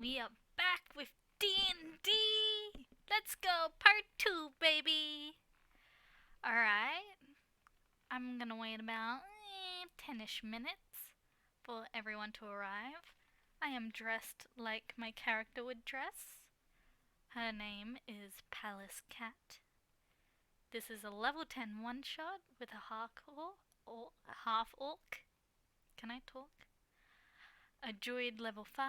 We are back with D&D. Let's go, part 2, baby. Alright, I'm gonna wait about 10ish minutes for everyone to arrive. I am dressed like my character would dress. Her name is Palace Cat. This is a level 10 one-shot with a half-orc. Can I talk? A druid level 5.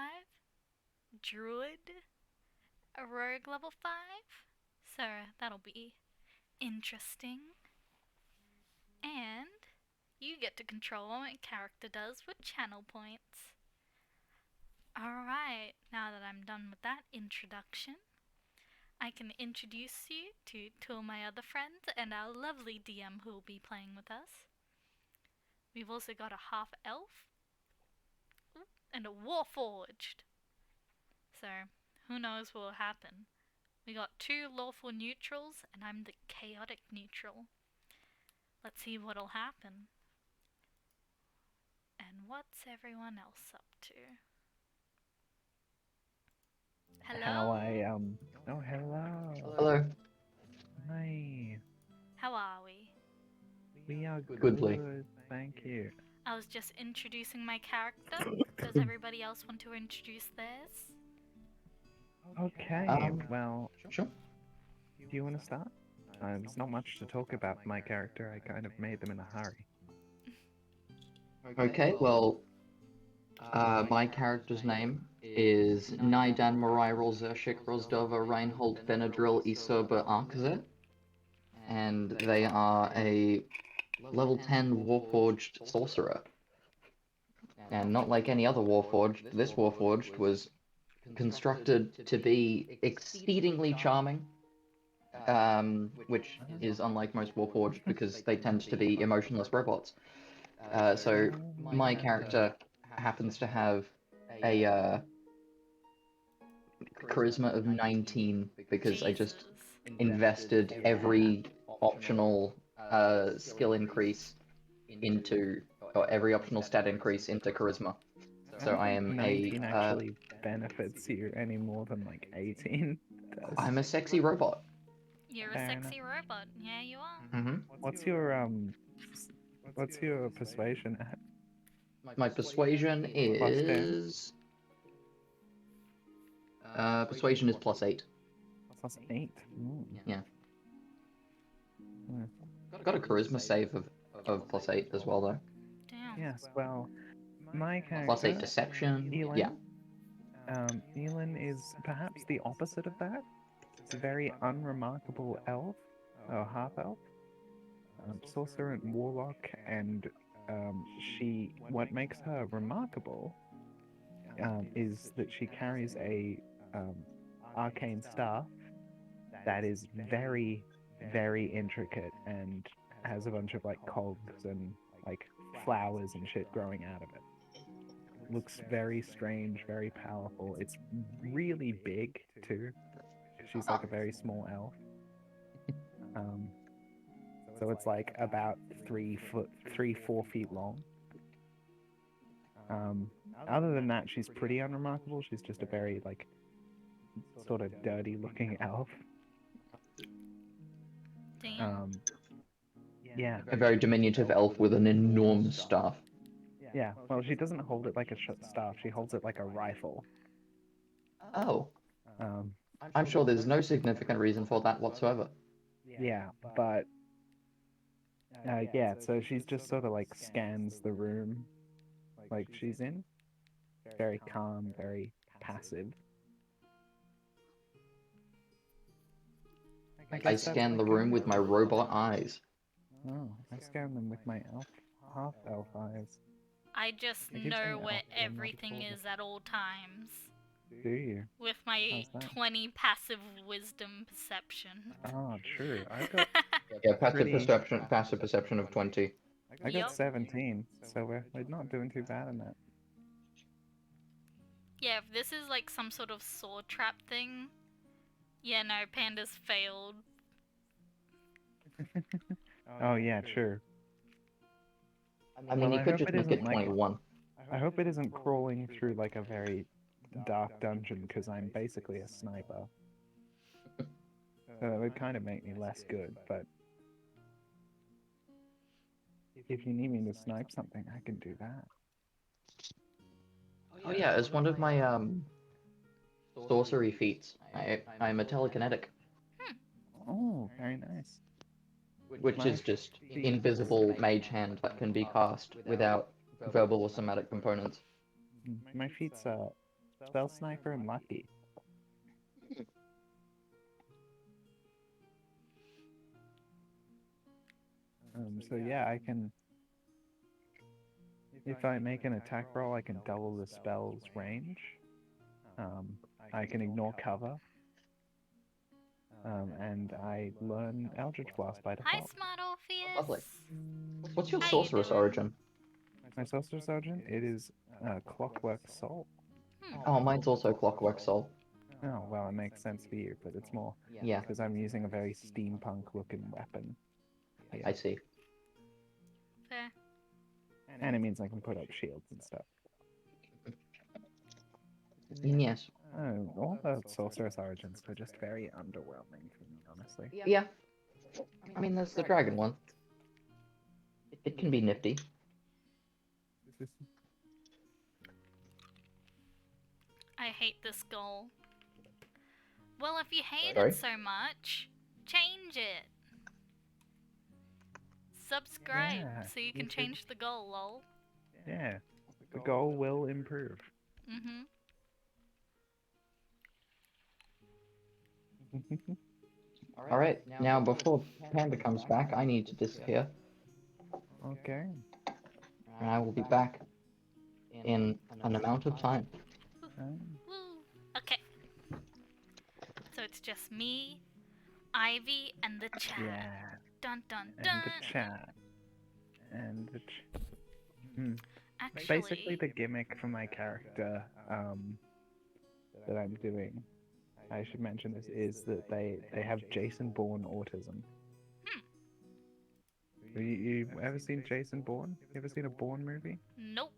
Druid. A rogue level 5. So that'll be interesting. And you get to control what my character does with channel points. Alright, now that I'm done with that introduction, I can introduce you to two of my other friends and our lovely DM who will be playing with us. We've also got a half elf and a warforged. So who knows what will happen. We got two lawful neutrals and I'm the chaotic neutral. Let's see what'll happen. And what's everyone else up to? Hello? Oh, hello. Hello. Hi. How are we? We are Goodly. good, thank you. I was just introducing my character. Does everybody else want to introduce theirs? Okay, well, Sure. do you want to start? There's not much to talk about my character. I kind of made them in a hurry. Okay, well, my character's name is Naidan Morairal Zershik Rozdova Reinhold Benadryl Isoba Arkazet, and they are a level 10 Warforged sorcerer. And not like any other Warforged, this Warforged was constructed to be exceedingly charming, which is unlike most Warforged because they tend to be emotionless robots. So my character happens to have a charisma of 19 because I just invested every optional skill increase into, or every optional stat increase into charisma. So I am 19 actually benefits you any more than like 18 does. I'm a sexy robot. You're a Fair sexy robot. Yeah, you are. Mm-hmm. What's your persuasion at? My persuasion is persuasion is +8. +8. Ooh. Yeah. Yeah. Got a charisma save of +8 as well though. Damn. Yes, well, my character, +8 deception. Elin, Yeah. Elin is perhaps the opposite of that. It's a very unremarkable elf, or half-elf, sorcerer and warlock, and what makes her remarkable is that she carries a arcane staff that is very, very intricate and has a bunch of like cogs and like flowers and shit growing out of it. Looks very strange, very powerful. It's really big too. She's like a very small elf. So it's like about 4 feet long. Other than that, she's pretty unremarkable. She's just a very like sort of dirty looking elf. Damn. Yeah. A very diminutive elf with an enormous staff. Yeah. Well, she doesn't hold it like a staff. She holds it like a rifle. Oh. Um, I'm sure there's no significant reason for that whatsoever. yeah, but yeah. So she's just sort of like scans the room, like she's in. Very calm, very passive. I scan the room with my robot eyes. Oh, I scan them with my half-elf eyes. I just Did you know say where elf? I'm not everything sure. is at all times. Do you? With my How's that? 20 passive wisdom perception. Oh, true. I got Yeah, Pretty- passive perception of 20. I got Yup. 17, so we're not doing too bad in that. Yeah, if this is like some sort of sword trap thing, yeah, no, Panda's failed. Oh yeah, true. I mean, Well, you I could hope just it make isn't it like- 21. I hope it isn't crawling through like a very dark dungeon because I'm basically a sniper. So it would kind of make me less good, but if you need me to snipe something, I can do that. Oh yeah, as one of my sorcery feats, I'm a telekinetic, Oh, very nice. which My is just feat- invisible mage hand that can be cast without verbal or somatic components. My feats are spell sniper and lucky. So yeah, I can. If I make an attack roll, I can double the spell's range. I can ignore cover. And I learn Eldritch Blast by Hi, default. Smart Lovely. Orpheus. What's your How you sorceress doing? origin? My Sorcerer Sergeant, it is Clockwork Soul. Oh, mine's also Clockwork Soul. Oh, well, it makes sense for you, but it's more Yeah, because I'm using a very steampunk-looking weapon. I see. Fair. And it means I can put up shields and stuff. Yes. Oh, all the Sorceress Origins are just very underwhelming for me, honestly. Yeah. I mean, there's the dragon one. It can be nifty. I hate this goal. Well, if you hate Sorry? it so much, change it. Subscribe Yeah, so you can should- change the goal, lol. Yeah, the goal will improve. Mm-hmm. Alright, now before Panda comes back, I need to disappear. Okay. And I will be back in an amount of time. Um, Woo. Okay. So it's just me, Ivy, and the chat. yeah, Dun dun and dun. the chat. And the Actually, basically the gimmick for my character that I'm doing, I should mention this, is that they have Jason Bourne autism. You ever seen Jason Bourne? You ever seen a Bourne movie? nope.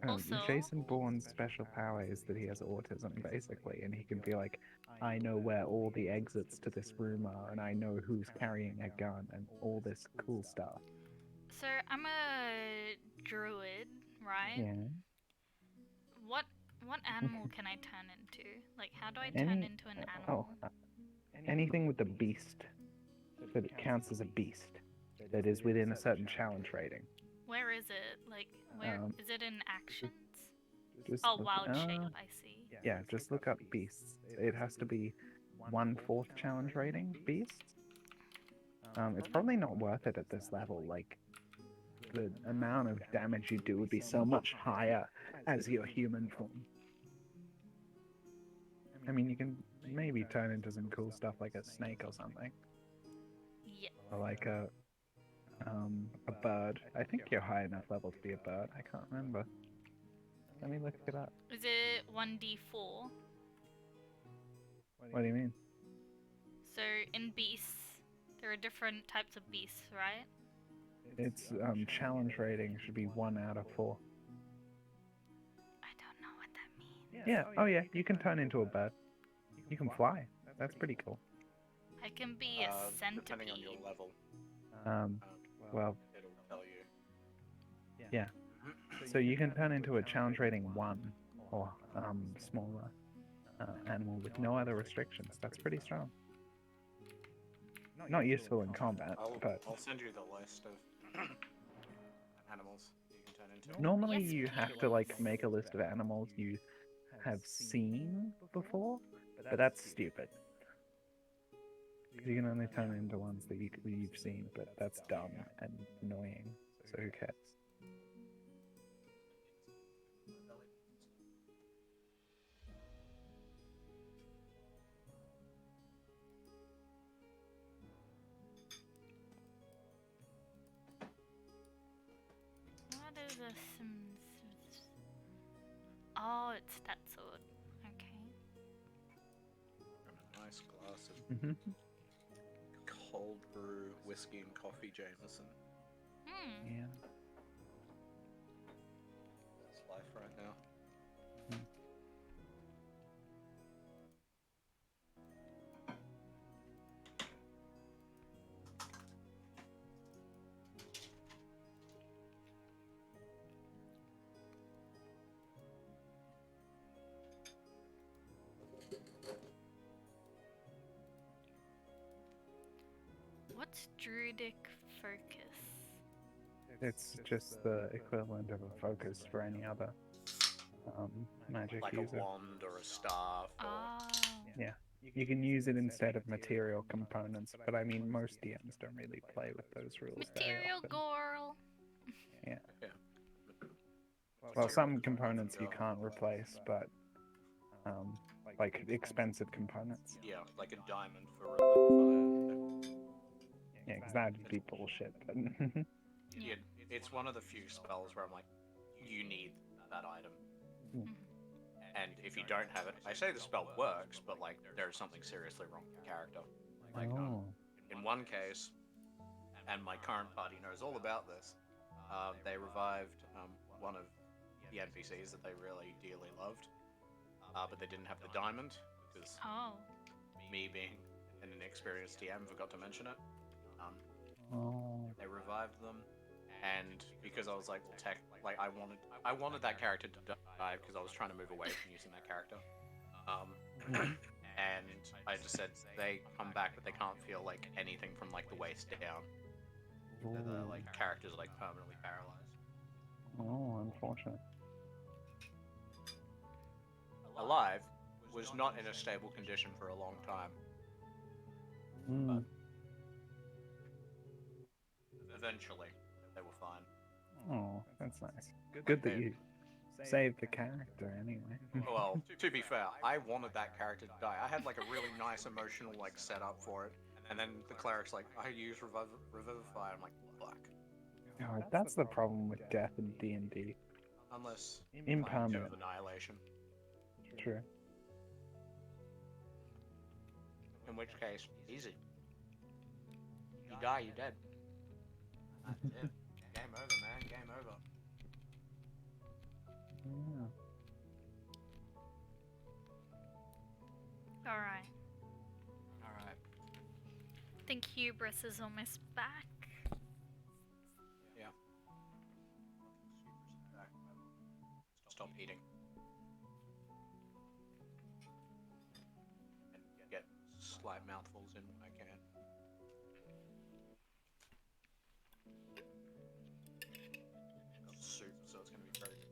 Oh, Also, Jason Bourne's special power is that he has autism, basically, and he can be like, I know where all the exits to this room are, and I know who's carrying a gun, and all this cool stuff. so I'm a druid, right? Yeah. What animal can I turn into? Like, how do I turn into an animal? Anything with the beast that counts as a beast that is within a certain challenge rating. Where is it? Like, where is it in actions? Just Oh, wild shape. I see. Yeah, just look up beasts. It has to be 1/4 challenge rating beasts. It's probably not worth it at this level. Like, the amount of damage you do would be so much higher as your human form. I mean, you can maybe turn into some cool stuff like a snake or something, Yeah. or like a bird. I think you're high enough level to be a bird. I can't remember. Let me look it up. Is it 1d4? What do you mean? So in beasts, there are different types of beasts, right? It's challenge rating should be 1/4. I don't know what that means. Yeah. Oh yeah. You can turn into a bird. You can fly. That's pretty cool. I can be a Depending on your centipede. level, Well, it'll tell you. yeah. So you can turn into a challenge rating 1 or smaller animal with no other restrictions. That's pretty strong. Not useful in combat, but I'll send you the list of animals you can turn into. normally Yes, you have to like please. make a list of animals you have seen before, but that's stupid. Because you can only turn into ones that you've seen, but that's dumb and annoying. So who cares? What is a Oh, it's that sword. Okay. And a nice glass of Mhm. cold brew whiskey and coffee Jameson. Yeah. That's life right now. What's druidic focus? It's just the equivalent of a focus for any other magic Like user. a wand or a staff. Or... Oh. Yeah. You can use it instead of material components, but I mean, most DMs don't really play with those rules very Material often. girl. Yeah. Yeah. Well, some components you can't replace, but like expensive components. Yeah, like a diamond for revivify. Yeah, because that'd be bullshit. But Yeah, it's one of the few spells where I'm like, you need that item. Mhm. And if you don't have it, I say the spell works, but like there's something seriously wrong with the character. Like oh, in one case, and my current party knows all about this, they revived one of the NPCs that they really dearly loved, but they didn't have the diamond because Oh. me being an inexperienced DM forgot to mention it. oh, They revived them, and because I was like, well, I wanted that character to die because I was trying to move away from using that character. And I just said they come back, but they can't feel like anything from like the waist down. The like characters are like permanently paralyzed. oh, unfortunate. Alive was not in a stable condition for a long time. Mm. Eventually, they were fine. Oh, that's nice. Good that you saved the character anyway. Well, to be fair, I wanted that character to die. I had like a really nice emotional like setup for it, and then the cleric's like, I use revivify. I'm like, fuck. God, that's the problem with death in D&D. Unless Impermanent. of annihilation, True. in which case, easy. You die, you're dead. That's it. Game over, man. Game over. Yeah. Alright. Alright. I think hubris is almost back. Yeah. Stop eating. And get slight mouthfuls in when I can. Got soup, so it's gonna be very good.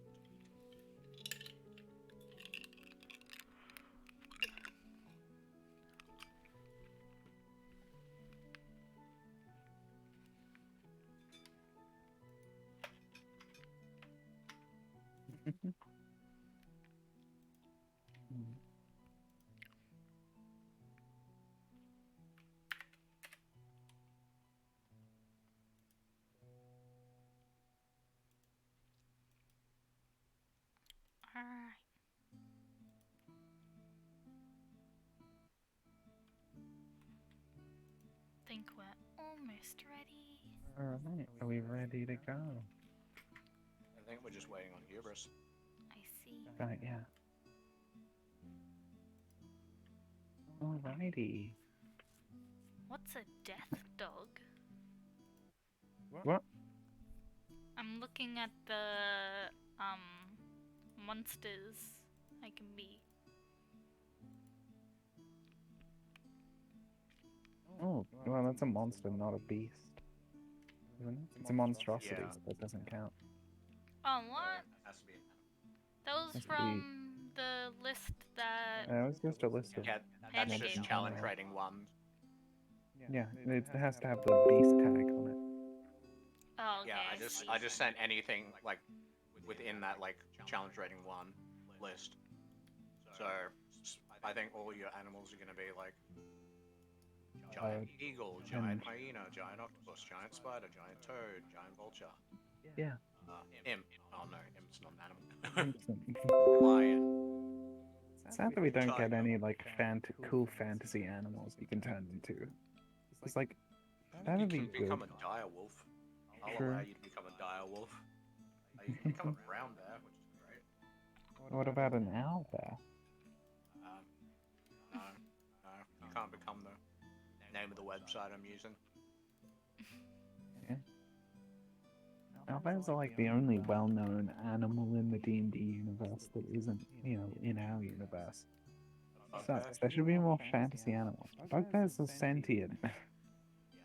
Alright. Think we're almost ready. Alright, are we ready to go? I think we're just waiting on hubris. I see. Right, yeah. Alrighty. What's a death dog? What? I'm looking at the monsters I can be. Oh, well, that's a monster, not a beast. Isn't it? It's a monstrosity, Yeah. so that doesn't count. Oh, what? Has to be. That was Must be- from the list that. It was just a list of... Yeah, Panda that's gave just me. challenge rating 1. Yeah, it has to have the beast tag on it. Oh, okay. Yeah, see. I just sent anything like within that like challenge rating 1 list. So I think all your animals are gonna be like giant eagle, giant hyena, giant octopus, giant spider, giant toad, giant vulture. Yeah. Imp. Oh no, imp's not an animal. It's Lion. sad that we don't get Tiger. any, like, cool fantasy animals you can turn into. It's like, that You would be can good. become a dire wolf. I'll True. allow you to become a dire wolf. You can become a brown bear, which is great. What about an owl bear? No, you can't become the name of the website I'm using. Owlbears are like the only well-known animal in the D&D universe that isn't, in our universe. Sucks. There should be more fantasy animals. Bugbears are sentient.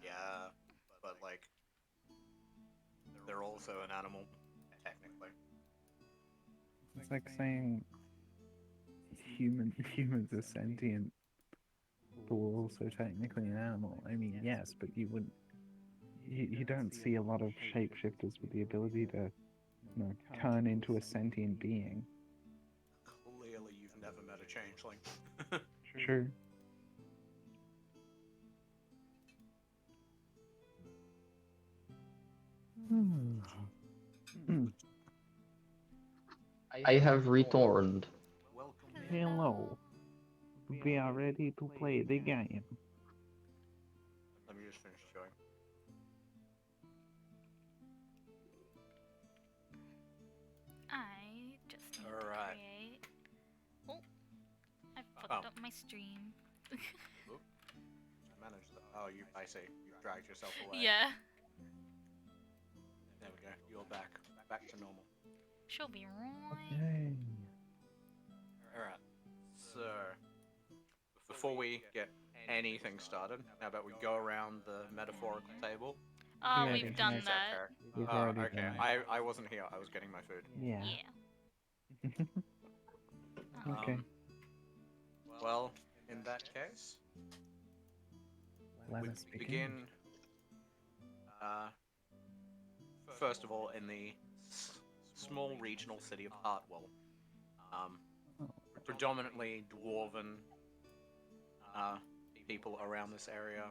Yeah, they're also an animal, technically. It's like saying humans are sentient, but we're also technically an animal. I mean, yes, but you don't see a lot of shapeshifters with the ability to, turn into a sentient being. Clearly, you've never met a changeling. True. Hmm. I have returned. Welcome. Hello. We are ready to play the game. Let me just finish showing. I just need to Alright. create. Oh, I fucked up my stream. Manage that. Oh, I see. You dragged yourself away. Yeah, There we go. You're back. Back to normal. she'll be right. Yay. Alright. So, before we get anything started, how about we go around the metaphorical table? Oh, Yeah, we've there's done no that. We've Oh, already okay. done it. I wasn't here. I was getting my food. Yeah. Yeah. Okay. Well, in that case, Let we us begin. First of all, in the small regional city of Hartwell, Oh. predominantly dwarven people around this area.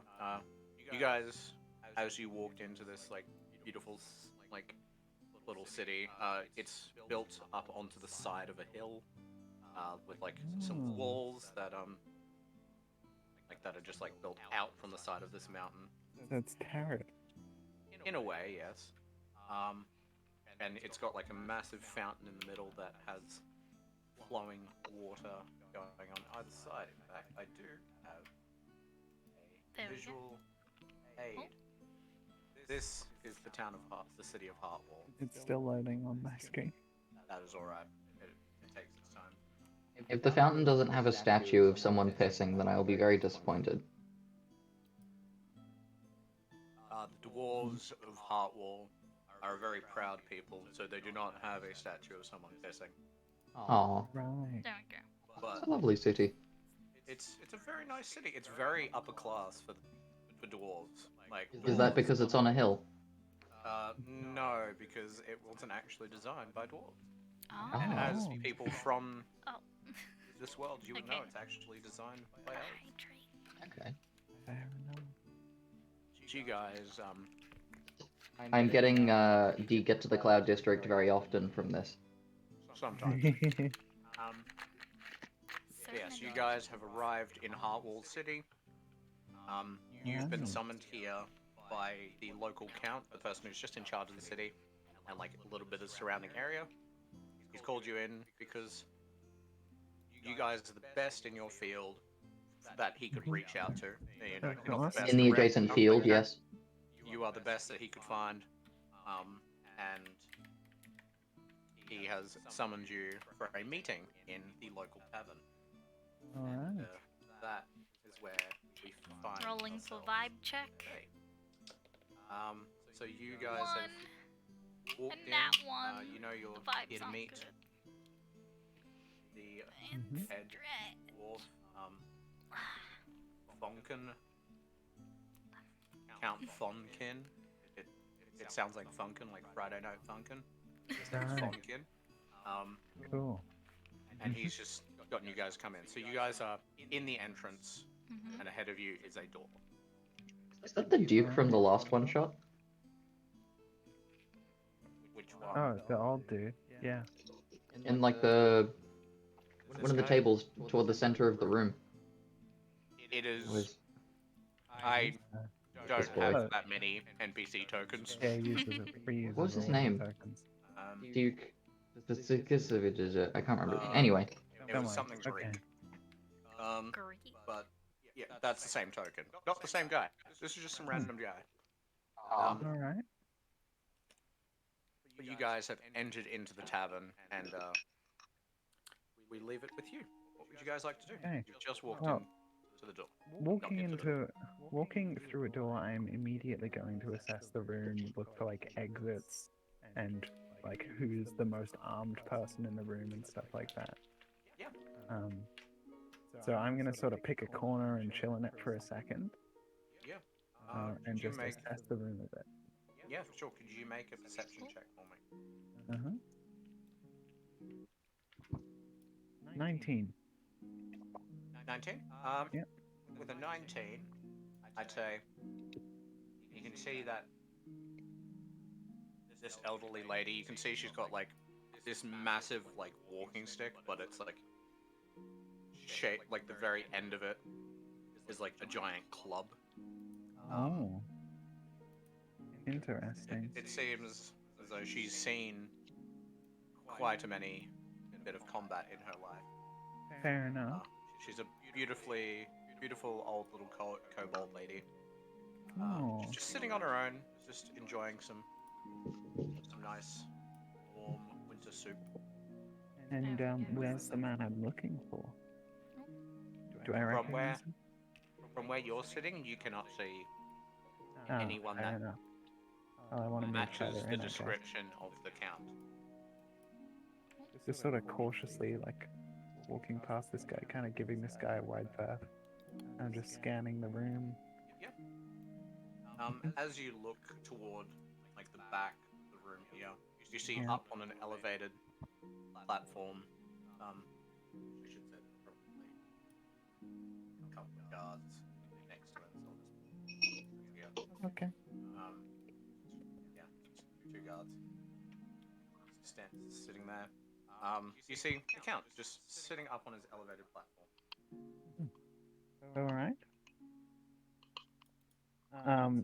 You guys, as you walked into this like beautiful like little city, it's built up onto the side of a hill, with like some walls that that are just like built out from the side of this mountain. That's terror. In a way, yes. And it's got like a massive fountain in the middle that has flowing water going on either side. In fact, I do have There a we go. visual aid. This is the town of the city of Hartwall. It's still loading on my screen. That is alright. It takes its time. If the fountain doesn't have a statue of someone pissing, then I will be very disappointed. The dwarves of Hartwall are a very proud people, so they do not have a statue of someone pissing. Aww. Right. There we go. But It's a lovely city. it's a very nice city. It's very upper class for dwarves. Like Is that dwarves- because it's on a hill? No, because it wasn't actually designed by dwarves. Oh. And as Oh. people from Oh. this world, you would know Okay. it's actually designed by elves. Hydrate. Okay. Fair enough. You guys, I'm getting the Get to the Cloud District very often from this. sometimes. So Yes, you many. guys have arrived in Hartwall City. You've been Wow. summoned here by the local count, the person who's just in charge of the city, and like a little bit of the surrounding area. He's called you in because you guys are the best in your field that he could reach out to. You know, you're not the best In the direct, adjacent but field, you know, yes. You are the best that he could find, and he has summoned you for a meeting in the local tavern. And Alright. that is where we find Rolling for ourselves vibe check. today. So you guys One. have walked And that in. one. You know you're The vibes here to aren't meet good. the And head dread. dwarf, Fonkin. Count Fonkin. It sounds like Funkin, like Friday Night Funkin'. His name's Right. Fonkin. Cool. And he's just gotten you guys come in. So you guys are in the entrance, Mhm. and ahead of you is a door. Is that the Duke from the last one shot? Which one? Oh, the old dude. Yeah. In like the This one of the guy? tables toward the center of the room. It is. Was I don't This boy. have that many NPC tokens. Yeah, uses it. Reuses What was his all the name? tokens. Duke. I can't remember. Uh, Anyway, It Don't was worry. something Greek. Okay. Great. But yeah, that's the same token. Not the same guy. This is just some random guy. Alright. But you guys have entered into the tavern, and we leave it with you. What would you guys like to do? Okay. You've just walked Well, in to the door. Walking through a door, I'm immediately going to assess the room, look for like exits, and like who's the most armed person in the room and stuff like that. Yeah. So I'm gonna sort of pick a corner and chill in it for a second, Yeah. and Could you just make? assess the room a bit. Yeah, for sure. Could you make a perception check for me? 19. 19. Yep. With a 19, I'd say you can see that this elderly lady. You can see she's got like this massive like walking stick, but it's like shaped like the very end of it is like a giant club. Oh, interesting. It seems as though she's seen quite a many bit of combat in her life. Fair enough. She's a beautiful old little kobold lady. Oh, She's just sitting on her own, just enjoying some nice warm winter soup. and where's the man I'm looking for? Do I From recognize him? From where you're sitting, you cannot see Ah, anyone fair that enough. Well, I want to move matches further the in, I guess. description of the count. Just sort of cautiously, like, walking past this guy, kind of giving this guy a wide berth. I'm just scanning the room. As you look toward like the back of the room here, you see Yeah. up on an elevated platform. I should say probably a couple of guards next to it. So I'll just yeah. Okay. Yeah, two guards sitting there. You see the count just sitting up on his elevated platform. All right.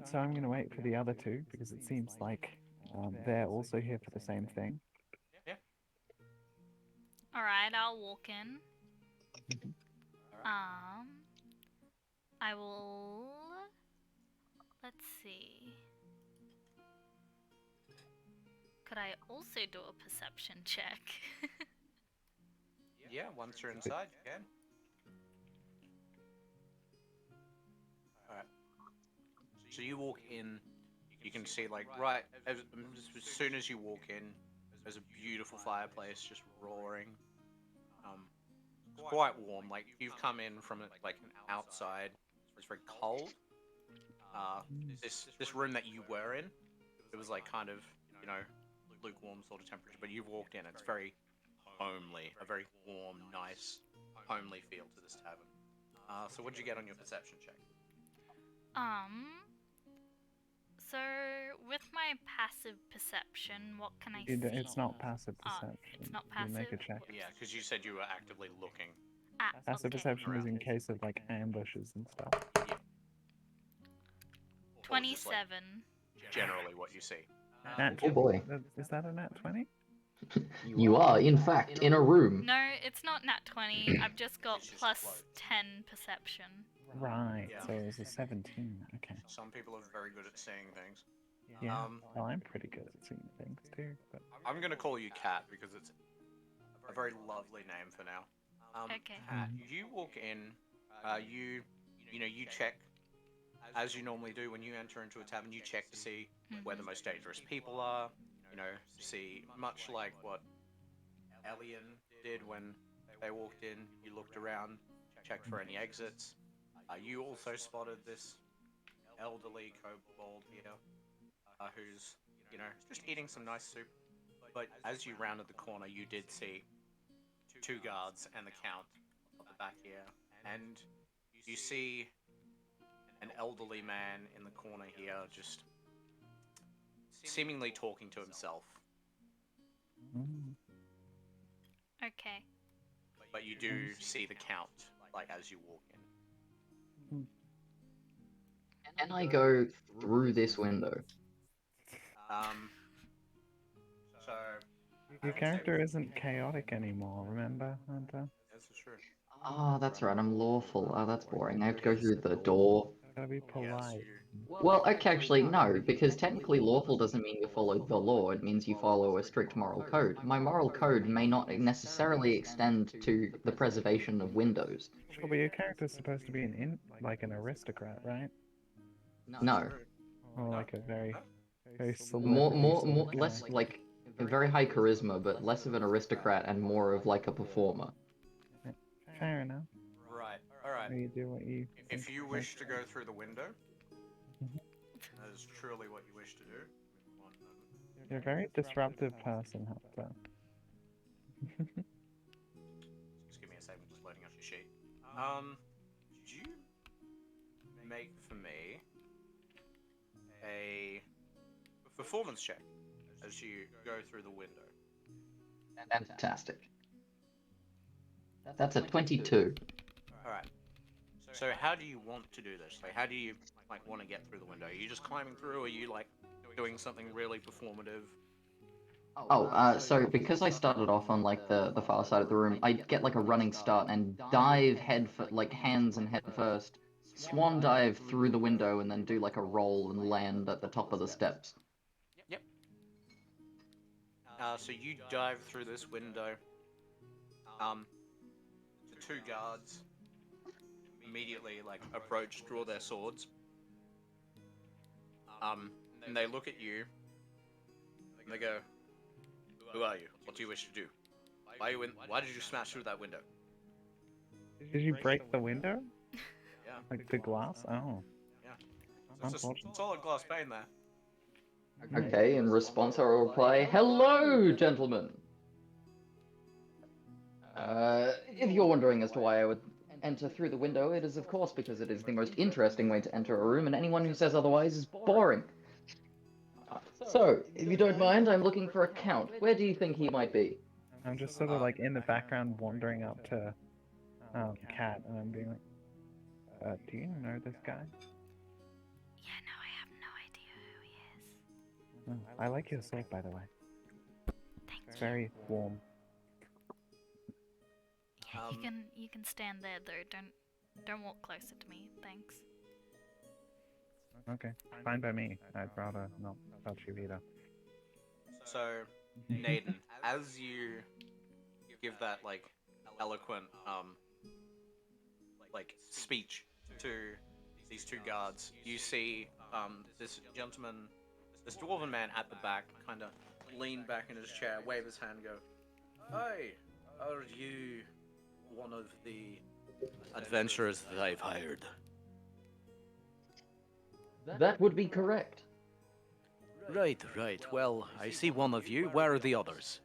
So I'm going to wait for the other two because it seems like they're also here for the same thing. Yeah. Alright, I'll walk in. Alright. I will. Let's see. Could I also do a perception check? Yeah, once you're inside, you can. Alright. So you walk in, you can see like right as soon as you walk in, there's a beautiful fireplace just roaring. It's quite warm. Like you've come in from like an outside. It's very cold. This room that you were in, it was like kind of lukewarm sort of temperature. But you've walked in. It's very homely, a very warm, nice, homely feel to this tavern. So what did you get on your perception check? So with my passive perception, what can I see? It's not passive perception. It's not You make a passive? check. Yeah, because you said you were actively looking. Passive Okay. perception is in case of like ambushes and stuff. Yeah. Or just, like, 27. generally what you see. Oh boy. Is that a nat 20? You are, in fact, in a room. No, it's not nat 20. I've just got It's just plus close. 10 perception. Right, Yeah. so it was a 17. Okay. Some people are very good at seeing things. Yeah. Well, I'm pretty good at seeing things too, but I'm gonna call you Cat because it's a very lovely name for now. Okay. Cat, you walk in, you check as you normally do when you enter into a tavern. You check to see where the most dangerous people are. See much like what Elian did when they walked in. You looked around, checked for any exits. You also spotted this elderly kobold here, who's just eating some nice soup. But as you rounded the corner, you did see two guards and the count at the back here, and you see an elderly man in the corner here, just seemingly talking to himself. Okay. But you do see the count, like as you walk in. Can I go through this window? So your character isn't chaotic anymore, remember, Hunter? this is true. Ah, that's right, I'm lawful. Oh, that's boring. I have to go through the door. Gotta be polite. Well, okay, actually, no, because technically lawful doesn't mean you follow the law, it means you follow a strict moral code. My moral code may not necessarily extend to the preservation of windows. Sure, but your character's supposed to be an aristocrat, right? No. Or like a very Very More, celebrity less sort of like very high charisma, but less of an aristocrat and more of like a performer. guy. Fair enough. Right. All right. You do what you If think you makes wish to go through the window, Mhm. that is truly what you wish to do. One moment. You're a very disruptive person, Hopper. Just give me a second, just loading up your sheet. Could you make for me a performance check as you go through the window? Fantastic. That's a 22. All right. So how do you want to do this? Like, how do you like want to get through the window? Are you just climbing through, or are you like doing something really performative? So because I started off on like the far side of the room, I'd get like a running start and dive like hands and head first, swan dive through the window and then do like a roll and land at the top of the steps. Yep. So you dive through this window. The two guards immediately like approach, draw their swords. And they look at you. And they go, "Who are you? What do you wish to do? Why did you smash through that window?" Did you break the window? Yeah. Like the glass? Oh. Yeah. So it's a solid glass pane there. Okay, in response I will reply, "Hello, gentlemen. If you're wondering as to why I would enter through the window, it is of course because it is the most interesting way to enter a room, and anyone who says otherwise is boring. So, if you don't mind, I'm looking for a count. Where do you think he might be?" I'm just sort of like in the background wandering up to Cat and I'm being like, do you know this guy? Yeah, no, I have no idea who he is. Oh, I like your sword, by the way. Thank It's you. very warm. Yeah, you can stand there though. Don't walk closer to me. Thanks. Okay, fine by me. I'd rather not touch you either. So, Naden, as you give that like eloquent like speech to these two guards, you see this gentleman, this dwarven man at the back, kind of lean back in his chair, wave his hand, and go, "Hi, are you one of the adventurers that I've hired?" That would be correct. Right. Well, I see one of you. Where are the others?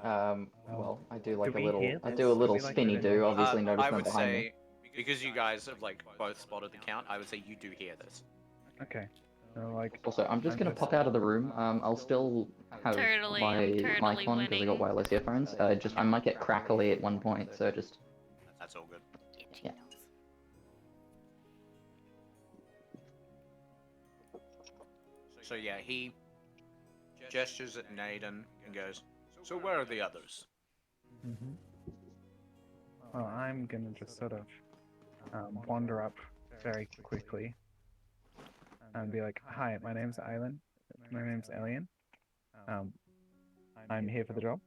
Well, I do like Do a we little, hear I this? do a Do little we, like, spinny live do. in- Obviously, notice I them would behind me. say, because you guys have like both spotted the count, I would say you do hear this. Okay. So, like, Also, I'm just I'm gonna just- pop out of the room. I'll still have Turtly, my turtly mic on because I got winning. wireless earphones. I might get crackly at one point, so just That's all good. Itchy Yeah. nose. So yeah, he gestures at Naden and goes, "So where are the others?" Mhm. Well, I'm gonna just sort of wander up very quickly and be like, "Hi, my name's Island. My name's Elian. Um, I'm here for the job."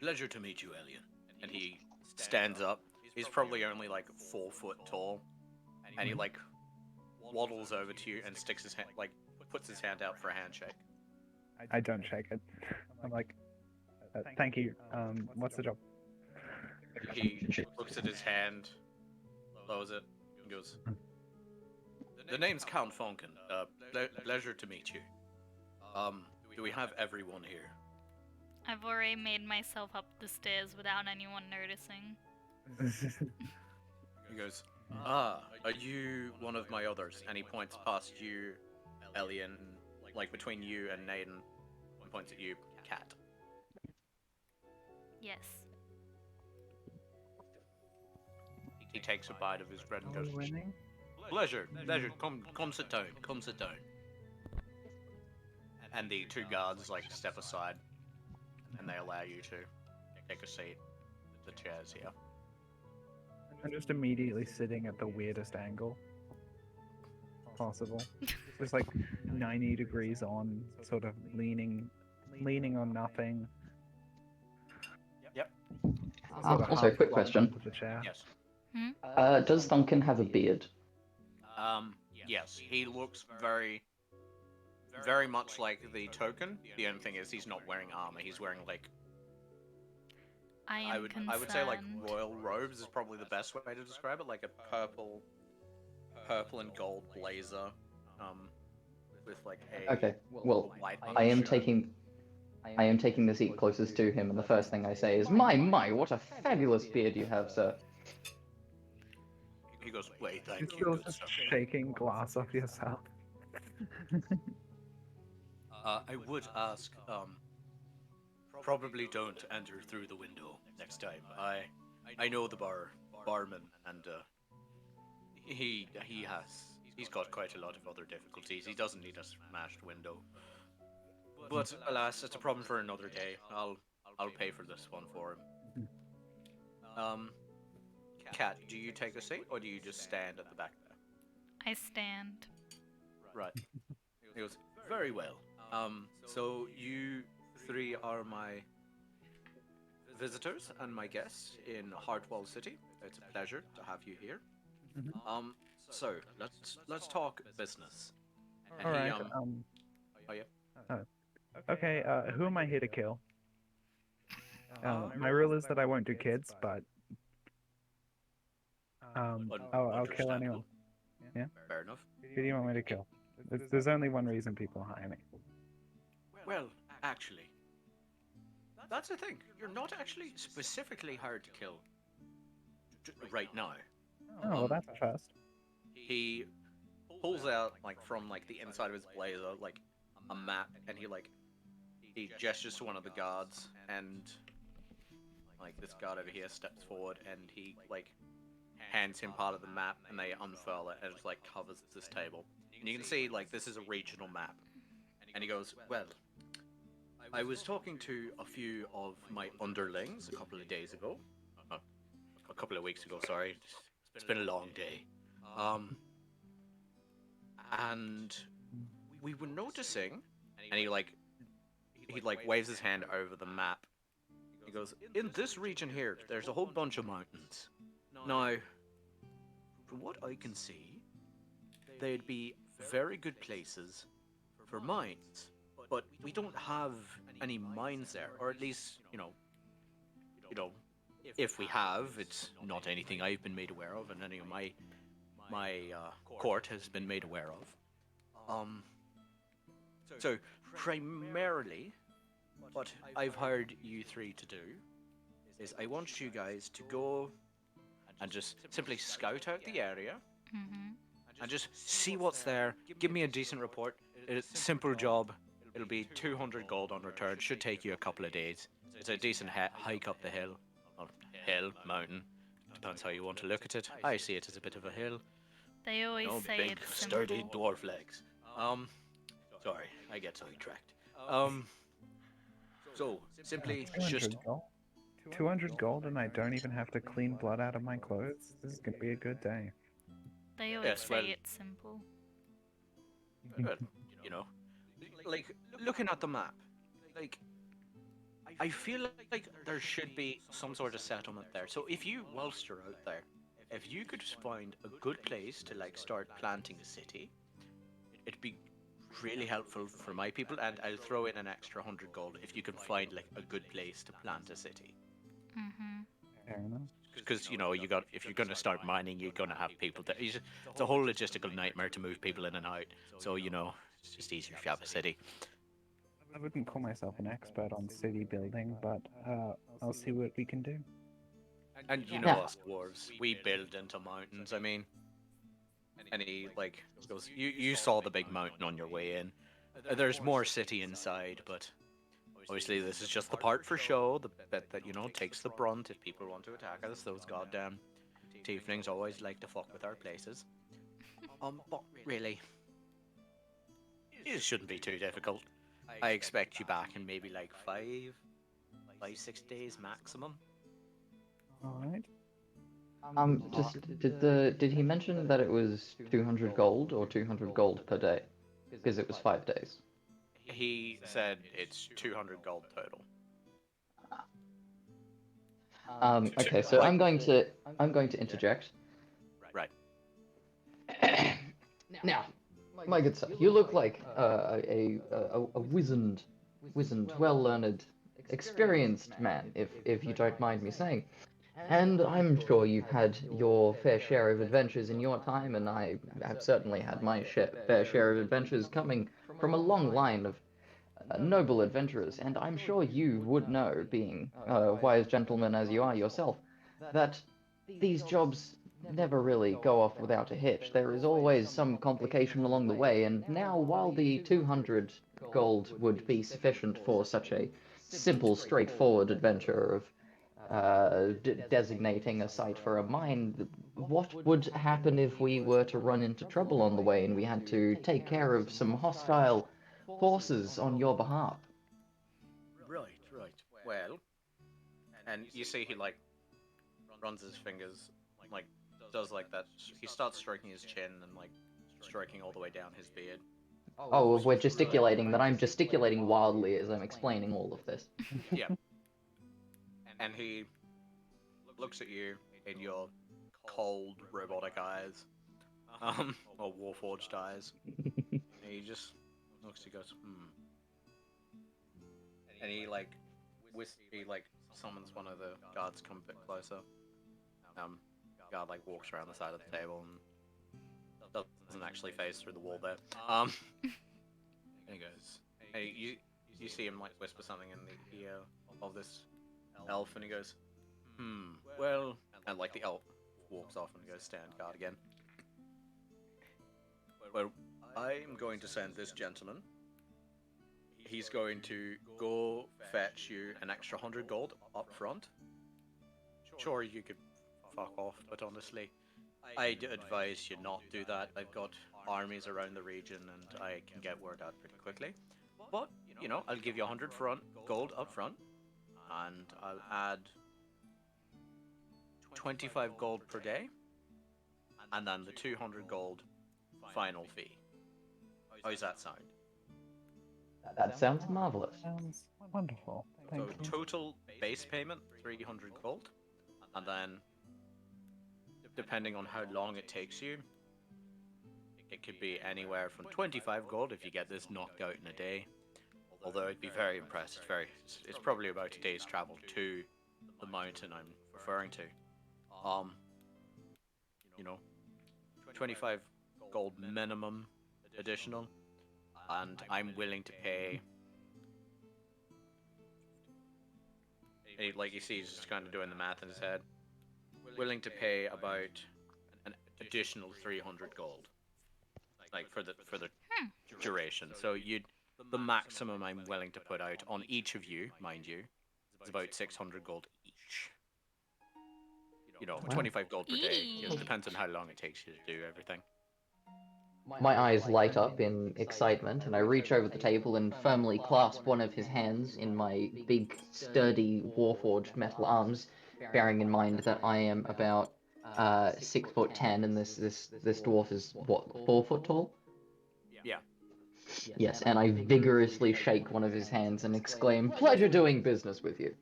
Pleasure to meet you, Alien. And he stands up. He's probably only like 4 foot tall, and he like waddles over to you and sticks his hand, like puts his hand out for a handshake. I don't shake it. I'm like, "Thank you. What's the job?" He looks at his hand, lowers it, and goes, "The name's Count Fonken. Pleasure to meet you. Do we have everyone here?" I've already made myself up the stairs without anyone noticing. He goes, "Ah, are you one of my others?" And he points past you, Elian, like between you and Naden, and points at you, Cat. Yes. He takes a bite of his bread and Are we goes, winning? Pleasure. Come sit down. Come sit down." And the two guards like step aside, and they allow you to take a seat at the chairs here. I'm just immediately sitting at the weirdest angle possible. Just like 90 degrees on, sort of leaning on nothing. Yep. Sort of Also, half quick flopped question. onto the chair. Yes. Does Thunken have a beard? Yes, he looks very much like the token. The only thing is he's not wearing armor. He's wearing like I am I would say like concerned. royal robes is probably the best way to describe it, like a purple and gold blazer, with like a Okay, well, white I am undershirt. taking the seat closest to him, and the first thing I say is, my, what a fabulous beard you have, sir. He goes, wait, You're thank you, still good just sir. shaking glass off yourself. I would ask, probably don't enter through the window next time. I know the barman, and he's got quite a lot of other difficulties. He doesn't need a smashed window. But alas, it's a problem for another day. I'll pay for this one for him. Kat, do you take a seat or do you just stand at the back there? I stand. Right. He goes, very well. So you three are my visitors and my guests in Hardwall City. It's a pleasure to have you here. Mhm. So let's talk business. And All he right. oh yeah. Okay. Who am I here to kill? My rule is that I won't do kids, but I'll kill anyone. Yeah. Fair enough. Who do you want me to kill? There's only one reason people hire me. Well, actually, that's the thing. You're not actually specifically hard to kill right now. Oh, well, that's a first. He pulls out like from like the inside of his blazer like a map, and he gestures to one of the guards, and like this guard over here steps forward, and he like hands him part of the map, and they unfurl it, and it like covers this table. And you can see like this is a regional map. And he goes, well, I was talking to a few of my underlings a couple of days ago. A couple of weeks ago, sorry. It's been a long day. And we were noticing, and he waves his hand over the map. He goes, in this region here, there's a whole bunch of mountains. Now, from what I can see, they'd be very good places for mines, but we don't have any mines there, or at least, if we have, it's not anything I've been made aware of, and any of my court has been made aware of. So primarily, what I've hired you three to do is I want you guys to go and just simply scout out the area Mm-hmm. and just see what's there. Give me a decent report. It's a simple job. It'll be 200 gold on return. Should take you a couple of days. It's a decent hike up the hill. Or hill, mountain. Depends how you want to look at it. I see it as a bit of a hill. They always say Big, it's sturdy simple. dwarf legs. Sorry, I get sidetracked. So simply 200 just gold. 200 gold, and I don't even have to clean blood out of my clothes. This is gonna be a good day. They always Yes, say well- it's simple. well, you know, like looking at the map, like I feel like there should be some sort of settlement there. So if you, whilst you're out there, if you could find a good place to like start planting a city, it'd be really helpful for my people, and I'll throw in an extra 100 gold if you can find like a good place to plant a city. Mm-hmm. Fair enough. Because if you're gonna start mining, you're gonna have people that it's a whole logistical nightmare to move people in and out. So it's just easier if you have a city. I wouldn't call myself an expert on city building, but I'll see what we can do. And Yeah. us dwarves, we build into mountains. I mean, and he like goes, you saw the big mountain on your way in. There's more city inside, but obviously this is just the part for show. The bit that takes the brunt if people want to attack us. Those goddamn tieflings always like to fuck with our places. But really, it shouldn't be too difficult. I expect you back in maybe like 6 days maximum. All right. Did he mention that it was 200 gold or 200 gold per day? Because it was 5 days. He said it's 200 gold total. Okay, so I'm going to interject. Right. Now, my good sir, you look like a wizened, well-learned, experienced man, if you don't mind me saying. And I'm sure you've had your fair share of adventures in your time, and I have certainly had my fair share of adventures coming from a long line of noble adventurers, and I'm sure you would know, being a wise gentleman as you are yourself, that these jobs never really go off without a hitch. There is always some complication along the way, and now, while the 200 gold would be sufficient for such a simple, straightforward adventure of designating a site for a mine, what would happen if we were to run into trouble on the way and we had to take care of some hostile forces on your behalf? Right, right. Well, and you see he like runs his fingers, like does like that. He starts stroking his chin and like stroking all the way down his beard. Oh, we're gesticulating, that I'm gesticulating wildly as I'm explaining all of this. Yeah. And he looks at you in your cold robotic eyes, or warforged eyes. And he just looks. He goes, hmm. And he like, he like summons one of the guards to come a bit closer. Guard like walks around the side of the table and doesn't actually phase through the wall there. And he goes, hey, you see him like whisper something in the ear of this elf, and he goes, well, and like the elf walks off and goes stand guard again. Well, I'm going to send this gentleman. He's going to go fetch you an extra 100 gold up front. Sure, you could fuck off, but honestly, I'd advise you not do that. I've got armies around the region and I can get word out pretty quickly. But, you know, I'll give you 100 gold up front, and I'll add 25 gold per day, and then the 200 gold final fee. How does that sound? That sounds marvelous. Sounds wonderful. Thank So you. total base payment 300 gold, and then depending on how long it takes you, it could be anywhere from 25 gold if you get this knocked out in a day. Although I'd be very impressed. It's probably about a day's travel to the mountain I'm referring to. You know, 25 gold minimum additional, and I'm willing to pay. Like you see, he's just kind of doing the math in his head. Willing to pay about an additional 300 gold, like for the duration. So the maximum I'm willing to put out on each of you, mind you, is about 600 gold each. You know, 25 gold per day. It depends on how long it takes you to do everything. My eyes light up in excitement, and I reach over the table and firmly clasp one of his hands in my big, sturdy, warforged metal arms, bearing in mind that I am about 6'10", and this dwarf is what, 4 foot tall? Yeah. Yes, and I vigorously shake one of his hands and exclaim, "Pleasure doing business with you."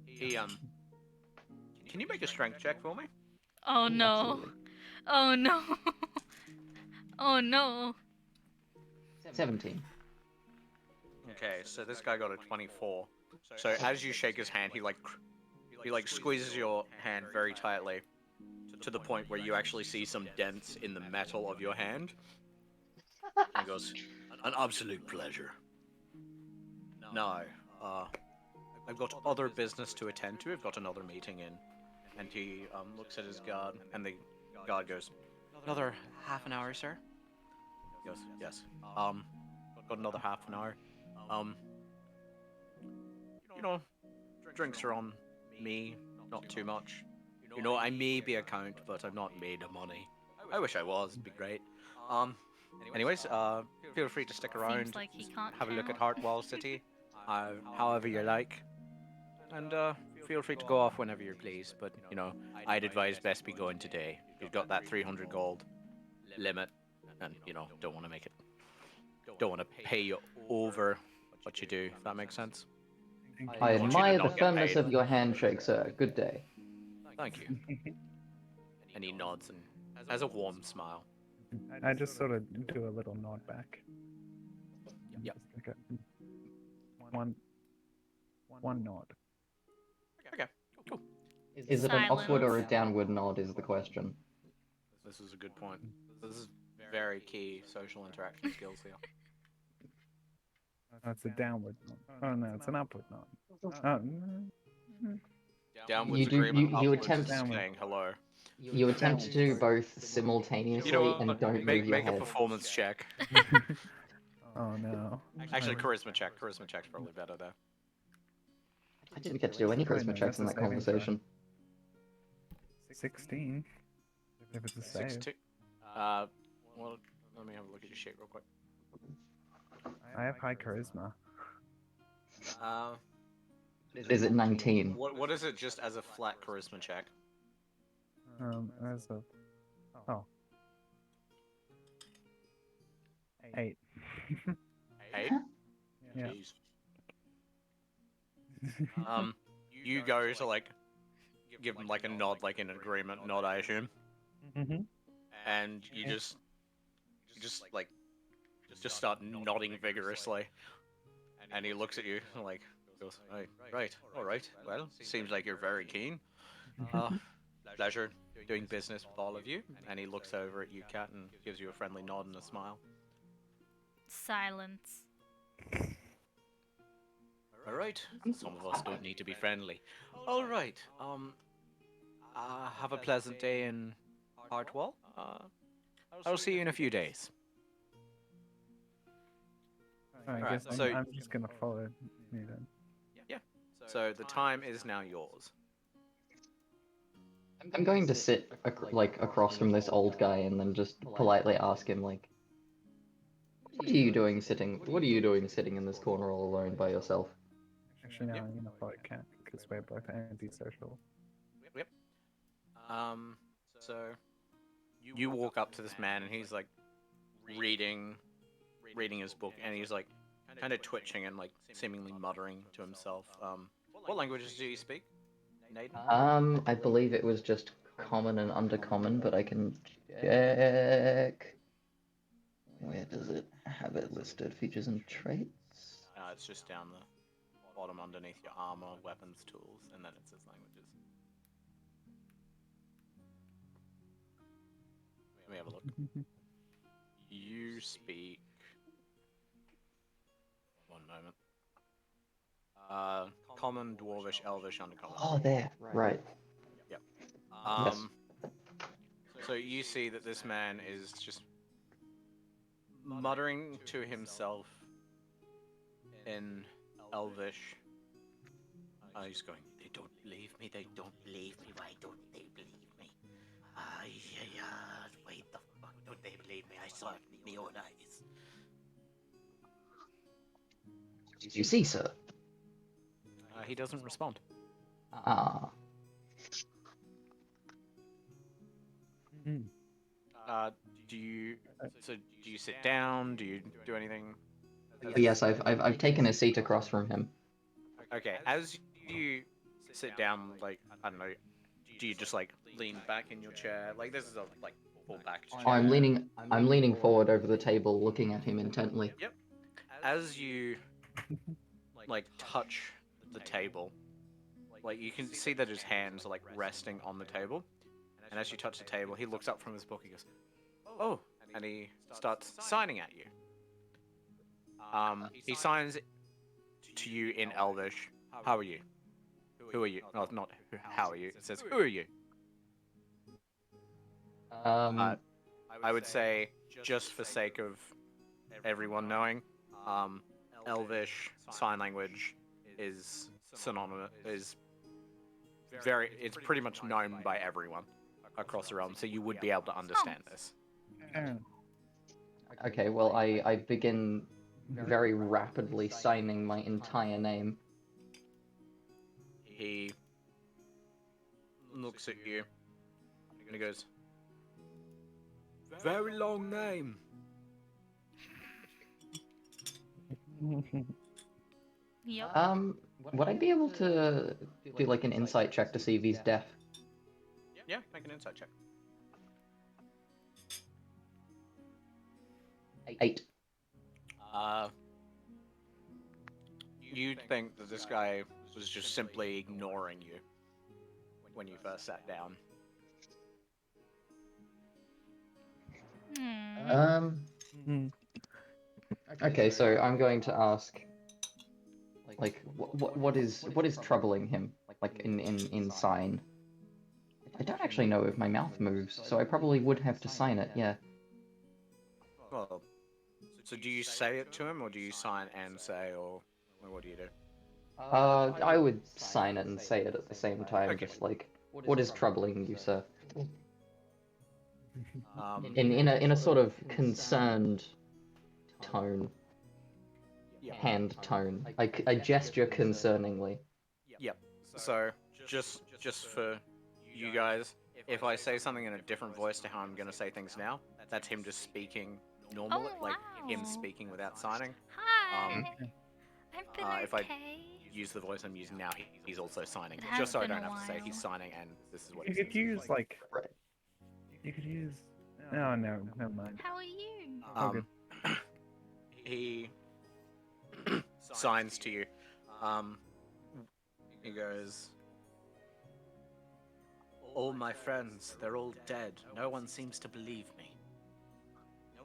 He can you make a strength check for me? Oh no. Absolutely. Oh no. Oh no. 17. Okay, so this guy got a 24. So as you shake his hand, he squeezes your hand very tightly to the point where you actually see some dents in the metal of your hand. And he goes, "An absolute pleasure. Now, I've got other business to attend to. I've got another meeting in." And he looks at his guard, and the guard goes, "Another half an hour, sir?" He goes, "Yes. Got another half an hour. You know, drinks are on me, not too much. You know, I may be a count, but I'm not made of money. I wish I was, it'd be great. Anyways, feel free to stick around, Seems like he can't have a look at count. Heartwall City, however you like. And feel free to go off whenever you please, but, you know, I'd advise best be going today. You've got that 300 gold limit, and, you know, don't want to pay you over what you do, if that makes sense. I want you to admire the not get firmness paid. of your handshake, sir. Good day. Thank you. And he nods and has a warm smile. I just sort of do a little nod back. Yep. Just like a, one nod. Okay, cool. Is it an upward or a Silence. downward nod is the question. This is a good point. This is very key social interaction skills here. Oh, it's a downward nod. Oh no, it's an upward nod. Oh, no. Downwards You do- agreement, you upwards attempt- saying hello. You attempt to do both simultaneously You know what? and don't make move your make a head. performance check. Oh no. Actually, charisma check. Charisma check's probably better there. I didn't get to do any I know, charisma checks that's in a that saving throw. conversation. 16. If it's a save. 62. Well, let me have a look at your shit real quick. I have high charisma. Is it 19? What is it just as a flat charisma check? As a... Oh. 8. 8? Yeah. Jeez. You go to like give him like a nod, like in agreement nod, I assume, Mm-hmm. and you just start nodding vigorously, and he looks at you like goes, right, all right, well, seems like you're very keen. Pleasure doing business with all of you. And he looks over at you, Kat, and gives you a friendly nod and a smile. Silence. All right, some of us don't need to be friendly. All right, have a pleasant day in Hartwell. I'll see you in a few days. I Alright, guess so- I'm just gonna follow you then. So the time is now yours. I'm going to sit across from this old guy and then just politely ask him like, What are you doing sitting in this corner all alone by yourself? Actually, no, I'm gonna follow Cat because we're both antisocial. Yep. So you walk up to this man and he's like reading his book, and he's like kind of twitching and like seemingly muttering to himself. What languages do you speak, Naden? I believe it was just common and undercommon, but I can check. Where does it have it listed? Features and traits? It's just down the bottom underneath your armor, weapons, tools, and then it says languages. Let me have a look. You speak. One moment. Common, Dwarvish, Elvish, Undercommon. Oh, there. Right. Yep. Yes. So you see that this man is just muttering to himself in Elvish. He's going, they don't believe me, they don't believe me, why don't they believe me? Why the fuck don't they believe me? I saw it with my own eyes. You see, sir? He doesn't respond. Ah. Do you sit down? Do you do anything? Yes, I've taken a seat across from him. Okay, as you sit down, like, I don't know, do you just like lean back in your chair? Like, this is a like full back chair. Oh, I'm leaning forward over the table, looking at him intently. Yep. As you like touch the table, like you can see that his hands are like resting on the table, and as you touch the table, he looks up from his book. He goes, "Oh," and he starts signing at you. He signs to you in Elvish. How are you? Who are you? No, not how are you. It says, who are you? I would say, just for sake of everyone knowing, Elvish sign language is synonymous, it's pretty much known by everyone across the realm, so you would be able to understand this. Okay, well, I begin very rapidly signing my entire name. He looks at you and he goes, very long name. Yep. Would I be able to do like an insight check to see if he's deaf? Yeah, make an insight check. 8. You'd think that this guy was just simply ignoring you when you first sat down. Hmm. Okay, so I'm going to ask, like, what is troubling him, like in sign? I don't actually know if my mouth moves, so I probably would have to sign it. Yeah. Well, so do you say it to him, or do you sign and say, or what do you do? I would sign it and say it at the same time, Okay. just like, what is troubling you, sir? In a sort of concerned tone, Yeah. hand tone. I gesture concerningly. Yep. So just for you guys, if I say something in a different voice to how I'm gonna say things now, that's him just speaking normally, Oh, like him wow. speaking without signing. Hi. I've been If I okay. use the voice I'm using now, he's also signing, It has just so I been don't a have to say he's while. signing and this is what You he could says. use like. Right. You could use. Oh no, never mind. How are you? Okay. He signs to you. He goes, "All my friends, they're all dead. No one seems to believe me.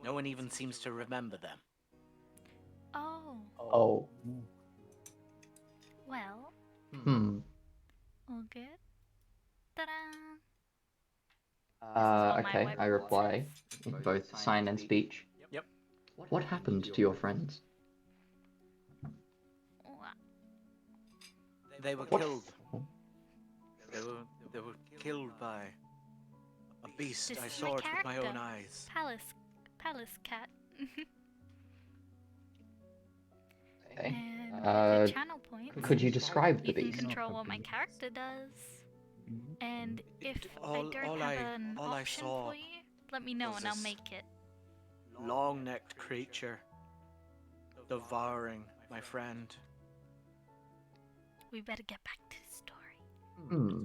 No one even seems to remember them." Oh, Oh. well, all good. Ta-da! what my Okay, I whiteboard reply says. in both sign and speech. Yep. What happened to your friends? Wha- They were What? killed. They were killed by a beast. This I is saw my it with my own character. eyes. Palace cat. Okay. And with your channel points, Could you describe the you can beast? control what my character does. Mhm. And if All- I don't all have I- an all I option saw for you, let me know was and I'll this make it. Long-necked creature devouring my friend. We better get back to the story.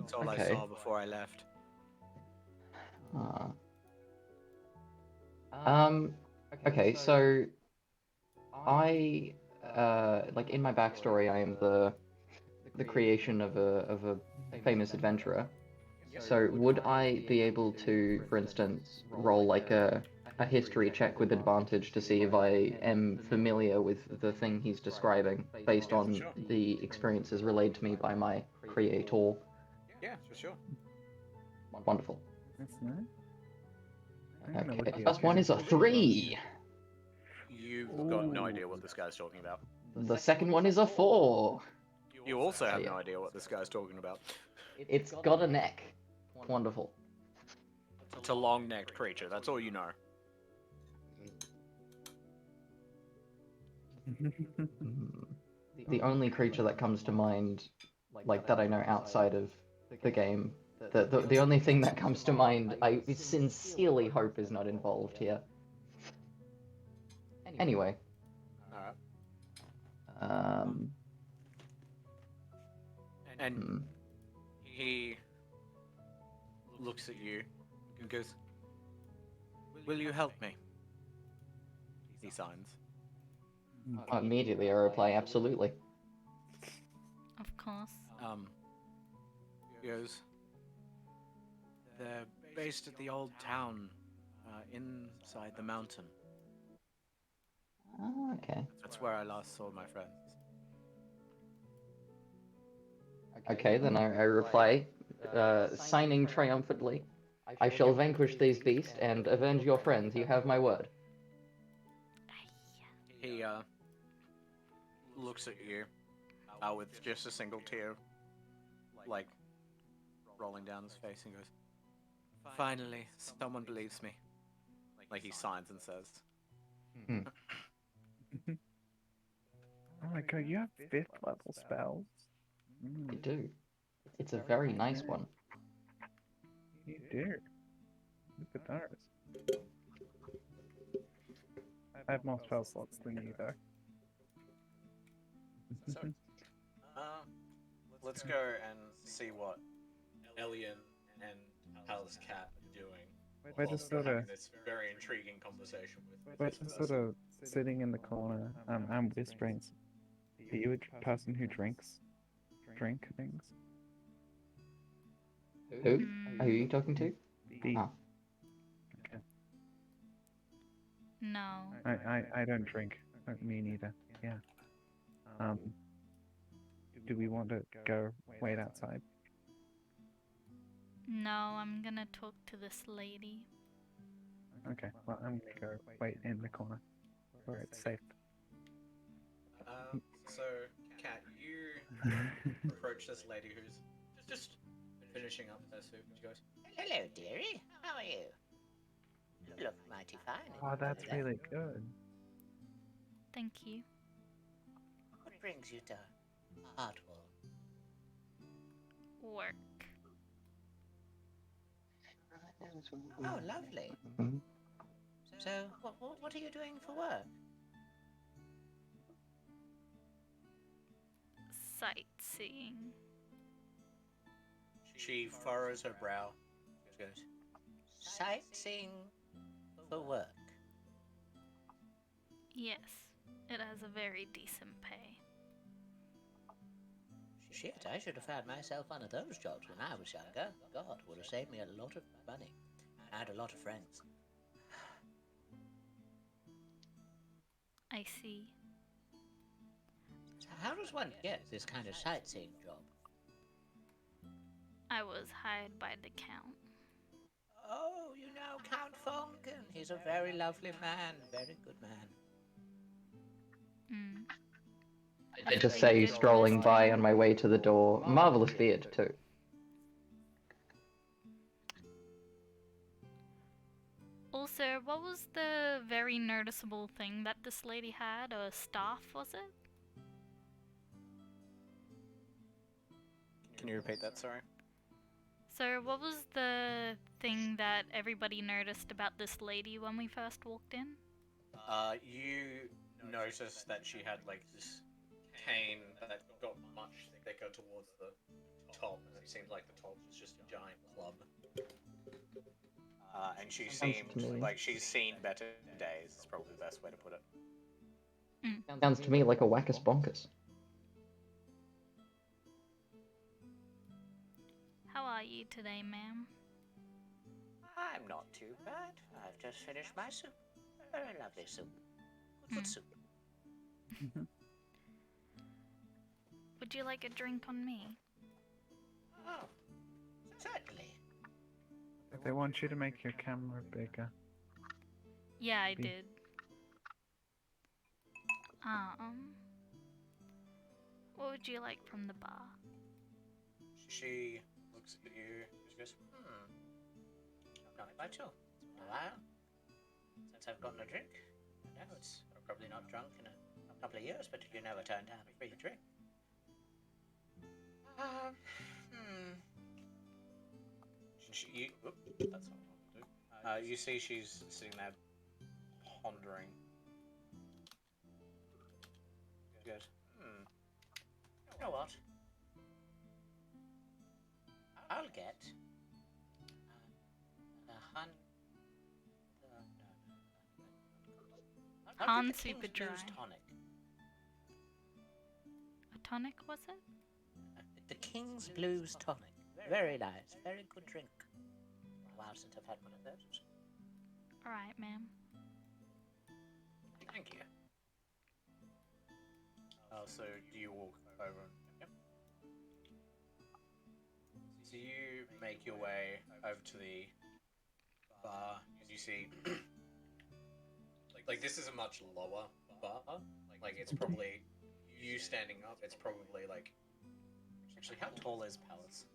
That's all I Okay. saw before I left. Uh, okay, so I like in my backstory, I am the creation of a famous adventurer. So would I be able to, for instance, roll like a history check with advantage to see if I am familiar with the thing he's describing based on sure. the experiences relayed to me by my creator? Yeah, for sure. Wonderful. That's nice. I'm gonna Okay, look you first up one here. is a 3. You've got no idea what this guy's talking about. The second one is a 4. You also have yeah. no idea what this guy's talking about. It's got a neck. Wonderful. It's a long-necked creature. That's all you know. The only creature that comes to mind, like that I know outside of the game, the only thing that comes to mind, I sincerely hope is not involved here. Anyway, Alright. And hmm. he looks at you and goes, "Will you help me?" He signs. Immediately I reply, absolutely. Of course. He goes, "They're based at the old town, inside the mountain. Oh, okay. That's where I last saw my friends." Okay, then I reply, signing triumphantly. I shall vanquish these beasts and avenge your friends, you have my word. He looks at you with just a single tear, like, rolling down his face, and goes, "Finally, someone believes me." Like, he signs and says, Oh my god, you have 5th level spells. I do. It's a very nice one. You do. Look at those. I have more spell slots than you, though. So, let's go and see what Elian and Hal's cat are doing We're while just sort having of this very intriguing conversation with we're this just person. sort of sitting in the corner. I'm whispering. Are you a person who drink things? Who? Mm, Who are you talking to? The Ah. okay. no. I don't drink. Me neither. Yeah. Um. Do we want to go wait outside? No, I'm gonna talk to this lady. Okay. Well, I'm gonna go wait in the corner where it's safe. So, Kat, you approach this lady who's just finishing up her soup. She goes, Hello, dearie. How are you? You look mighty fine. Oh, that's really good. Thank you. What brings you to Hardwall? Work. Oh, lovely. Mhm. So, what are you doing for work? Sightseeing. she furrows her brow. She goes, Sightseeing for work. Yes, it has a very decent pay. Shit, I should have found myself one of those jobs when I was younger. God, would have saved me a lot of money. I had a lot of friends. I see. So how does one get this kind of sightseeing job? I was hired by the Count. Oh, you know Count Fonken. He's a very lovely man, very good man. Mm. I Is just it say, really good strolling with by Mr. on my way to the door. Marvelous beard, too. Also, what was the very noticeable thing that this lady had? A staff, was it? "Can you repeat that? Sorry." So, what was the thing that everybody noticed about this lady when we first walked in? You noticed that she had like this cane that got much thicker towards the top, and it seemed like the top was just a giant club. And she seemed to me. like she's seen better days. Is probably the best way to put it. Sounds to me like a wackus bonkus. How are you today, ma'am? I'm not too bad. I've just finished my soup. Very lovely soup. Good soup. Would you like a drink on me? Oh, certainly. They want you to make your camera bigger. Yeah, I Be- did. What would you like from the bar? She looks at you. She goes, Not much all. It's been a while since I've gotten a drink. I know it's probably not drunk in a couple of years, but you never turn down a free drink. That's not what I'll do. You see, she's sitting there pondering. She goes, You know what? I'll get a hun. I'll Han get the Super King's Blues Dry. tonic. A tonic, was it? The King's Blues tonic. Very nice. Very good drink. A while since I've had one of those. Alright, ma'am. "Thank you." So do you walk over? Yep. So you make your way over to the bar, and you see, like this is a much lower bar. Like it's probably you standing up. It's probably like, actually, how tall is Palace?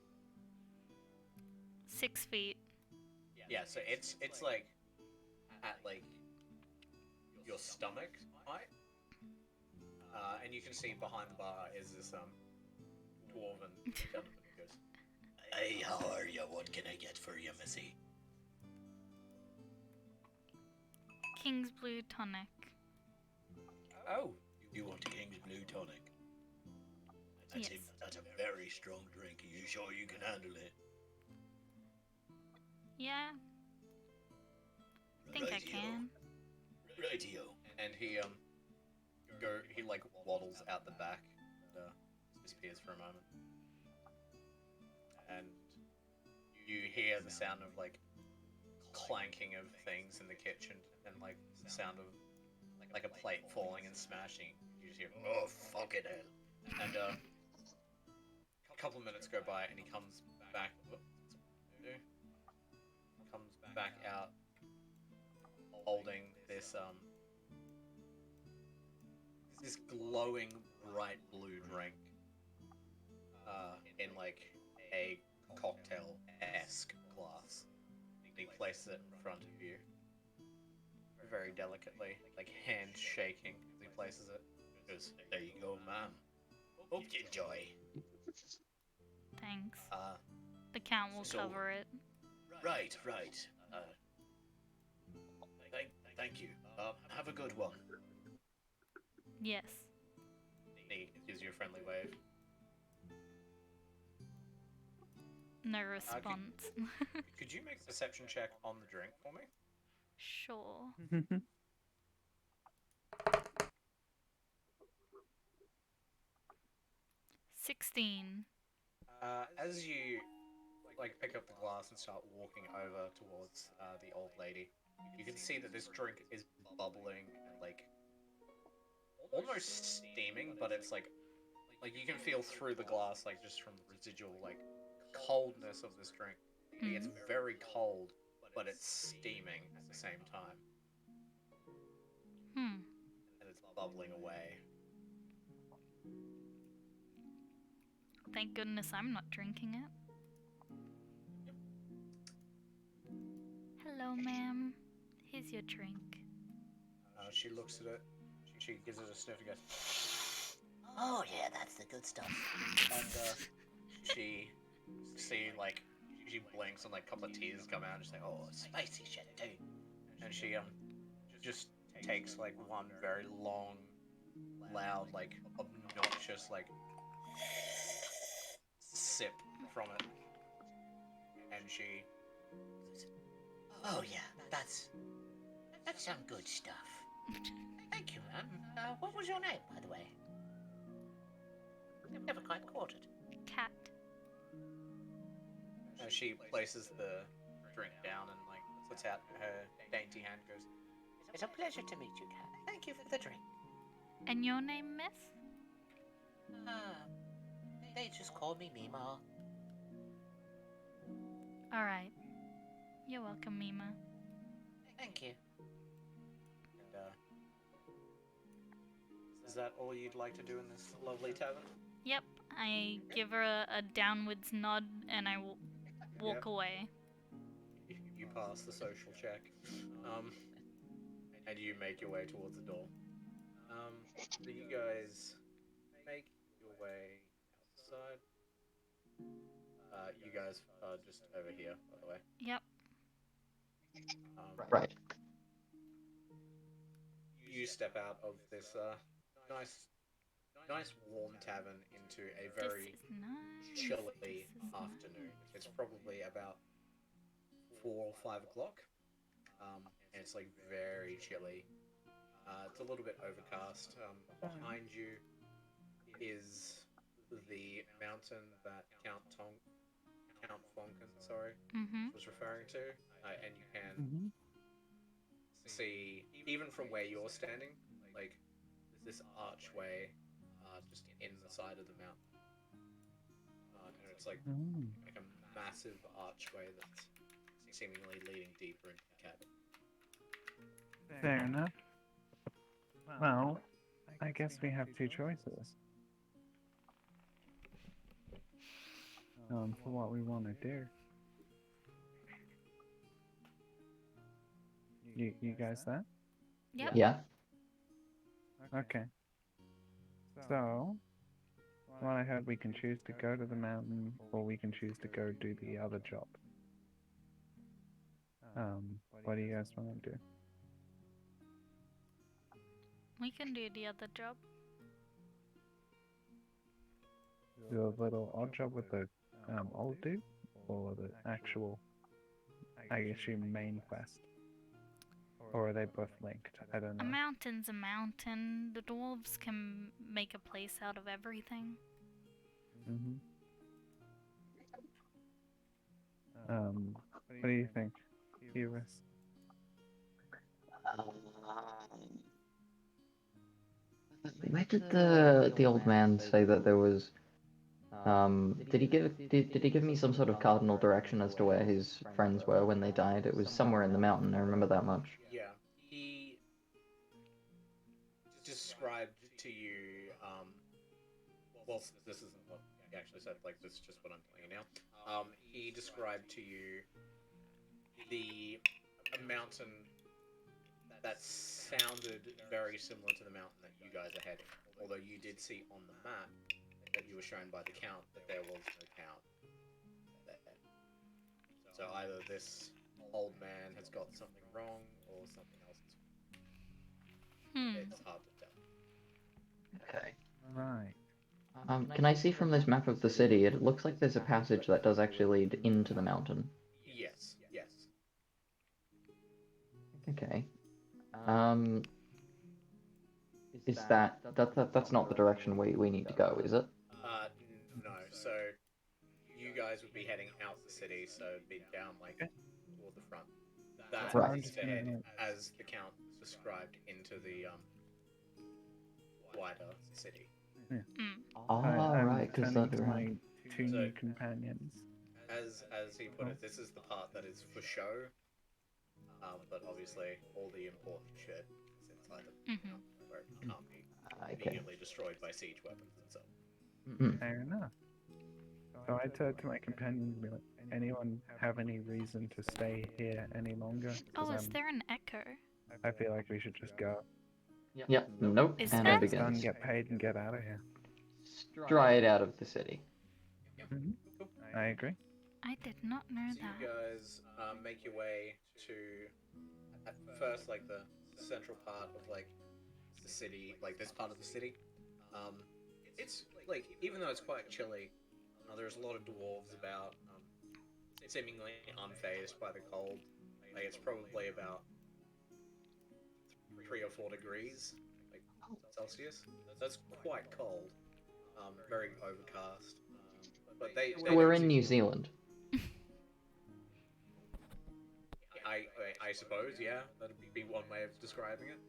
6 feet. Yeah, so it's like at like your stomach height, and you can see behind the bar is this dwarven gentleman who goes, Hey, how are you? What can I get for you, missy? King's Blue Tonic. Oh, you want a King's Blue tonic? Yes. That's a very strong drink. Are you sure you can handle it? Yeah. think I can. Rightio. And he like waddles out the back and disappears for a moment. And you hear the sound of like clanking of things in the kitchen and like the sound of like a plate falling and smashing. You just hear, oh fucking hell. And a couple of minutes go by and he comes back. Comes back out holding this this glowing bright blue drink in like a cocktail-esque glass. He places it in front of you very delicately, like hand shaking as he places it. He goes, there you go, ma'am. Hope you enjoy. Thanks. The count will cover it. Right. Thank you. Have a good one. Yes. He gives you a friendly wave. No response. Could you make a perception check on the drink for me? Sure. 16. As you like pick up the glass and start walking over towards the old lady, you can see that this drink is bubbling and like almost steaming, but it's like you can feel through the glass, like just from the residual like coldness of this drink. Like, it's very cold, but it's steaming at the same time. And it's bubbling away. Thank goodness I'm not drinking it. Hello, ma'am. Here's your drink. She looks at it. She gives it a sniff and goes, Oh yeah, that's the good stuff. and she blinks and like a couple of tears come out and she's like, oh, Spicy shit too. and she just takes like one very long, loud, like obnoxious like sip from it, and she Oh yeah, that's some good stuff. Thank you, ma'am. What was your name, by the way? I've never quite caught it. Cat. she places the drink down and like puts out her dainty hand. Goes, It's a pleasure to meet you, Cat. Thank you for the drink. And your name, miss? They just call me Mima. Alright. You're welcome, Mima. Thank you. and is that all you'd like to do in this lovely tavern? Yep. I give her a downwards nod and I walk away. You pass the social check, and you make your way towards the door. So you guys make your way outside. You guys are just over here, by the way. Yep. Right. You step out of this nice warm tavern into a very This is nice. chilly This is afternoon. nice. It's probably about 4 or 5 o'clock, and it's like very chilly. It's a little bit overcast. Behind you is the mountain that Count Fonken, was referring to, and you can see, even from where you're standing, like this archway just in the side of the mountain, and it's like a massive archway that's seemingly leading deeper into the cabin. Fair enough. Well, I guess we have two choices. For what we want to do. You guys there? Yep. Yeah. Okay. So, well, I heard we can choose to go to the mountain, or we can choose to go do the other job. What do you guys want to do? We can do the other job. Do a little odd job with the old dude, or the actual, I assume, main quest? Or are they both linked? I don't A know. mountain's a mountain. The dwarves can make a place out of everything. Mm-hmm. What do you think, Eurus? Where did the old man say that there was? Did he give me some sort of cardinal direction as to where his friends were when they died? It was somewhere in the mountain. I remember that much. Yeah, he described to you. Well, this isn't what he actually said. Like, this is just what I'm telling you now. He described to you a mountain that sounded very similar to the mountain that you guys are heading. Although you did see on the map that you were shown by the count that there was no count there. So either this old man has got something wrong or something else is. It's hard to tell. Okay. Right. Can I see from this map of the city? It looks like there's a passage that does actually lead into the mountain. Yes, yes. Okay. Is that's not the direction we need to go, is it? No. So you guys would be heading out the city, so it'd be down like toward the front. That Right. is to head, as the count described, into the wider city. Oh, I'm right, because turning that to my two So- new companions. As he put it, this is the part that is for show. But obviously, all the important shit is inside the mountain, where it can't be okay. immediately destroyed by siege weapons and so. Fair enough. So I turned to my companions and be like, anyone have any reason to stay here any longer? 'Cause Oh, is there an echo? I feel like we should just go. Yep. Nope. Is And there? I Get done, begins. get paid, and get out of here. Stride out of the city. Mm-hmm. I agree. I did not know So you that. guys make your way to, at first, like the central part of like the city, like this part of the city. It's like, even though it's quite chilly, there's a lot of dwarves about, seemingly unfazed by the cold. Like, it's probably about 3 or 4 degrees, like Celsius. That's quite cold. Very overcast. But they We're don't in seem- New Zealand. I suppose, yeah, that'd be one way of describing it.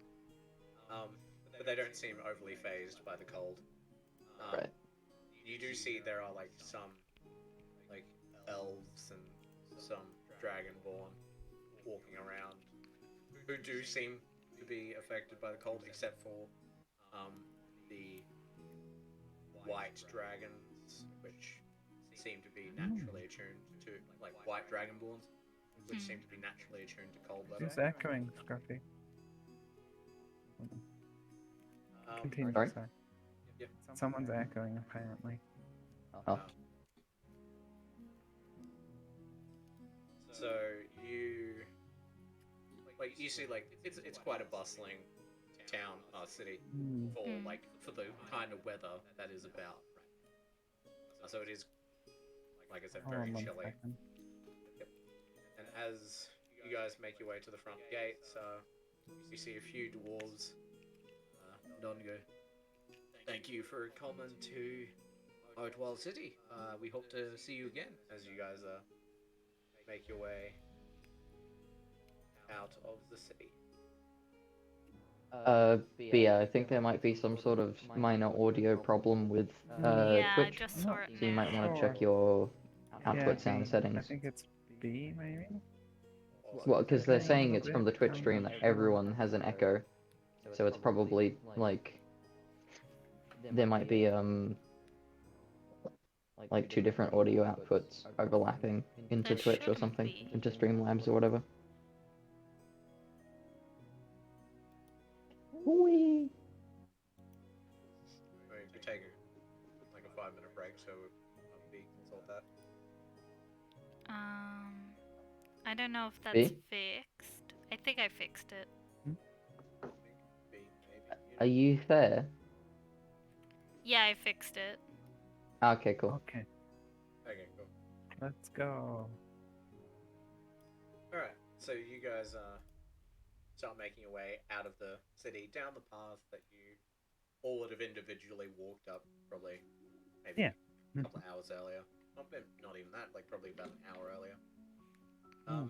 But they don't seem overly phased by the cold. Right. You do see there are like some like elves and some dragonborn walking around who do seem to be affected by the cold, except for the white dragons, which seem to be naturally attuned to, like white dragonborns, which seem to be naturally attuned to cold weather. Who's echoing, Scruffy? Continue, Sorry? sorry. Yeah. Someone's echoing, apparently. Oh. So you see like it's quite a bustling town, city for the kind of weather that is about. So it is, like I said, Hold very on one chilly. second. And as you guys make your way to the front gates, you see a few dwarves nod and go, "Thank you for coming to Outwall City. We hope to see you again." As you guys make your way out of the city. But yeah, I think there might be some sort of minor audio problem with Yeah, I Twitch. just saw it So you might now. want to check your output sound B. I settings. think it's B, maybe? Well, because they're saying it's from the Twitch stream that everyone has an echo, so it's probably like there might be like two different audio outputs overlapping into There Twitch or shouldn't something, be. into Streamlabs or whatever. Whee! We take like a 5-minute break, so we consult that. I don't know if that's B? fixed. I think I fixed it. Maybe. Are you there? Yeah, I fixed it. Okay, cool. Okay, Okay, cool. let's go. Alright, so you guys start making your way out of the city down the path that you all would have individually walked up probably maybe Yeah. a couple of hours earlier. Not even that, like probably about an hour earlier.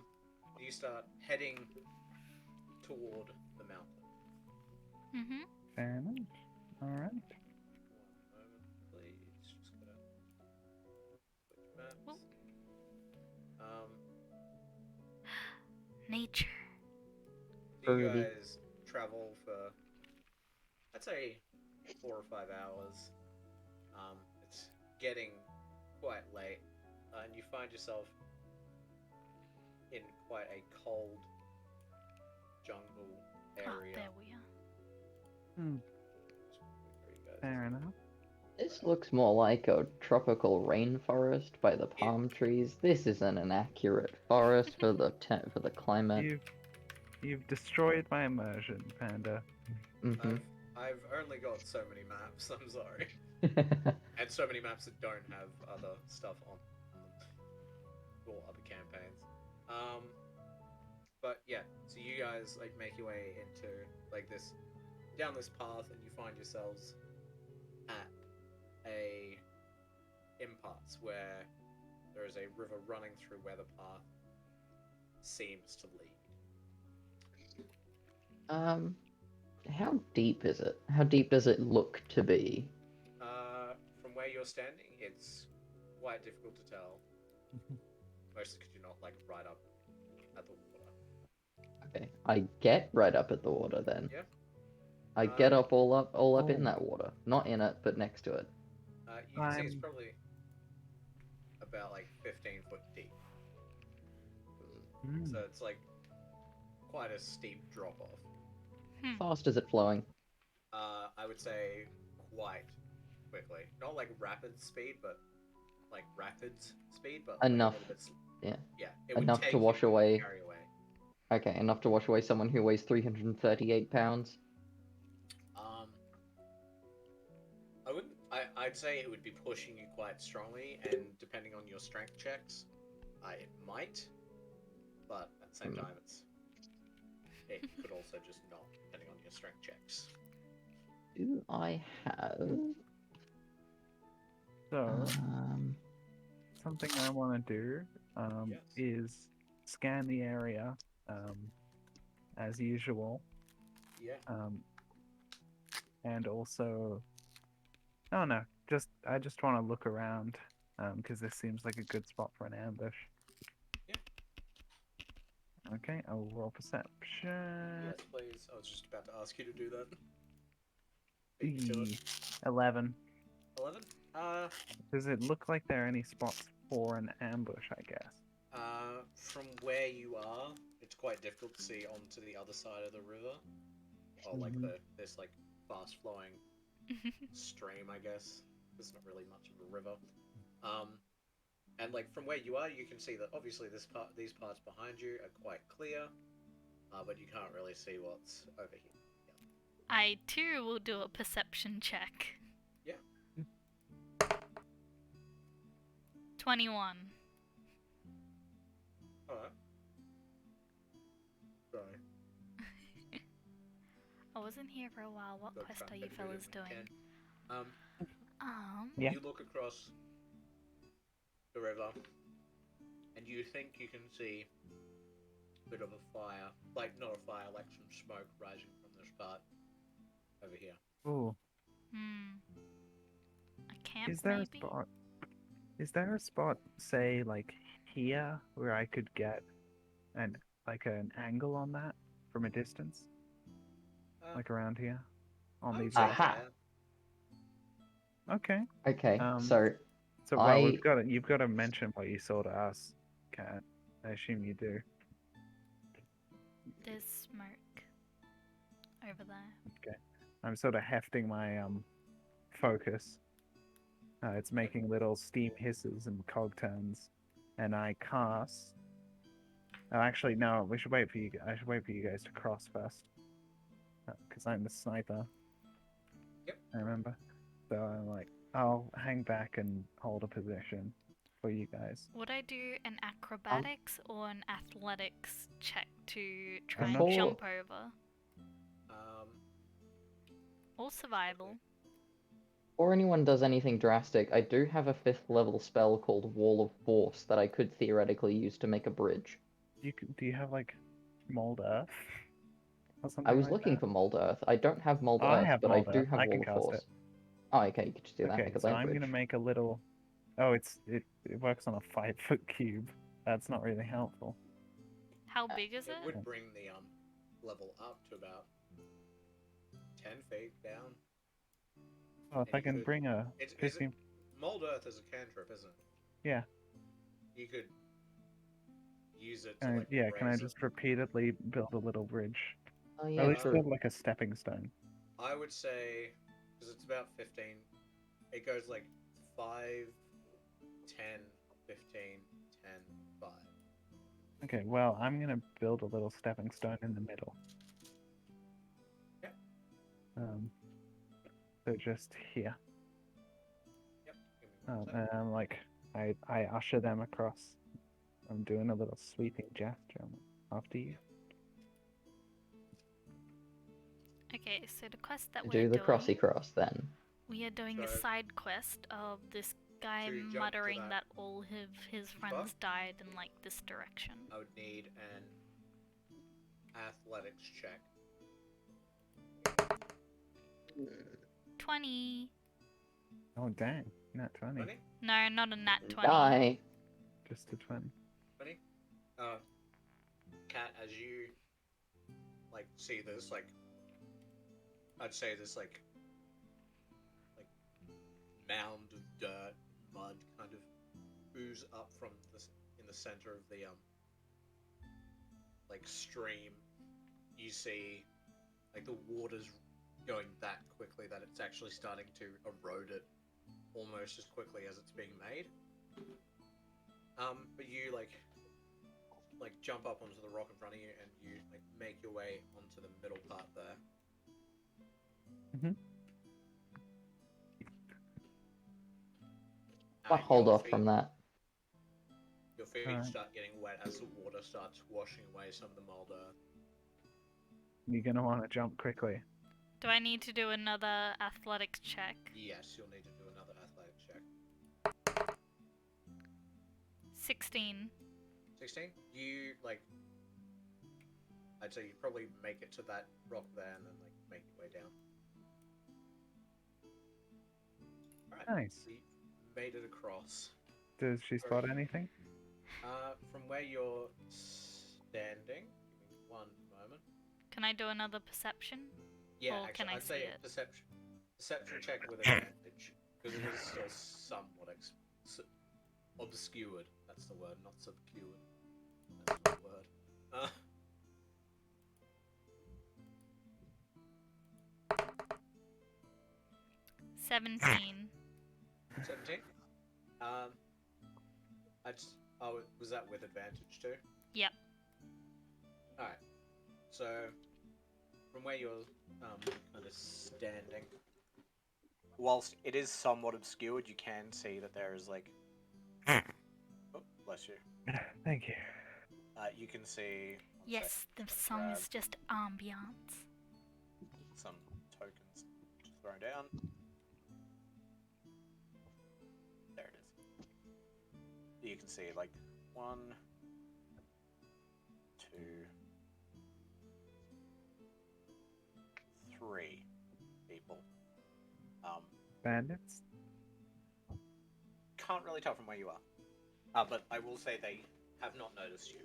You start heading toward the mountain. Mm-hmm. Fair enough. All right. 1 moment, please. Just gotta switch maps. Well. Um, Nature. so you Birdie. guys travel for, I'd say, 4 or 5 hours. It's getting quite late, and you find yourself in quite a cold jungle area. Oh, there we are. Hmm. Where you guys- Fair enough. This looks more like a tropical rainforest by the palm trees. This isn't an accurate forest for the climate. You've destroyed my immersion, Panda. Mm-hmm. I've only got so many maps. I'm sorry, and so many maps that don't have other stuff on them for other campaigns. But yeah, so you guys like make your way into like this down this path, and you find yourselves at a impasse where there is a river running through where the path seems to lead. How deep is it? How deep does it look to be? From where you're standing, it's quite difficult to tell. Mostly because you're not like right up at the water. Okay, I get right up at the water then. Yeah. I get all up in Oh. that water, not in it, but next to it. You can see it's probably about like 15 foot deep. Hmm. So it's like quite a steep drop off. Fast is it flowing? I would say quite quickly. Not like rapid speed, but like rapids speed, but Enough. Like a little bit Yeah. Yeah. It would Enough take to wash away. Carry away. Okay, enough to wash away someone who weighs 338 pounds. I wouldn't. I'd say it would be pushing you quite strongly, and depending on your strength checks, it might. But at the same time, it could also just not, depending on your strength checks. Do I have? So, something I want to do Yes. is scan the area as usual. Yeah. And also, oh no, I just want to look around because this seems like a good spot for an ambush. Yeah. Okay, I'll roll perception. Yes, please. I was just about to ask you to do that. Beat me to it. 11. 11? Does it look like there are any spots for an ambush, I guess? From where you are, it's quite difficult to see onto the other side of the river. Or like this like fast flowing stream, I guess. There's not really much of a river. And like from where you are, you can see that obviously these parts behind you are quite clear, but you can't really see what's over here. I too will do a perception check. Yeah. 21. Alright. Sorry. I wasn't here for a while. What Got quest trapped are you by fellas doing doing? what you can. Yeah. You look across the river, and you think you can see a bit of a fire. Like, not a fire, like some smoke rising from this part over here. Ooh. A camp, Is there maybe? a spot? Is there a spot, say, like here, where I could get an angle on that from a distance, like around here, on these rocks? Aha. Okay. Okay, So well, I- you've got to mention what you saw to us, Kat. I assume you do. There's smoke over there. Okay. I'm sort of hefting my focus. It's making little steam hisses and cog turns, and I cast. Oh, actually, no. We should wait for you. I should wait for you guys to cross first, because I'm the sniper. Yep. I remember. So I'm like, I'll hang back and hold a position. for you guys. Would I do an acrobatics or an athletics check to try I'm and not sure. jump over? Um, Or survival? Before anyone does anything drastic, I do have a 5th level spell called Wall of Force that I could theoretically use to make a bridge. Do you have like mold earth or I something was like looking that? for Mold Earth. I don't have Mold I Earth, have but I mold do earth. have I Wall can of cast Force. it. Oh, okay, you could just do that. Okay, Make a so light I'm bridge. gonna make a little. Oh, it works on a 5-foot cube. That's not really helpful. How big is it it? would bring the level up to about 10 feet down. Oh, if And I you can could- bring a Is 15. it Mold Earth as a cantrip, isn't it? Yeah. You could use it to like Yeah, can I raise it. just repeatedly build a little bridge? Oh At yeah, least true. build like a stepping stone. I would say, because it's about 15, it goes like 5, 10, 15, 10, 5. Okay, well, I'm gonna build a little stepping stone in the middle. Yep. So just here. Yep. Give me one And second. I'm like, I usher them across. I'm doing a little sweeping gesture after you. Okay, so the quest that we're Do the doing, crossy cross then. we are doing a So- side quest of this guy To jump to muttering that that all of his spot? friends died in like this direction. I would need an athletics check. 20. Oh dang, nat 20. 20? No, not a nat 20. Die. Just a 20. 20? Cat, as you like see this, like I'd say this like mound of dirt, mud kind of ooze up from this in the center of the like stream. You see like the water's going that quickly that it's actually starting to erode it almost as quickly as it's being made. But you like jump up onto the rock in front of you and you like make your way onto the middle part there. Mhm. I'll hold Your off from that. Your feet Alright. start getting wet as the water starts washing away some of the mold earth. You're gonna want to jump quickly. Do I need to do another athletics check? Yes, you'll need to do another athletics check. 16. 16? You like I'd say you probably make it to that rock there and then like make your way down. Alright. Nice. So you made it across. Does she spot anything? From where you're standing, give me one moment. Can I do another perception? Yeah, Or actually, can I I'd say see it? perception check with advantage because it is still somewhat obscured. That's the word, not subcured. That's the word. 17. 17. Oh, was that with advantage too? Yep. All right. So, from where you're kind of standing, whilst it is somewhat obscured, you can see that there is like. Oh, bless you. Thank you. You can see. Yes, the song is just ambiance. Some tokens just thrown down. There it is. You can see like 1, 2, 3 people. Bandits? Can't really tell from where you are. But I will say they have not noticed you.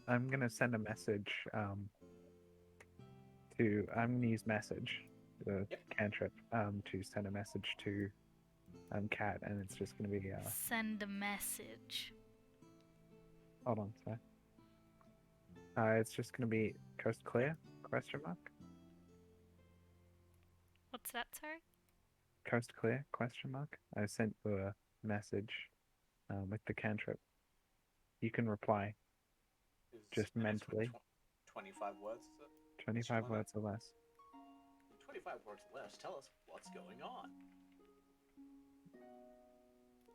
I'm gonna send a message. I'm gonna use message, the Yep. cantrip, to send a message to Cat, and it's just gonna be Send a message. hold on, sorry. It's just gonna be coast clear? Question mark. What's that, sorry? Coast clear? Question mark. I sent you a message with the cantrip. You can reply. Just And it's mentally. 25 words, is it? 25 limit? words or less. 25 words less. Tell us what's going on.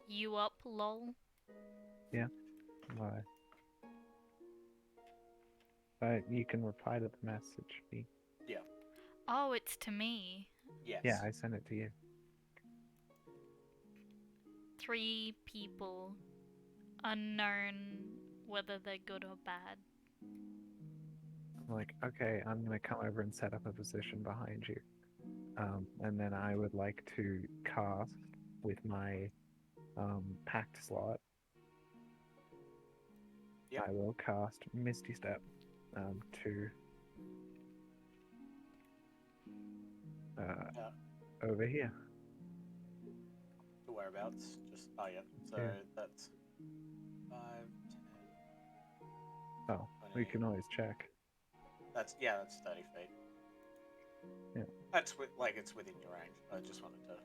You up, lol? Why? But you can reply to the message. Oh, it's to me. Yes. Yeah, I sent it to you. 3 people. Unknown whether they're good or bad. I'm like, okay, I'm gonna come over and set up a position behind you. And then I would like to cast with my pact slot. Yep. I will cast Misty Step to over here. The whereabouts. Just yeah. So Yeah. that's 5, 10. Oh, we can always check. That's 30 feet. Yeah. That's it's within your range. I just wanted to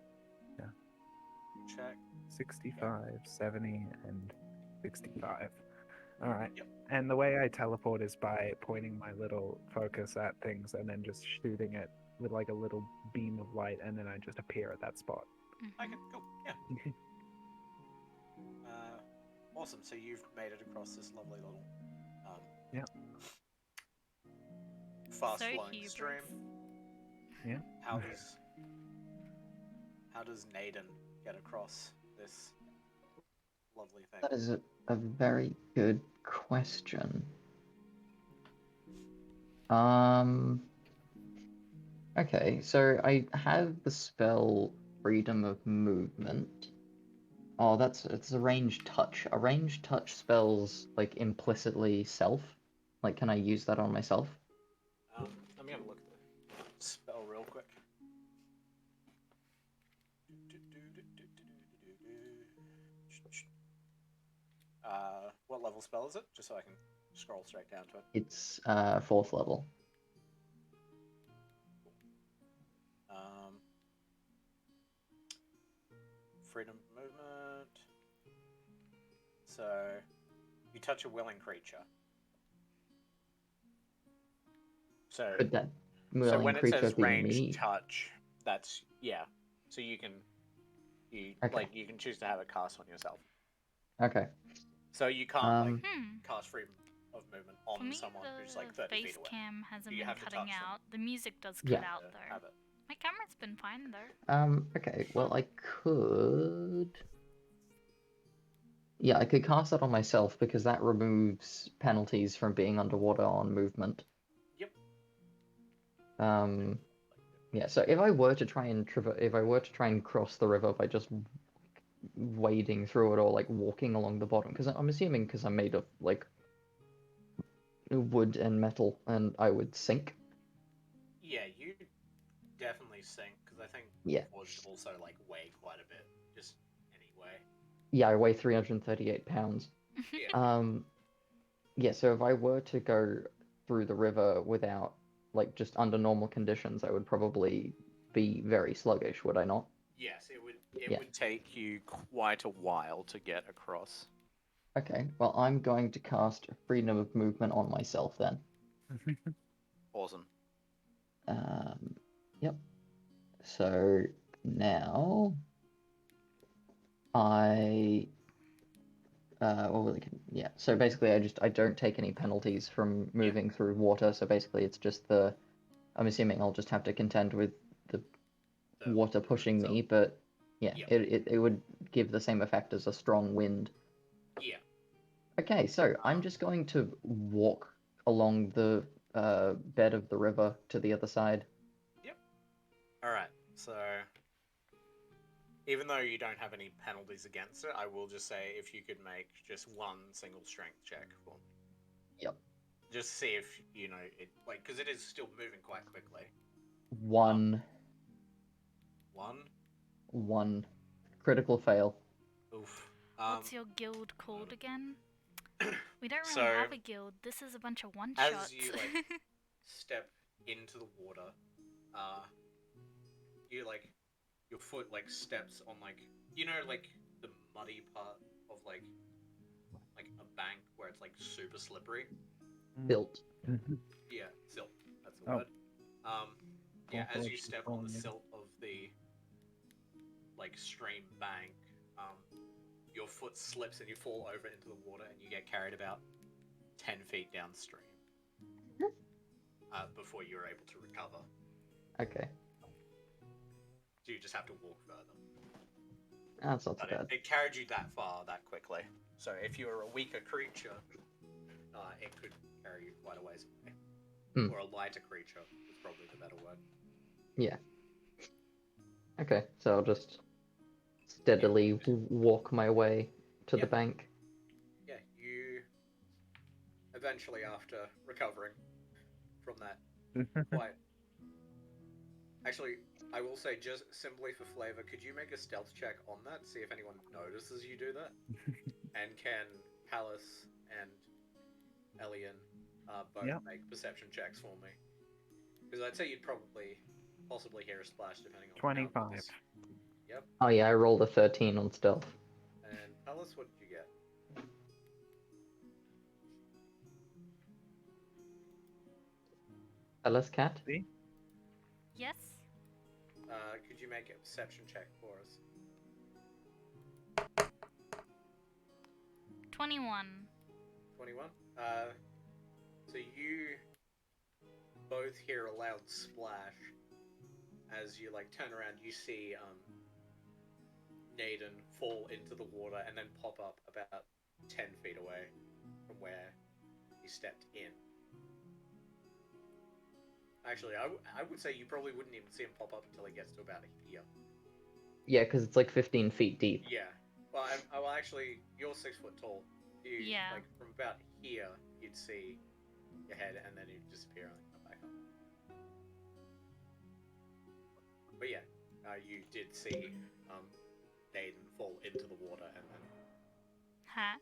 check. 65, 70, and 65. All right. Yep. And the way I teleport is by pointing my little focus at things and then just shooting it with like a little beam of light, and then I just appear at that spot. Okay, cool. Yeah. Awesome. So you've made it across this lovely little Yeah. fast So flowing hubris. stream. Yeah. How does Naden get across this lovely thing? That is a very good question. Okay, so I have the spell Freedom of Movement. Oh, it's a ranged touch. A ranged touch spells like implicitly self. Like, can I use that on myself? Let me have a look at the spell real quick. What level spell is it? Just so I can scroll straight down to it. It's 4th level. Freedom of movement. So you touch a willing creature. So Could that so willing when it creature says be range me? touch, that's So you can Okay. you can choose to have it cast on yourself. Okay. So you can't Hmm. cast freedom of movement For on me, someone who's like the 30 feet face away. cam hasn't You been have to cutting touch them. out. The music does cut Yeah. out To though. have it. My camera's been fine though. Okay, well, I could... Yeah, I could cast that on myself because that removes penalties from being underwater on movement. Yep. Yeah, so if I were to try and cross the river by just wading through it or like walking along the bottom, because I'm assuming because I'm made of like wood and metal, and I would sink. Yeah, you definitely sink because I think Yeah. Forged also like weigh quite a bit, just anyway. Yeah, I weigh 338 pounds. Yeah. Yeah, so if I were to go through the river without, like, just under normal conditions, I would probably be very sluggish, would I not? Yes, it Yeah. would take you quite a while to get across. Okay, well, I'm going to cast Freedom of Movement on myself then. Awesome. Yep. So now I yeah. So basically, I don't take any penalties from moving through water. So basically, it's just I'm assuming I'll just have to contend with the water pushing me, but yeah, it would give the same effect as a strong wind. Yeah. Okay, so I'm just going to walk along the bed of the river to the other side. Yep. All right. So even though you don't have any penalties against it, I will just say if you could make just one single strength check for me. Yep. Just see if you know it, like, because it is still moving quite quickly. One. Critical fail. Oof. What's your guild called again? We don't really So, have a guild. This is a bunch of one shots. As you step into the water, you your foot steps on the muddy part of like a bank where it's super slippery. Silt. Yeah, silt. That's the word. Yeah, as you step on the silt of the stream bank, your foot slips and you fall over into the water and you get carried about 10 feet downstream before you're able to recover. Okay. So you just have to walk further. That's not too But bad. it carried you that far that quickly. So if you were a weaker creature, it could carry you quite a ways away. Hmm. Or a lighter creature is probably the better word. Yeah. Okay, so I'll just steadily walk my way to the Yep. bank. Yeah, you eventually, after recovering from that, quite. Actually, I will say, just simply for flavor, could you make a stealth check on that? See if anyone notices you do that. And can Palace and Elian both Yep. make perception checks for me? Because I'd say you'd possibly hear a splash depending on 25. how close. Yep. Oh yeah, I rolled a 13 on stealth. And Palace, what did you get? Alice cat? See? Yes? Could you make a perception check for us? 21. 21. So you both hear a loud splash as you like turn around. You see Naden fall into the water and then pop up about 10 feet away from where he stepped in. Actually, I would say you probably wouldn't even see him pop up until he gets to about here. Yeah, because it's like 15 feet deep. Yeah. Well, well, actually, you're 6 foot tall. You, Yeah. Like from about here, you'd see your head, and then you'd disappear and come back up. But yeah, you did see Naden fall into the water, and then Ha.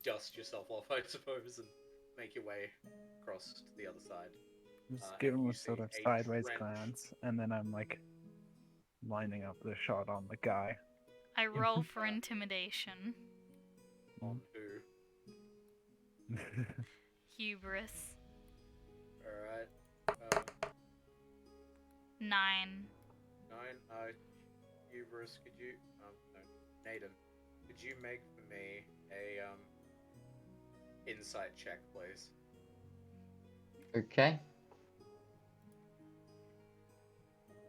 dust yourself off, I suppose, and make your way across to the other side. Just give and him you a sort see of a sideways trench. glance, and then I'm like lining up the shot on the guy. I roll for intimidation. On who? Hubris. Alright. 9. 9. Hubris, could you... no. Naden, could you make for me a, insight check, please? Okay.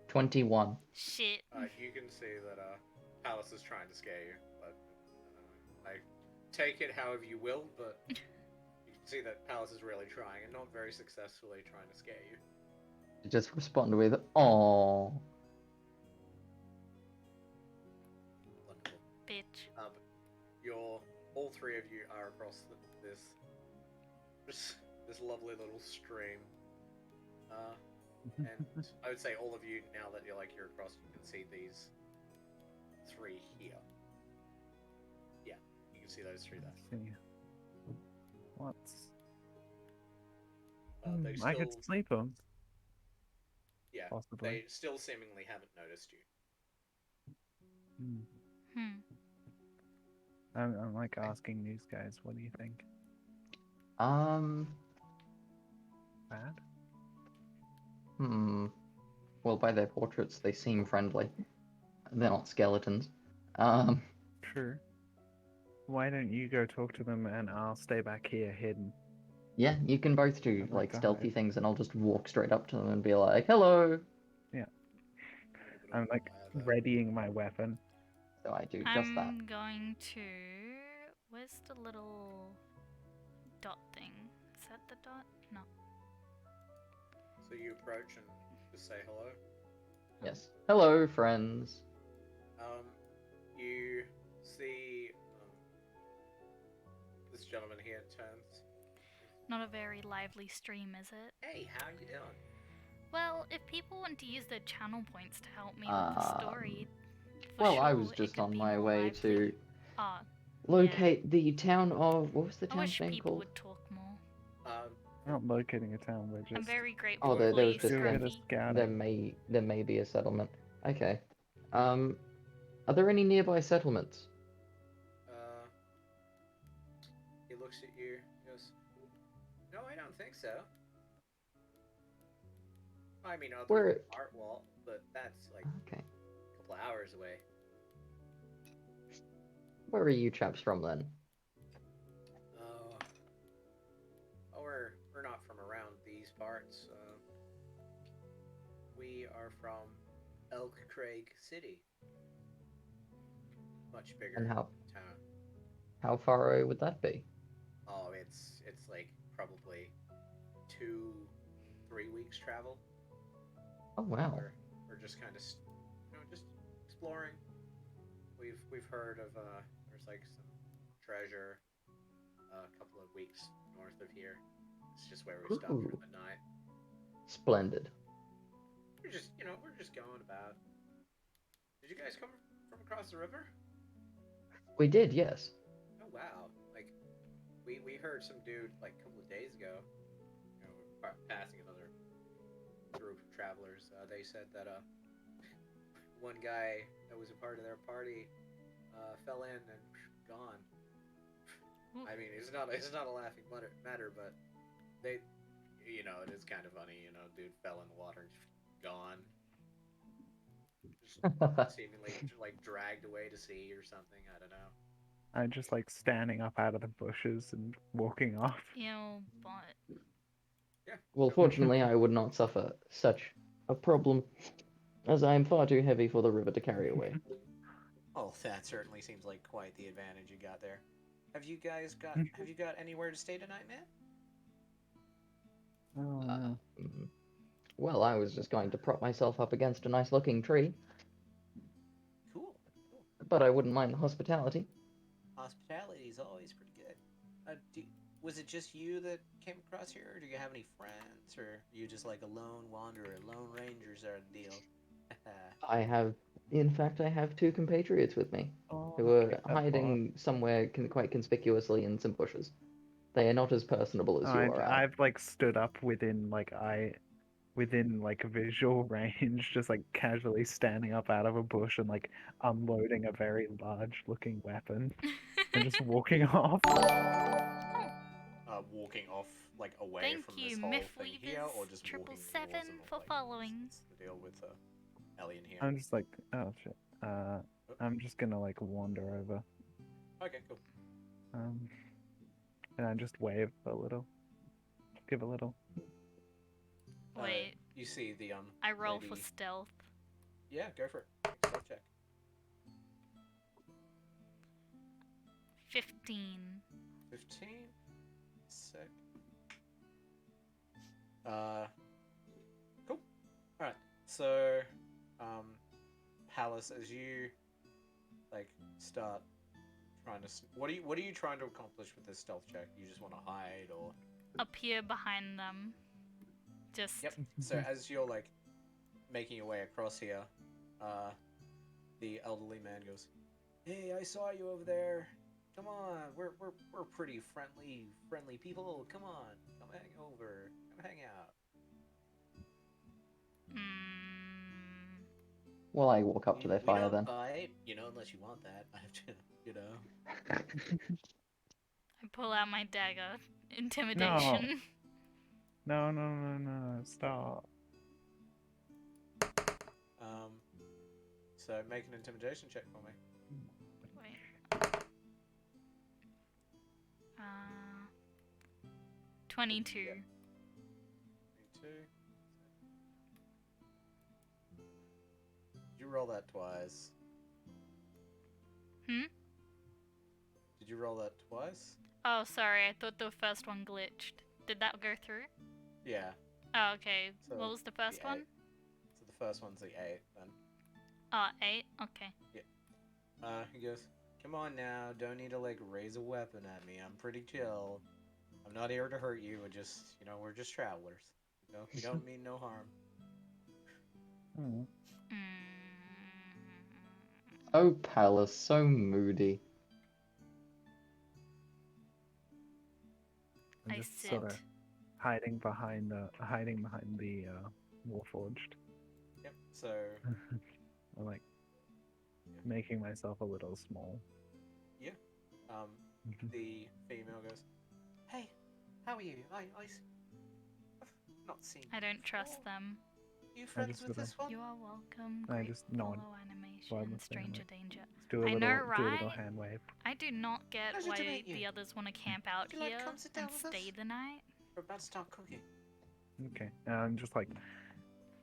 21. Shit. You can see that, Palace is trying to scare you, but, I take it however you will, but you can see that Palace is really trying, and not very successfully trying to scare you. Just respond with, "Aww." Wonderful. Bitch. But all three of you are across this lovely little stream. And I would say all of you, now that you're across, you can see these three here. Yeah, you can see those three there. See. What's... They I could still, sleep him, yeah, possibly. they still seemingly haven't noticed you. I'm like asking these guys, what do you think? Bad? Well, by their portraits, they seem friendly. They're not skeletons. True. Why don't you go talk to them and I'll stay back here hidden? Yeah, you can both do I'd like to stealthy hide. things, and I'll just walk straight up to them and be like, "Hello." Yeah. I'm like readying my weapon. So I do just that. I'm going to... Where's the little dot thing? Is that the dot? No. So you approach and just say hello. Yes. Hello, friends. You see this gentleman here turns. Not a very lively stream, is it? Hey, how you doing? Well, if people want to use their channel points to help me with the story, for Well, sure, I was it just could on be my more way lively. to Ah, locate the town of... What was the I town's wish name people called? would talk more. We're not locating a town, we're just... I'm very grateful Oh, there for was you, just do a bit of Scruffy. scouting. there may be a settlement. Okay. Are there any nearby settlements? He looks at you. He goes, "No, I don't think so. I mean, other Where- than Artwall, but that's like Okay. a couple of hours away." Where are you chaps from then? Oh, we're not from around these parts. We are from Elk Craig City. Much bigger And town. how far away would that be? Oh, it's like probably 2-3 weeks travel. Oh wow. We're just kind of just exploring. We've heard of there's like some treasure a couple of weeks north of here. It's just where we stopped for Ooh. the night. Splendid. We're just going about. Did you guys come from across the river? We did, yes. Oh wow! Like we heard some dude like a couple of days ago. Passing another group of travelers. They said that one guy that was a part of their party fell in and gone. I mean, it's not a laughing matter, but they, it is kind of funny. Dude fell in the water and gone. Just seemingly like dragged away to sea or something. I don't know. I'm just like standing up out of the bushes and walking off. But Yeah. Well, fortunately, I would not suffer such a problem, as I am far too heavy for the river to carry away. Oh, that certainly seems like quite the advantage you got there. Have you got anywhere to stay tonight, man? Oh no. Well, I was just going to prop myself up against a nice-looking tree, Cool. but I wouldn't mind the hospitality. Hospitality is always pretty good. Was it just you that came across here, or do you have any friends, or you just like a lone wanderer, lone rangers are the deal? In fact, I have two compatriots with me, Oh, who are okay, hiding somewhere quite conspicuously in some bushes. They are not as personable as you are, Al. I've like stood up within like visual range, just like casually standing up out of a bush and like unloading a very large looking weapon and just walking off. Walking off like away Thank from you, this whole thing here, or Mythweavers just walking towards 777 them, or, for like, following. what's the deal with Alien here? I'm just like, oh shit. I'm just gonna like wander over. Okay, cool. And I just wave a little, give a little. Wait, You see the I roll lady... for stealth. Yeah, go for it. Stealth check. 15. 15. Sick. Cool. Alright. So, Palace, as you like start trying to what are you trying to accomplish with this stealth check? You just want to hide, or Appear behind them. Just. Yep. So as you're like making your way across here, the elderly man goes, "Hey, I saw you over there. Come on, we're pretty friendly people. Come on, come hang over, come hang out." Well, I walk up to their We fire don't then. bite, unless you want that. I have to, I pull out my dagger. Intimidation. No, stop. So make an intimidation check for me. Wait. 22. Yeah. Me too. Did you roll that twice? Hmm? Did you roll that twice? Oh, sorry. I thought the first one glitched. Did that go through? Yeah. Oh, okay. So What was the first one? So the first one's the 8 then. Oh, 8? Okay. He goes, "Come on now, don't need to like raise a weapon at me. I'm pretty chill. I'm not here to hurt you. We're just travelers. We don't mean no harm." Oh. Oh, Palace, so moody. I'm I just sit. sort of hiding behind the Warforged. Yep. So I'm like making myself a little small. yeah. The female goes, "Hey, how are you? I've not seen. I don't you trust before. them. You friends just with sort of- this one? You are welcome. I Great just nod follow animation. wildnessly and, Stranger like, danger. do a I little, know, do a little right? hand wave. I do not get Pleasure to why meet you. the others want to camp out Would you like here to come sit and down with us? stay the night. We're about to start cooking. Okay. Just like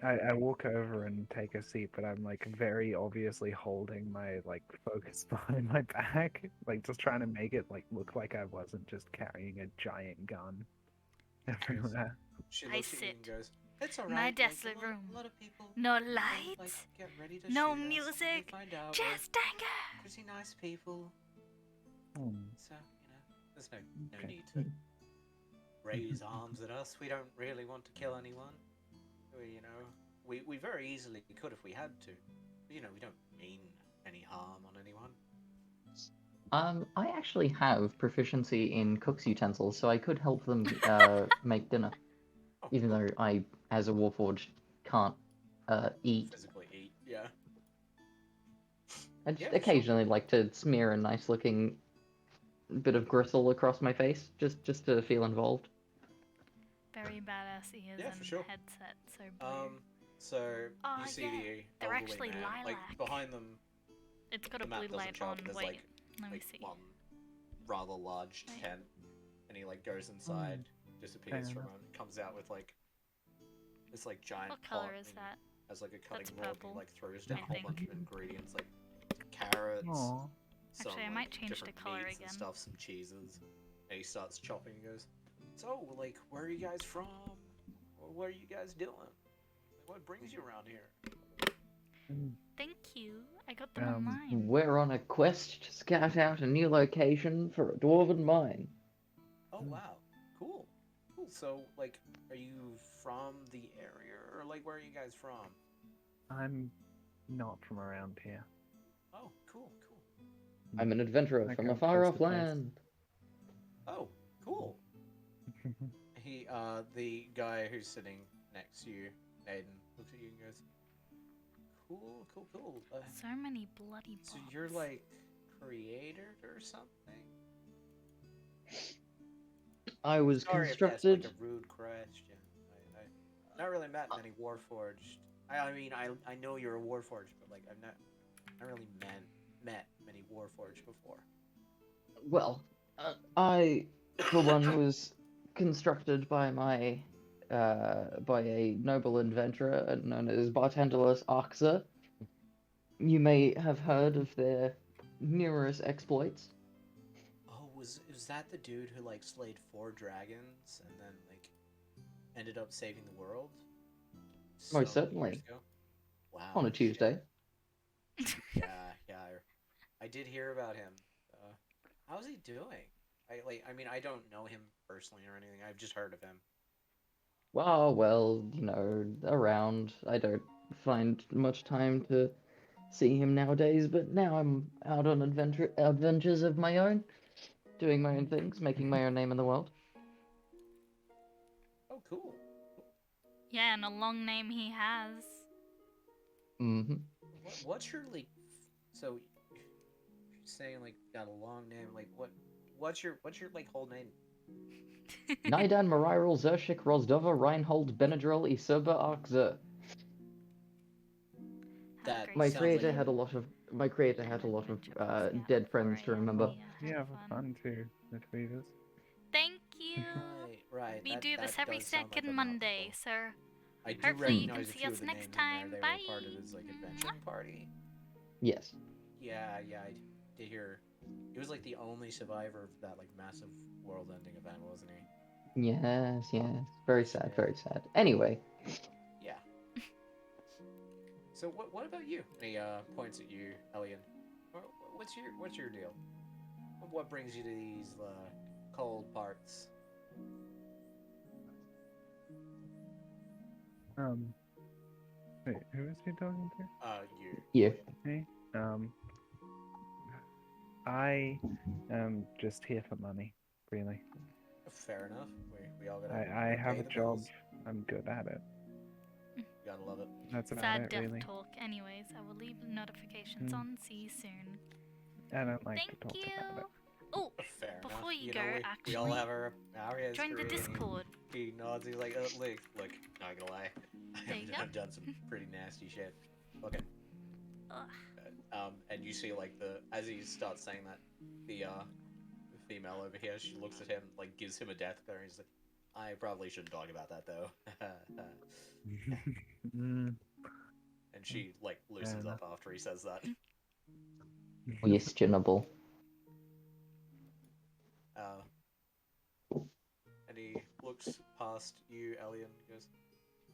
I walk over and take a seat, but I'm like very obviously holding my like focus behind my back, like just trying to make it like look like I wasn't just carrying a giant gun everywhere. She I looks at you and sit. goes, "It's alright. My like, desolate a lot, room. A lot of people No like, lights, get ready to no shoot us, and music, they find out just we're anger. pretty nice people. Hmm. So there's no Okay. need to raise arms at us. We don't really want to kill anyone. We very easily could if we had to. But, we don't mean any harm on anyone. I actually have proficiency in cook's utensils, so I could help them make dinner. Oh, Even though I, as a warforged, can't eat. physically eat, yeah. I just Yeah, for sure. occasionally like to smear a nice-looking bit of gristle across my face, just to feel involved. Very badass ears Yeah, and for sure. headset, so blue. So Aw, you see yeah, the they're elderly actually man, lilac. like behind them. It's got The a map blue doesn't light show, on. but there's Wait, let me like see. one rather large Wait. tent, and he like goes inside, disappears Fair for a moment, comes out with like this like giant What color pot is and that? has like a cutting That's board, and purple, he like throws I down a whole think. bunch of ingredients like carrots, Aw. some Actually, I might like, change the different color meats again. and stuff, some cheeses, and he starts chopping and goes, "So, like, where are you guys from? Or what are you guys doing? What brings you around here?" Thank you. I got them Um, online. We're on a quest to scout out a new location for a dwarven mine. Oh wow, cool. So, like, are you from the area, or like, where are you guys from? I'm not from around here. Oh, cool. I'm an adventurer I from a come far place off to place. land. Oh, cool. He, the guy who's sitting next to you, Aiden, looks at you and goes, "Cool. So many bloody bots. So you're like creator or something?" I was Sorry constructed. if that's like a rude question. I not really met many Warforged. I mean, I know you're a Warforged, but like I've not really met many Warforged before. Well, I, for one, was constructed by by a noble adventurer known as Bartendulus Oxa. You may have heard of their numerous exploits. Oh, was that the dude who like slayed 4 dragons and then like ended up saving the world? So Most many certainly. years ago? Wow. On a Tuesday. Yeah. I did hear about him. How's he doing? I mean, I don't know him personally or anything. I've just heard of him. Well, around. I don't find much time to see him nowadays, but now I'm out on adventures of my own, doing my own things, making my own name in the world. Oh, cool. Yeah, and a long name he has. Mm-hmm. What's your like? So, you're saying like got a long name. Like what's your like whole name? Nidan Mariril Zershik Rozdova Reinhold Benadryl Isoba Arkzer. Have a That great My sounds creator like had a lot of dead friends to remember. Yeah, for fun too, the tweeters. Thank you. Right. We that, do this that every does sound like second a Monday, mouthful. sir. I do Hopefully you recognize can a see few us of the next names time. in there. They Bye. were part of his like adventuring party. Yes. Yeah, I did hear. He was like the only survivor of that like massive world-ending event, wasn't he? Yes. Very sad, very sad. Anyway. Yeah. So what about you? And he points at you, Elian. What's your deal? What brings you to these cold parts? Wait, who is he talking to? You. You. Me? I am just here for money, really. Fair enough. We all gotta. I have pay a the job. bills. I'm good at it. You gotta love it. That's about Sad it, death really. talk. Anyways, I will leave notifications Mm. on. See you soon. I don't like Thank to talk you. about it. Oh, Fair before enough. you know, go, we all actually, have our join the history. Discord. He nods. He's like, look, not gonna lie. There you go. I've done some pretty nasty shit. Okay. Ugh. And you see like as he starts saying that, the female over here, she looks at him, like gives him a death glare, and he's like, I probably shouldn't talk about that though. Mm, And she like loosens up after he says that. Questionable. And he looks past you, Elian, and goes,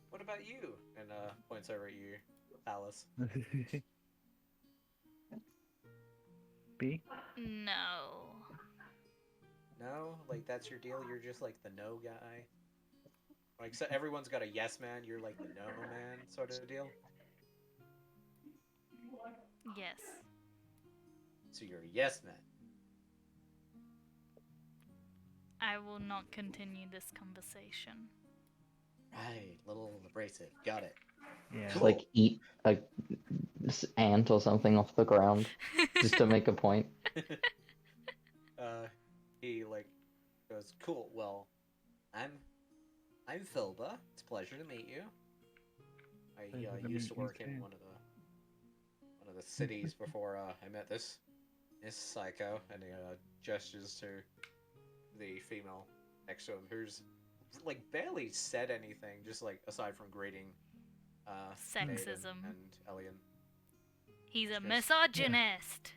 "What about you?" And points over at you, Alice. B? No. No, like that's your deal. You're just like the no guy. Like so, everyone's got a yes man. You're like the no man sort of deal. Yes. So you're a yes man. I will not continue this conversation. Right, little abrasive. Got it. Yeah. Just like eat a ant or something off the ground just to make a point. He like goes, cool. Well, I'm Philba. It's a pleasure to meet you. I Pleasure to used to meet you work in too. one of the cities before I met this psycho, and he gestures to the female next to him, who's like barely said anything, just like aside from greeting Naden Sexism. and Elian. He's a Yes. misogynist.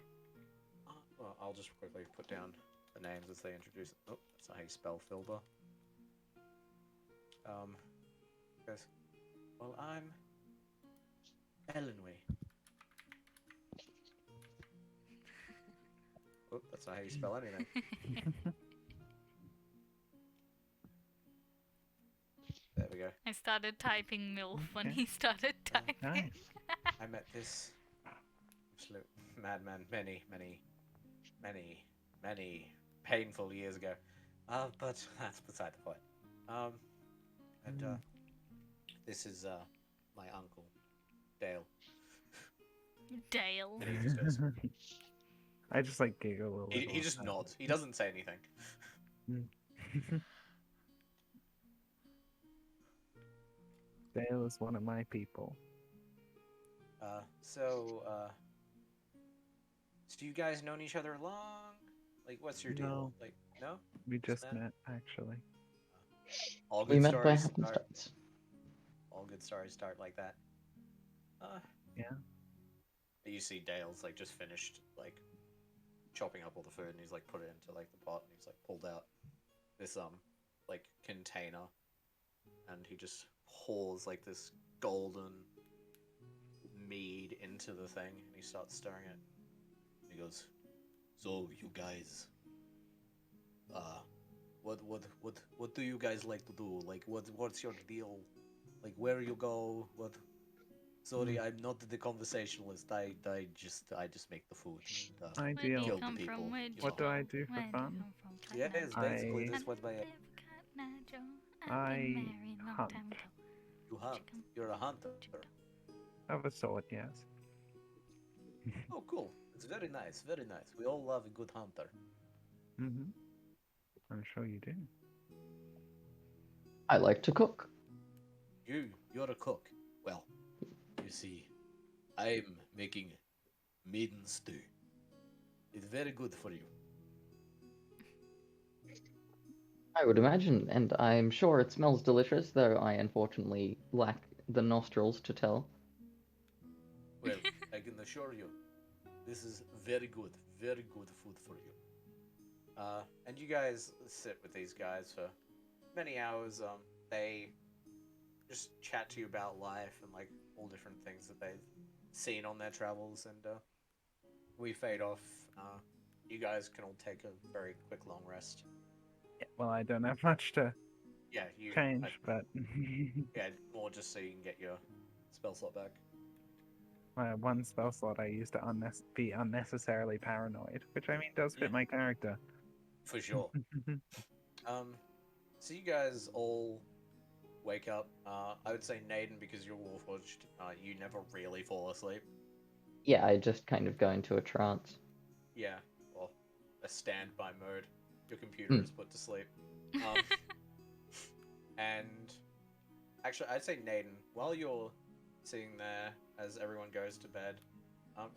Well, I'll just quickly put down the names as they introduce it. Oh, that's not how you spell Philba. Goes, well, I'm Elenway. Oh, that's not how you spell anything. There we go. I started typing MILF when Okay. he started typing. Nice. I met this absolute madman many painful years ago. But that's beside the point. And this is my uncle, Dale. Dale. And he just goes. I just like giggle a little. He just nods. He doesn't say anything. Dale is one of my people. So you guys known each other long? Like, what's your deal? No. Like, no? We just that? met, actually. All We good met by stories start. happenstance. All good stories start like that. Yeah. You see Dale's like just finished like chopping up all the food, and he's like put it into like the pot, and he's like pulled out this like container, and he just pours like this golden mead into the thing, and he starts stirring it. He goes, "So you guys, what do you guys like to do? Like, what's your deal? Like, where you go? What? Sorry, I'm not the conversationalist. I just make the food. And, Where do Ideal. you Kill the come people, from? Where you do What do you I go? do for Where do you fun? come from? yes, Cotton basically I- that's what my Eye Joe. I've been I married long hunt. time ago. you hunt. You're a hunter. Of a sort, yes. Oh, cool. It's very nice. Very nice. We all love a good hunter. Mm-hmm. I'm sure you do. I like to cook. You're a cook. Well, you see, I'm making maiden stew. It's very good for you. I would imagine, and I'm sure it smells delicious, though I unfortunately lack the nostrils to tell. Well, I can assure you, this is very good food for you. And you guys sit with these guys for many hours. They just chat to you about life and like all different things that they've seen on their travels, and we fade off. You guys can all take a very quick long rest. Yeah, well, I don't have much to Yeah, you change, but yeah, more just so you can get your spell slot back. my one spell slot I used to be unnecessarily paranoid, which I mean does fit Yeah. my character. For sure. So you guys all wake up. I would say Naden, because you're Warforged, you never really fall asleep. Yeah, I just kind of go into a trance. Yeah, well, a standby mode. Your computer is put to sleep. And Actually, I'd say Naden, while you're sitting there as everyone goes to bed,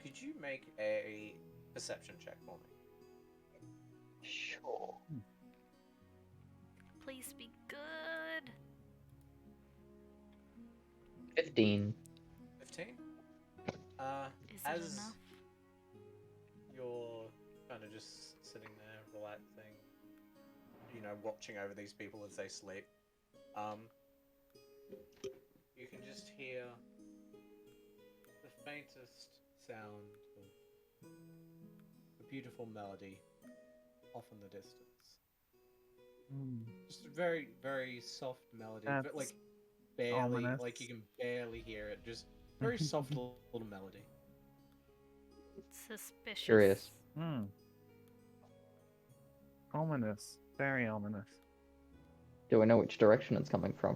could you make a perception check for me? Sure. Please be good. 15. 15? Is it As enough? you're kind of just sitting there, relaxing, watching over these people as they sleep, you can just hear the faintest sound of a beautiful melody off in the distance. Hmm. Just a very, very soft melody, but That's like barely, ominous. like you can barely hear it. Just very soft little melody. Suspicious. Curious. Hmm. Ominous. Very ominous. Do we know which direction it's coming from?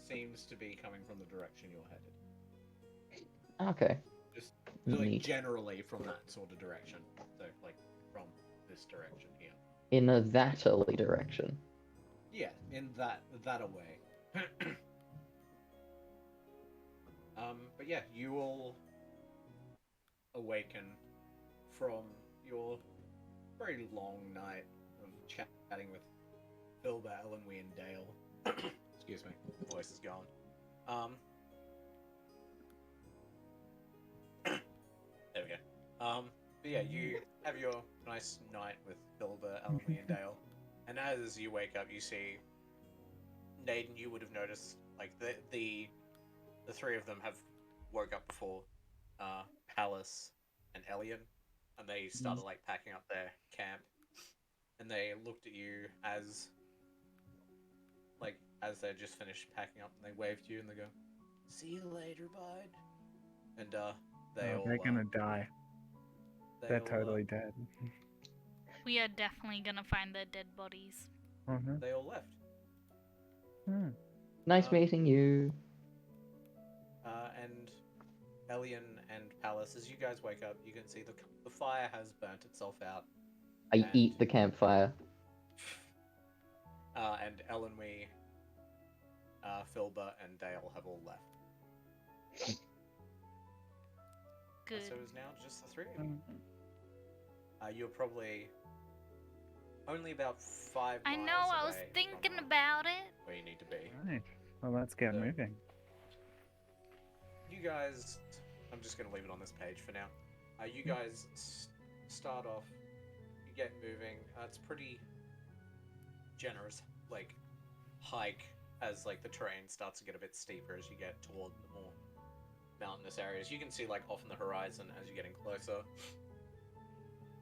Seems to be coming from the direction you're headed. Okay. Just like Neat. generally from that sort of direction. So like from this direction here. In a that-ly direction. Yeah, in that away. But yeah, you all awaken from your very long night of chatting with Philbert, Ellenwy, and Dale. Excuse me, voice is gone. There we go. But yeah, you have your nice night with Philbert, Ellenwy, and Dale, and as you wake up, you see Naden. You would have noticed, like the three of them have woke up before Palace and Elian, and they started like packing up their camp, and they looked at you as they just finished packing up, and they waved to you and they go, "See you later, bud." And They're gonna die. They're totally dead. We are definitely gonna find their dead bodies. Mhm. They all left. Hmm. Nice meeting you. And Elian and Palace, as you guys wake up, you can see the fire has burnt itself out. I And- eat the campfire. And Ellenwy, Philbert, and Dale have all left. Good. So it's now just the three of you. Mm. You're probably only about 5 I miles know, I was away thinking from, about it. where you need to be. Right. Well, let's get So- moving. You guys, I'm just going to leave it on this page for now. You guys start off, you get moving. It's pretty generous, like, hike as, like, the terrain starts to get a bit steeper as you get toward the more mountainous areas. You can see, like, off in the horizon as you're getting closer,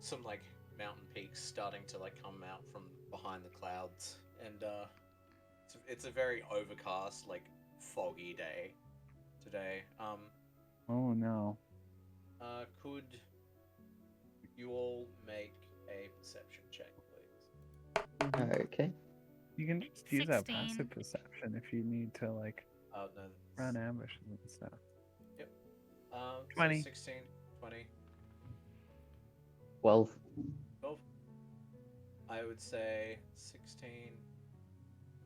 some, like, mountain peaks starting to, like, come out from behind the clouds. And, it's a very overcast, like, foggy day today. Oh no. Could you all make a perception check, please? Okay. You can just use that 16. passive perception if you need to like No. run ambushes and stuff. 20. 20. So 16, 20, 12. 12. I would say 16,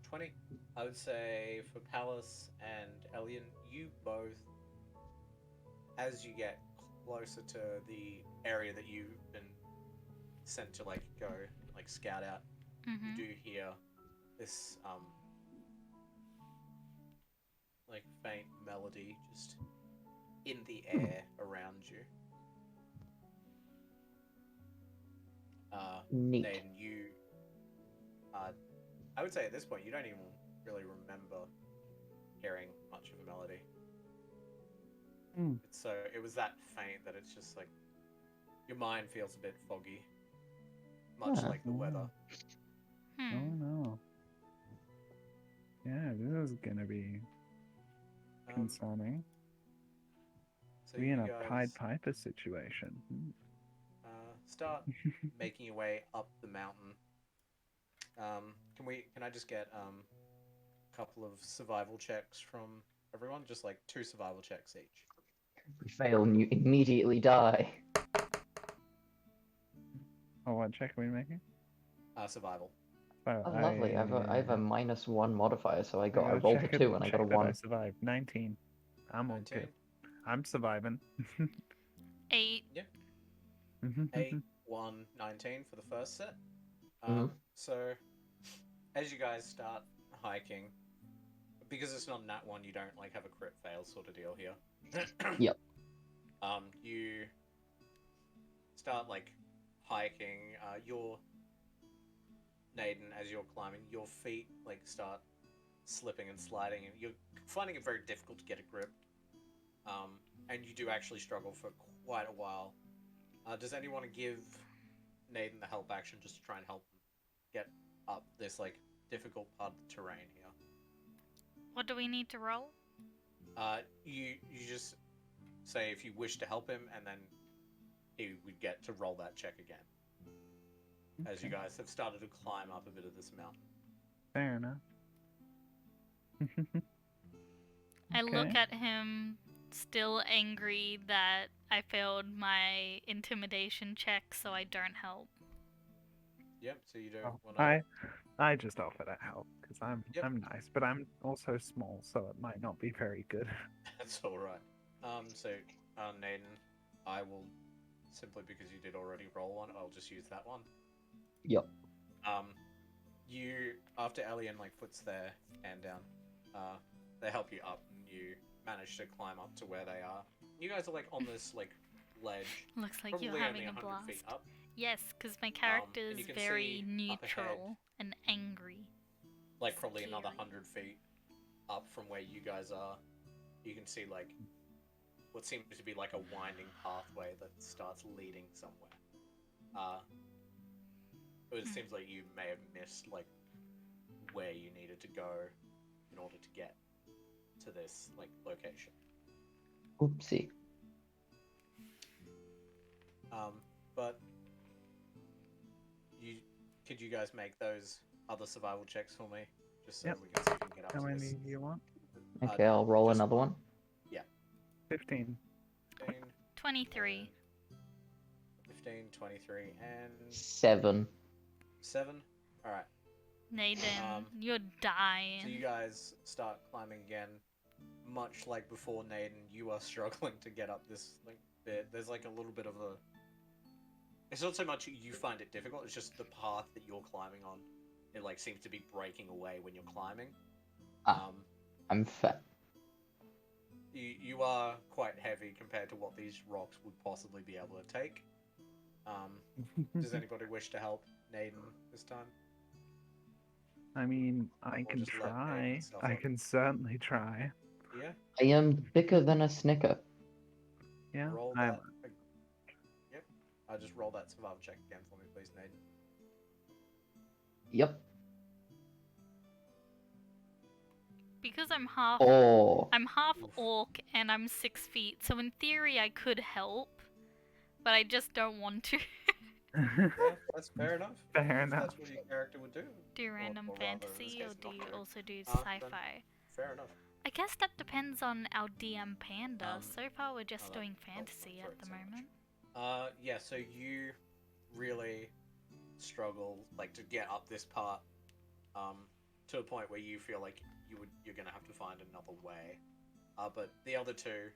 20. I would say for Palace and Elian, you both, as you get closer to the area that you've been sent to like go like scout out, Mm-hmm. you do hear this like faint melody just in the air around you. Neat. Then you, I would say at this point you don't even really remember hearing much of a melody. Mm. So it was that faint that it's just like your mind feels a bit foggy, much Ah. like the weather. Hmm. Oh no. Yeah, this is gonna be concerning. So We in you a guys Pied Piper situation. Hmm. start making your way up the mountain. Can I just get a couple of survival checks from everyone? Just like 2 survival checks each. We fail and you immediately die. Oh, what check are we making? Survival. So Oh, lovely. I have a -1 modifier, so I gotta rolled a check it- 2 and I got a check that I 1. survived. 19. I'm all 19. good. I'm surviving. 8. 8, 1, 19 for the first set. Mhm. So, as you guys start hiking, because it's not nat 1, you don't like have a crit fail sort of deal here. Yep. You start like hiking. Your Naden, as you're climbing, your feet like start slipping and sliding, and you're finding it very difficult to get a grip. And you do actually struggle for quite a while. Does anyone give Naden the help action just to try and help him get up this like difficult part of the terrain here? What do we need to roll? You just say if you wish to help him, and then he would get to roll that check again. As you Okay. guys have started to climb up a bit of this mountain. Fair enough. I look Okay. at him, still angry that I failed my intimidation check, so I don't help. Yep. So you don't Oh, want to. I just offer to help because I'm Yep. nice, but I'm also small, so it might not be very good. That's all right. So, Naden, I will simply because you did already roll one. I'll just use that one. Yep. You after Alien like puts their hand down, they help you up, and you manage to climb up to where they are. You guys are like on this like ledge, Looks like probably you're only having a 100 blast. feet up. Yes, because my character and is you can very see up ahead, neutral and angry. like probably another Scary. 100 feet up from where you guys are. You can see like what seems to be like a winding pathway that starts leading somewhere. It seems like you may have missed like where you needed to go in order to get to this like location. Oopsie. But could you guys make those other survival checks for me, just so Yep. we can see if we can get up How to many this? do you want? Okay, I'll roll just another one. 15. 15, 23. 15, 23, and 7. 7. All right. Naden, you're dying. So you guys start climbing again. Much like before, Naden, you are struggling to get up this like bit. There's like a little bit of a. It's not so much you find it difficult. It's just the path that you're climbing on. It like seems to be breaking away when you're climbing. I'm fat. You are quite heavy compared to what these rocks would possibly be able to take. Does anybody wish to help Naden this time? I mean, I Or can just let Naden try. suffer? I can certainly try. Yeah. I am thicker than a snicker. Yeah. Roll I'm- that. Yep. Just roll that survival check again for me, please, Naden. Yep. Because I'm half Oh. Oof. orc and I'm 6 feet, so in theory I could help, but I just don't want to. Yeah, that's fair enough. Fair If enough. that's what your character would do. Do random or rather, in this fantasy, case, or do not you do. also do Then sci-fi? Fair enough. I guess that depends on our DM Panda. So far we're just that doing helps fantasy not at the so much. moment. Yeah, so you really struggle like to get up this part to a point where you feel like you're gonna have to find another way. But the other two,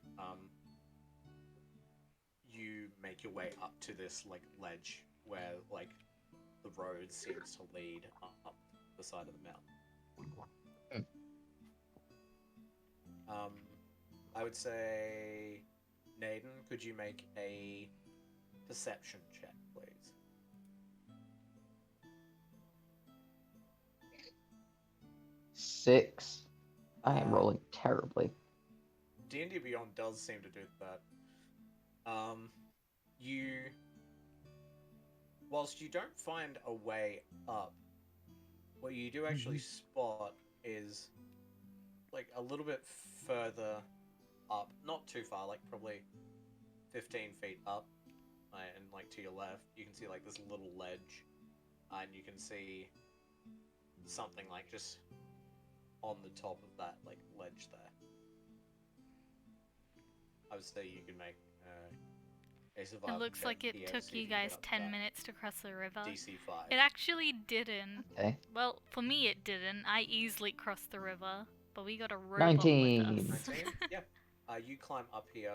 you make your way up to this like ledge where like the road seems to lead up the side of the mountain. I would say, Naden, could you make a perception check, please? Six. I am rolling terribly. D&D Beyond does seem to do that. Whilst you don't find a way up, what you do actually spot is like a little bit further up, not too far, like probably 15 feet up, and like to your left, you can see like this little ledge, and you can see something like just on the top of that like ledge there. I would say you can make a survival It looks check like it here, took see if you can get guys up to 10 that minutes to cross the river. DC 5. It actually didn't. Okay. Well, for me it didn't. I easily crossed the river, but we got a robot 19. with us. 19? Yeah. You climb up here.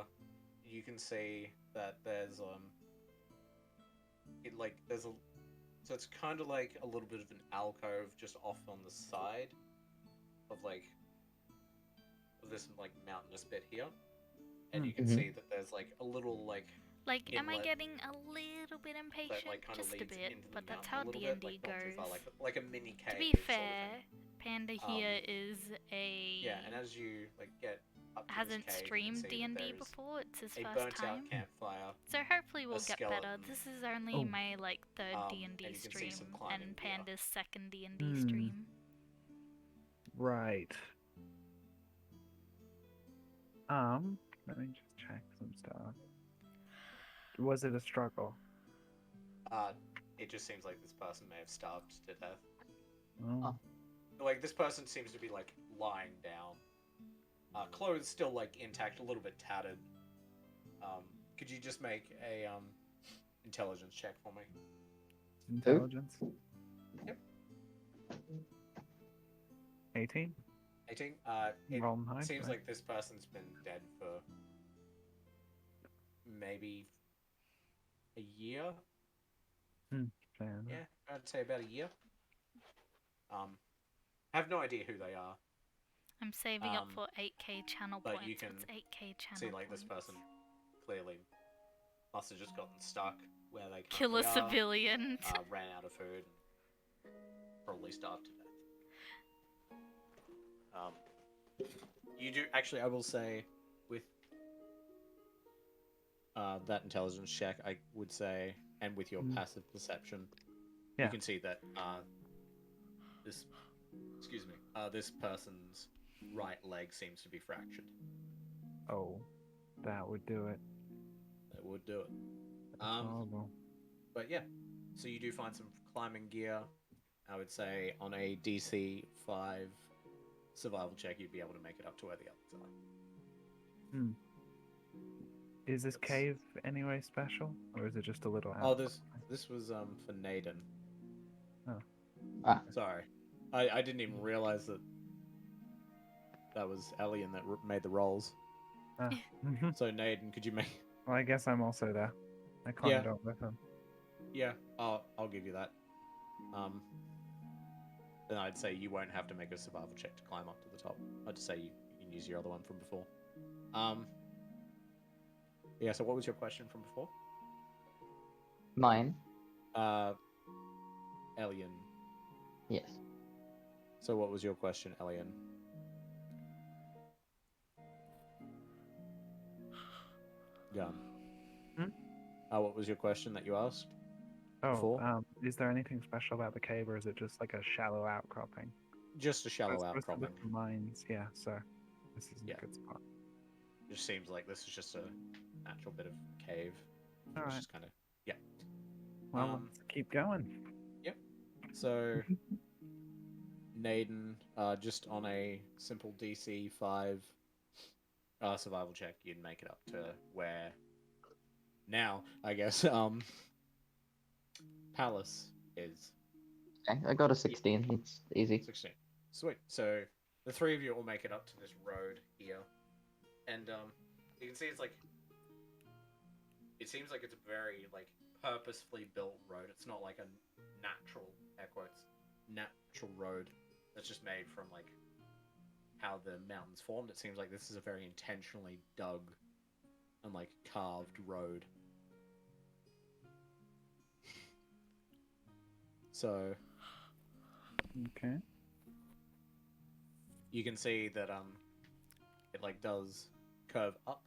You can see that there's there's a, so it's kind of like a little bit of an alcove just off on the side of this like mountainous bit here, and you can Mhm. see that there's like a little like Like, am I inlet getting a little bit that impatient? like kind of Just a leads bit, into the but that's mountain how a little D&D bit, like not too goes. far, like a mini cave. To be sort of fair, thing. Panda here is Yeah, and as you like get up to hasn't this cave, streamed you can see that D&D there's before. It's his a first burnt time. out campfire. So hopefully we'll get better. skeleton. This is only Oh. my like third And D&D you can see stream some climbing and gear. Panda's second D&D Hmm. stream. Right. Let me just check some stuff. Was it a struggle? It just seems like this person may have starved to death. Oh. Like this person seems to be like lying down. Clothes still like intact, a little bit tattered. Could you just make a intelligence check for me? Intelligence? Yep. 18? 18. It Roll high, seems right? like this person's been dead for maybe a year. Fair enough. Yeah, I'd say about a year. I have no idea who they are. I'm saving up Um, for 8k channel but points. you can What's 8k channel See, like points? this person clearly must have just gotten stuck where they Kill a currently are, civilian. ran out of food, and probably starved to death. You do actually. I will say, with that intelligence check, I would say, and with your passive perception, Yeah. you can see that this person's right leg seems to be fractured. Oh, that would do it. That would do it. That's horrible. But yeah, so you do find some climbing gear. I would say on a DC 5 survival check, you'd be able to make it up to where the others are. Is this cave anyway special, or is it just a little? Oh, this was for Naden. Oh. Ah. Sorry, I didn't even realize that was Elian that made the rolls. Ah. So Naden, could you make? Well, I guess I'm also there. I climbed up with him. Yeah, I'll give you that. Then I'd say you won't have to make a survival check to climb up to the top. I'd just say you can use your other one from before. Yeah. So what was your question from before? Mine? Elian. Yes. So what was your question, Elian? Gun. What was your question that you asked? Oh, Before? is there anything special about the cave, or is it just like a shallow outcropping? Just a shallow It's supposed to outcropping. look for mines, yeah. So this is Yeah. a good spot. Just seems like this is just a natural bit of cave. All It's right. just kind of Well, let's keep going. So. Naden, just on a simple DC 5 survival check, you'd make it up to where now, I guess, Palace is. Okay, I got a 16. It's easy. 16. Sweet. So the three of you will make it up to this road here. And you can see it seems like it's a very like purposefully built road. It's not like a natural natural road that's just made from like how the mountains formed. It seems like this is a very intentionally dug and like carved road. So Okay. you can see that it like does curve up,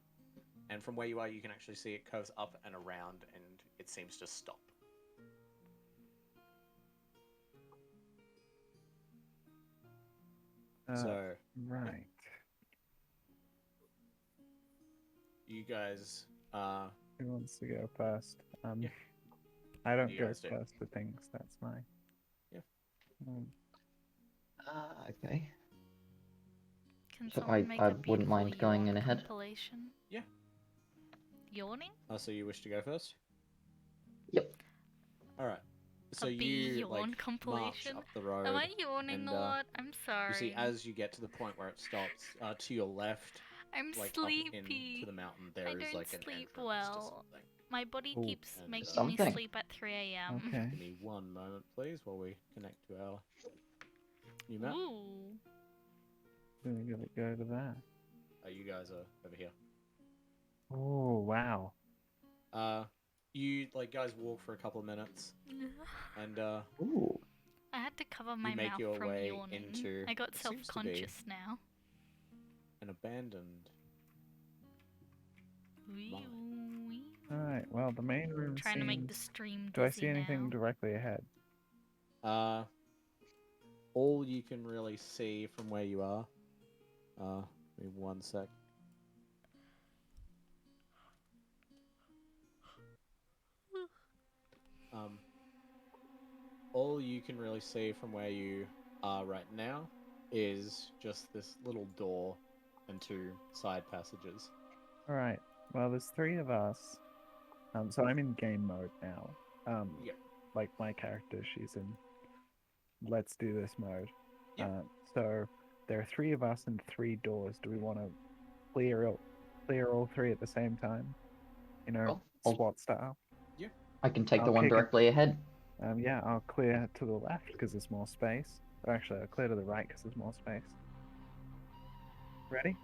and from where you are you can actually see it curves up and around, and it seems to stop. So Right. you guys Who wants to go first? Yeah. I don't You go guys do. first for things. That's my. Yeah. Okay. Can So someone make I a wouldn't mind beautiful going York in ahead. compilation? Yeah. Yawning? Oh, so you wish to go first? Yep. All right. So A bee you yawn like march compilation? up the road. Am I yawning and, a lot? I'm sorry. You see, as you get to the point where it stops, to your left, I'm like up sleepy. into the mountain, I there is don't like an sleep entrance well. to something. My body Ooh. keeps And, making me Something. sleep at 3 a.m. Okay. Give me one moment, please, while we connect to our new map. Ooh. We're gonna go to that. You guys are over here. Oh wow. You like guys walk for a couple of minutes, and Ooh. I had to cover my make mouth your from way yawning. into I got what seems to be self-conscious now. an abandoned. Mine. Alright, well the main room Trying to make the seems... stream Do I dizzy see anything now. directly ahead? All you can really see from where you are. Give me one sec. All you can really see from where you are right now is just this little door and two side passages. Alright, well there's 3 of us. So I'm in game mode now. Yep. Like my character, she's in let's do this mode. Yep. So there are 3 of us and 3 doors. Do we want to clear all 3 at the same time? You know, Well, I'll- SWAT style. I can take the I'll one kick it. directly ahead. Yeah, I'll clear to the left because there's more space. Or actually, I'll clear to the right because there's more space. Ready?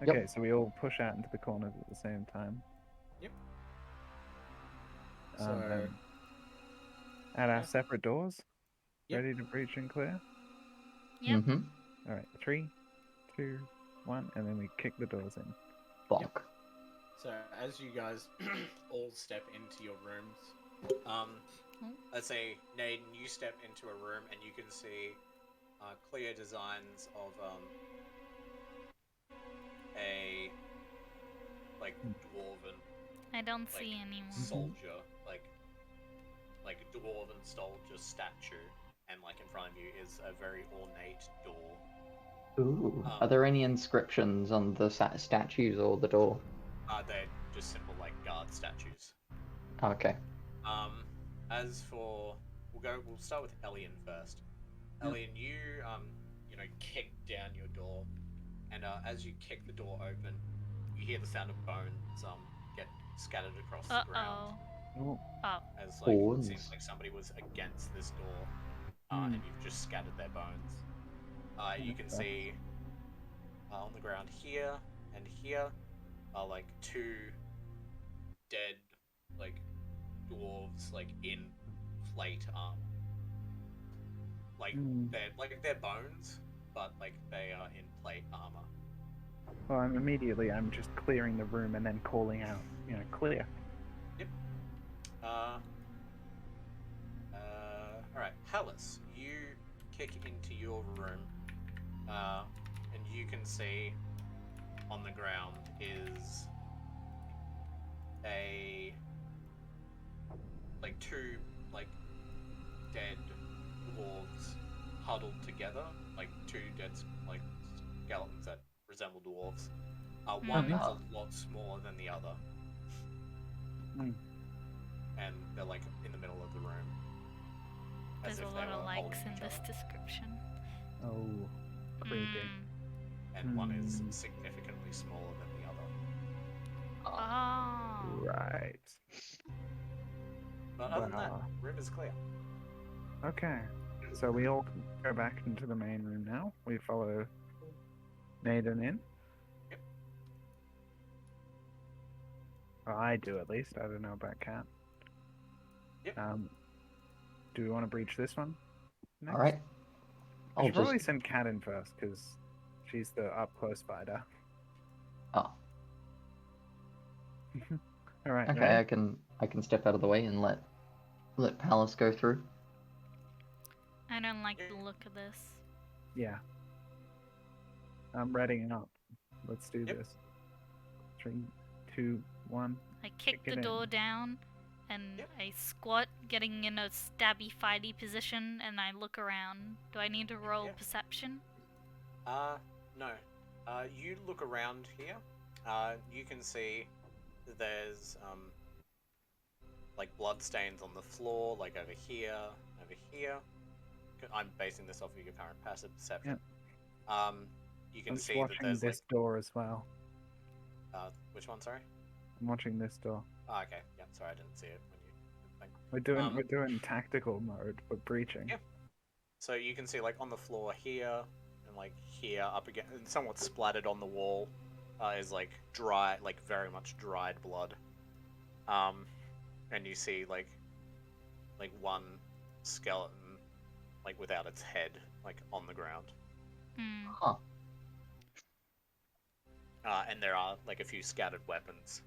Yep. Okay, so we all push out into the corners at the same time. Yep. And at our yeah. separate doors. Yep. Ready to breach and clear? Yep. Mm-hmm. Alright, 3, 2, 1, and then we kick the doors in. Bonk. So as you guys all step into your rooms, let's say Naden, you step into a room and you can see clear designs of a like dwarven I don't like see anyone. soldier, like a dwarven soldier statue, and like in front of you is a very ornate door. Ooh. Are there any inscriptions on the statues or the door? They're just simple like guard statues. Okay. As for we'll start with Elian first. Elian, you kick down your door, and as you kick the door open, you hear the sound of bones get scattered across the ground. Oh, As like it Bones. seems like somebody was against this door, and you've just scattered their bones. You can see on the ground here and here are like 2 dead like dwarves like in plate armor. Like they're bones, but like they are in plate armor. well, I'm just clearing the room and then calling out, clear. Yep. Alright, Hallis, you kick into your room, and you can see on the ground is a like 2 like dead dwarves huddled together, like 2 dead like skeletons that resemble dwarves. One is a lot smaller than the other, and they're like in the middle of the room. There's a lot of likes in this description. Oh, creepy. And one is significantly smaller than the other. Oh. Right. But other than that, room is clear. Okay, so we all go back into the main room now. We follow Naden in. Yep. Or I do at least. I don't know about Cat. Yep. Do we want to breach this one next? Alright. I should probably send Cat in first because she's the up close fighter. Oh. All right. Okay, ready? I can step out of the way and let Palace go through. I don't like the look of this. Yeah. I'm readying up. Let's do Yep. this. 3, 2, 1. I kick Kick the it door in. down, and Yep. I squat, getting in a stabby fighty position, and I look around. Do I need to roll Yep. perception? No. You look around here. You can see there's like blood stains on the floor, like over here, over here. I'm basing this off of your current passive perception. You can I'm just see that watching there's this door as well. which one? Sorry. I'm watching this door. Oh, okay. Yeah. Sorry, I didn't see it when you. Thing. We're doing tactical mode. We're breaching. Yeah. So you can see like on the floor here and like here up again, and somewhat splattered on the wall, is like dry, like very much dried blood. And you see like one skeleton, like without its head, like on the ground. Hmm. Huh. And there are like a few scattered weapons.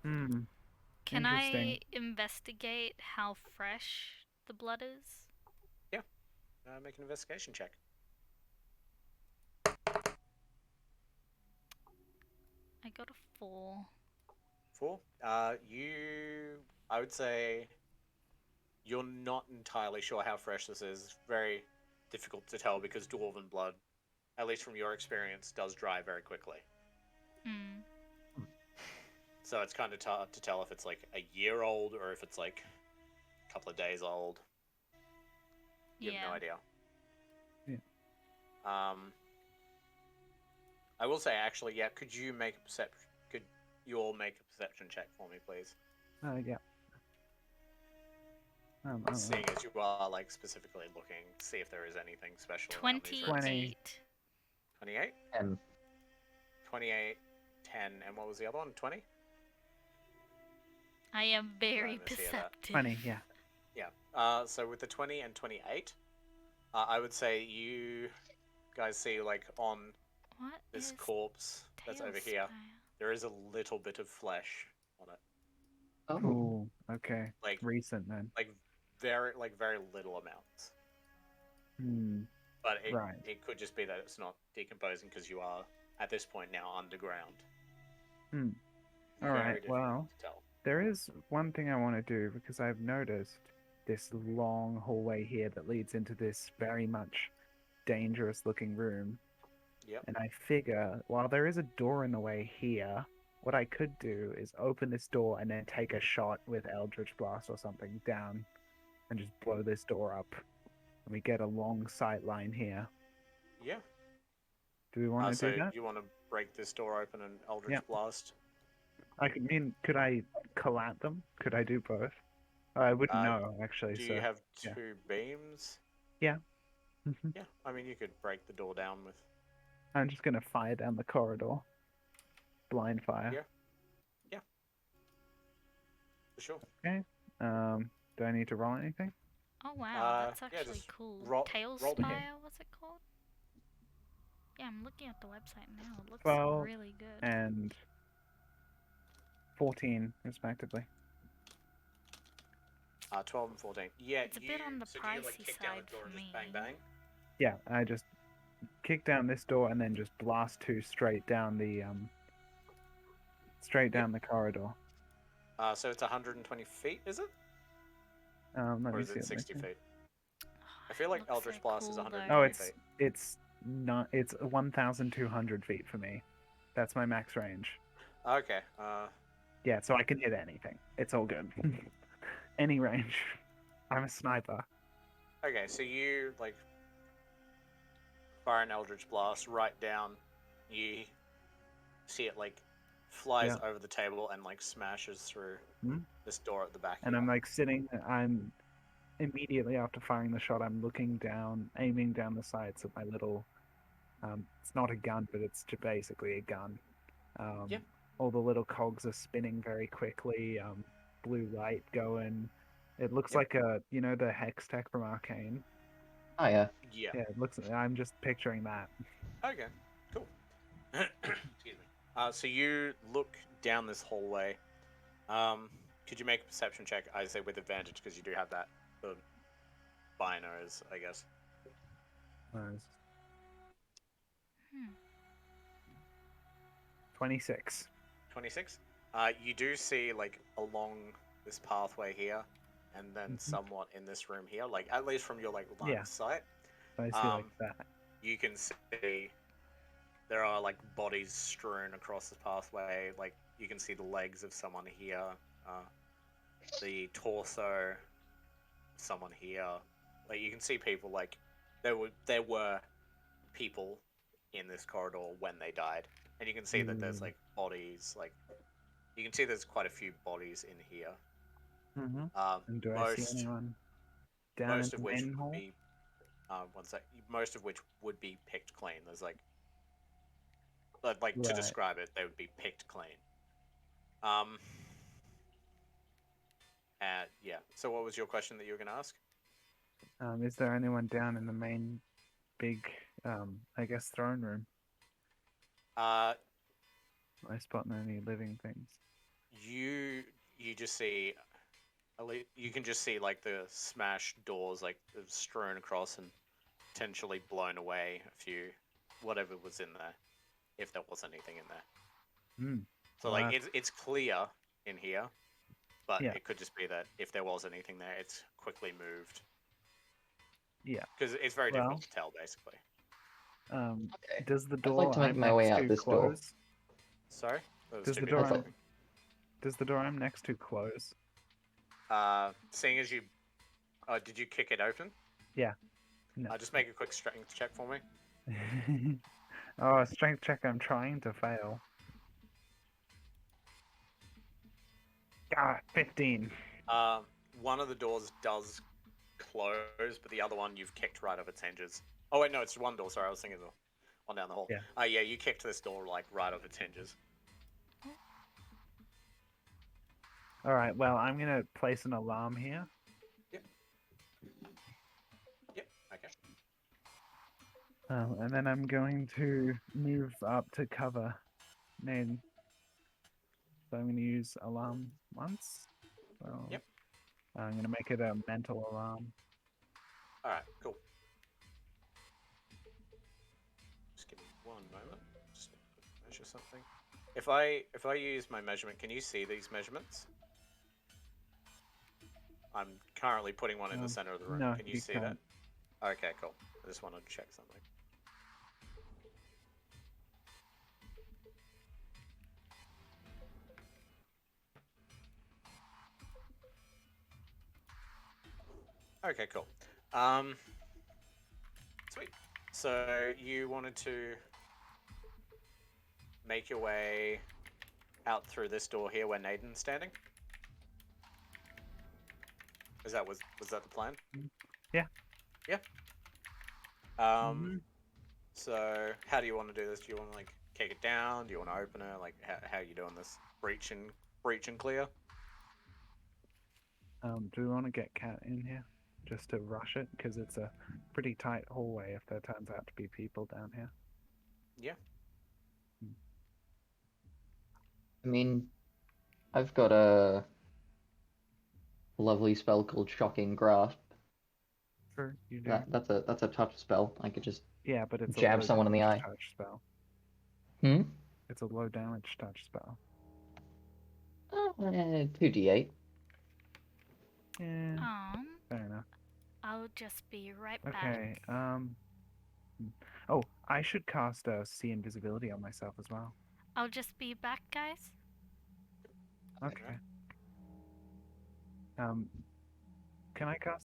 Hmm. Can I Interesting. investigate how fresh the blood is? Make an investigation check. I got a 4. 4. I would say you're not entirely sure how fresh this is. Very difficult to tell because dwarven blood, at least from your experience, does dry very quickly. Hmm. So it's kind of tough to tell if it's like a year old or if it's like a couple of days old. You have no idea. Yeah. I will say actually, yeah. Could you make a perception? Could you all make a perception check for me, please? Yeah. Seeing as you are like specifically looking, see if there is anything special. around these rooms. 28. 28? And 28, 10, and what was the other one? 20? I am very I mishear that. perceptive. 20, yeah. Yeah. So with the 20 and 28, I would say you guys see like on What this is corpse that's over here, Tailspire? there is a little bit of flesh on it. oh, Ooh, okay. Like Recent then. very little amounts. Hmm. But Right. it could just be that it's not decomposing because you are at this point now underground. Hmm. Very Alright, difficult well, to tell. there is one thing I want to do because I've noticed this long hallway here that leads into this very much dangerous looking room. Yep. And I figure while there is a door in the way here, what I could do is open this door and then take a shot with Eldritch Blast or something down and just blow this door up. And we get a long sight line here. Yeah. Do we want to So do that? you want to break this door open and Eldritch Yeah. Blast? Could I collab them? Could I do both? I wouldn't Uh, know, actually. Do so you have yeah. 2 beams? Mhm. Yeah. I mean, you could break the door down with. I'm just gonna fire down the corridor. Blind fire. Yeah. For sure. Okay. Do I need to roll anything? Oh wow, that's yeah, actually just cool. roll the Tailspire, hit. what's it called? Yeah, I'm looking at the website now. It looks 12 really good. and 14, respectively. 12 and 14. Yeah, It's a bit on the So do you like pricey kick down side the door for and me. just bang bang? Yeah, I just kick down this door and then just blast 2 straight down the corridor. So it's 120 feet, is it? Let Or me is see it what my 60 thing- feet? I feel like Looks Eldritch so Blast is cool, 120 though. Oh, feet. it's not. It's 1,200 feet for me. That's my max range. Okay. Yeah, so I can hit anything. It's all good. Any range. I'm a sniper. Okay, so you like fire an Eldritch Blast right down. You see it like flies Yeah. over the table and like smashes through Hmm? this door at the back. And here. I'm like sitting. I'm immediately after firing the shot. I'm looking down, aiming down the sights of my little. It's not a gun, but it's basically a gun. Yeah. All the little cogs are spinning very quickly. Blue light going. It looks Yep. like the hex tech from Arcane. oh yeah. Yeah. Yeah, it looks. I'm just picturing that. Okay. Cool. Excuse me. So you look down this hallway. Could you make a perception check? I say with advantage because you do have that the binos, I guess. Nice. Hmm. 26. 26. You do see like along this pathway here, and then Mhm. somewhat in this room here, like at least from your like line Yeah. of sight, I see like that. you can see there are like bodies strewn across the pathway. Like you can see the legs of someone here, the torso of someone here. Like you can see people. Like there were people in this corridor when they died, and you can see that there's like bodies. Like you can see there's quite a few bodies in here. Mm-hmm. And do I see anyone down in Most the of which main would hall? be one sec. Most of which would be picked clean. There's like to Right. describe it, they would be picked clean. Um. Yeah. So what was your question that you were going to ask? Is there anyone down in the main big, I guess, throne room? Uh, I spot any living things. you just see, you can just see like the smashed doors, like strewn across and potentially blown away. A few, whatever was in there, if there was anything in there. Hmm. So Well, like it's clear in here, but Yeah. it could just be that if there was anything there, it's quickly moved. Yeah. Because it's very Well, difficult to tell, basically. Okay. Does the I'd like door to make I'm my way next out to this door. close? Sorry, that was Does too the good. door I thought- Does the door I'm next to close? Seeing as you, did you kick it open? Yeah. No. Just make a quick strength check for me. Oh, a strength check I'm trying to fail. 15. One of the doors does close, but the other one you've kicked right off its hinges. Oh wait, no, it's one door. Sorry, I was thinking the one down the hall. Yeah. Yeah, you kicked this door like right off its hinges. Alright, well, I'm gonna place an alarm here. Yep. Okay. And then I'm going to move up to cover Naden. So I'm going to use alarm once. So Yep. I'm going to make it a mental alarm. All right. Cool. Just give me one moment. Just measure something. If I use my measurement, can you see these measurements? I'm currently putting one in the center of the room. No, Can you you see can't. that? Okay, cool. I just wanted to check something. Okay, cool. Sweet. So you wanted to make your way out through this door here where Naden's standing? Was that the plan? Yeah. Yeah. Mhm. So how do you want to do this? Do you want to like kick it down? Do you want to open it? Like how are you doing this? Breach and clear? Do we want to get Cat in here? Just to rush it? Because it's a pretty tight hallway if there turns out to be people down here. Yeah. I mean, I've got a lovely spell called Shocking Grasp. Sure, you do. That's a touch spell. I could just Yeah, but it's jab a low someone in the damage eye. touch spell. Hmm? It's a low damage touch spell. 2d8. Yeah, fair enough. I'll just be right back. Okay, oh, I should cast See Invisibility on myself as well. I'll just be back, guys. Okay. Can I cast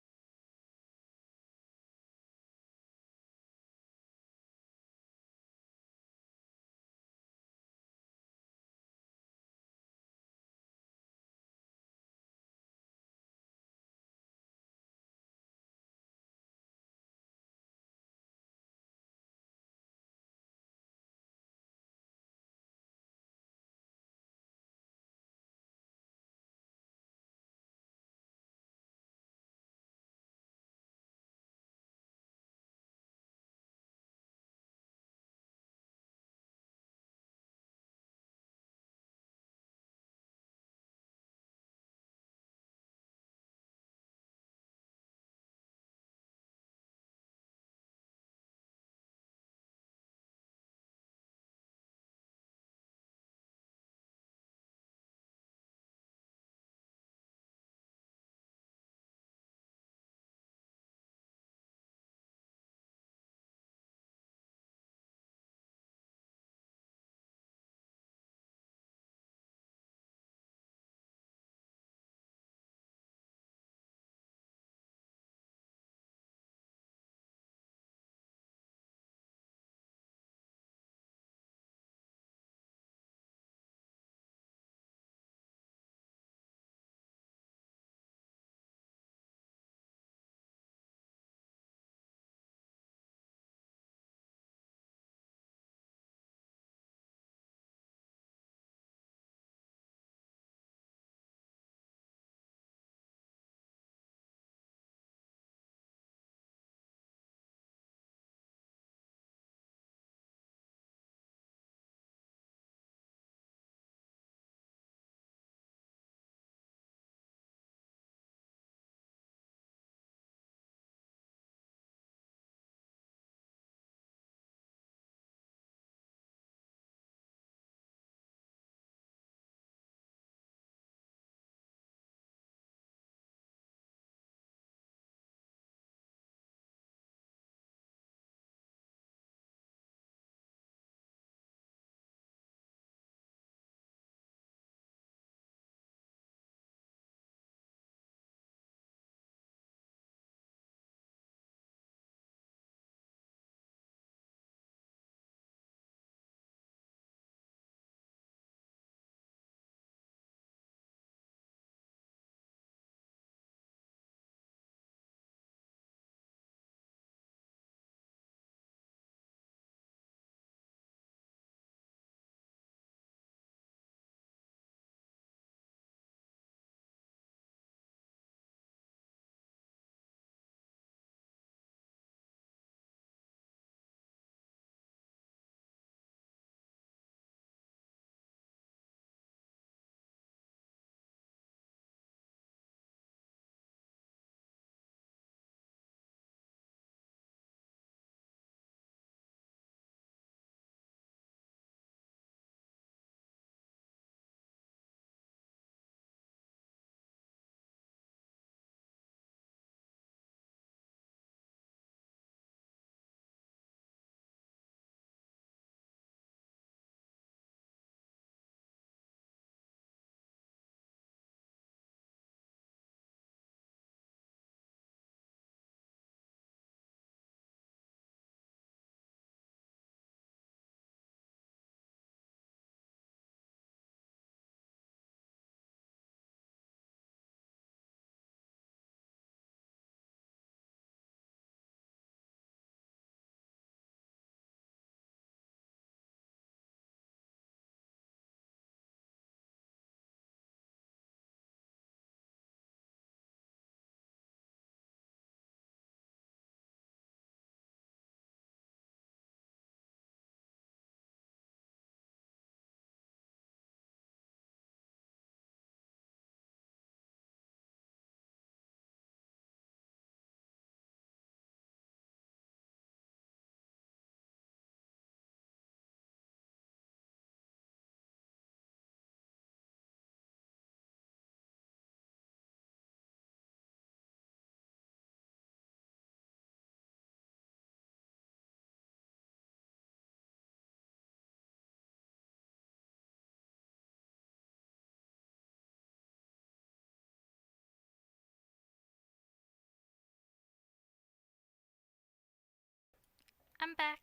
I'm back.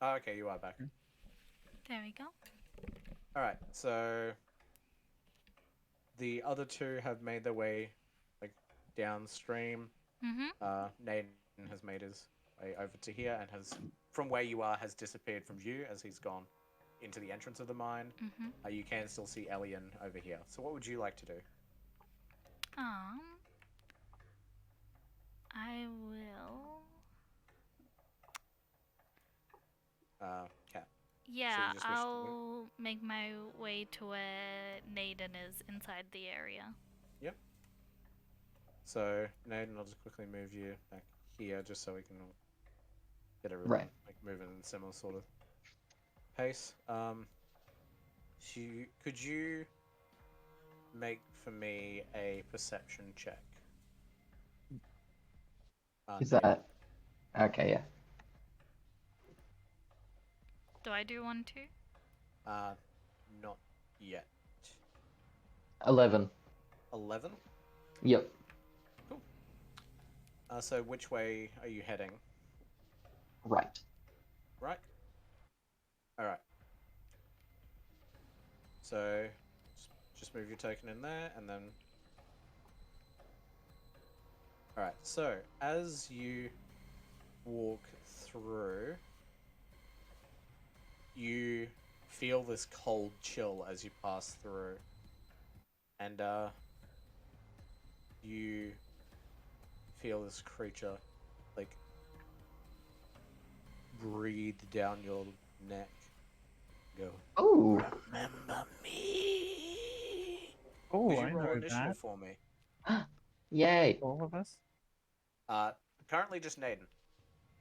Oh, okay, you are back. There we go. Alright, so the other two have made their way like downstream. Naden has made his way over to here and has, from where you are, has disappeared from view as he's gone into the entrance of the mine. You can still see Elian over here. So what would you like to do? I will. Cat. Yeah, just wish to move? I'll make my way to where Naden is inside the area. Yep. So Naden, I'll just quickly move you back here just so we can get everyone like moving in similar sort of pace. Could you make for me a perception check? Is Naden. that okay? Yeah. Do I do one too? Not yet. 11. 11? Yep. Cool. So which way are you heading? Right. Right? Alright. So, just move your token in there, and then... Alright, so, as you walk through, you feel this cold chill as you pass through. And, you feel this creature, like, breathe down your neck. Go, Oh. remember me? Oh, Could you I roll know initiative that. for me? Yay. All of us? Currently just Naden.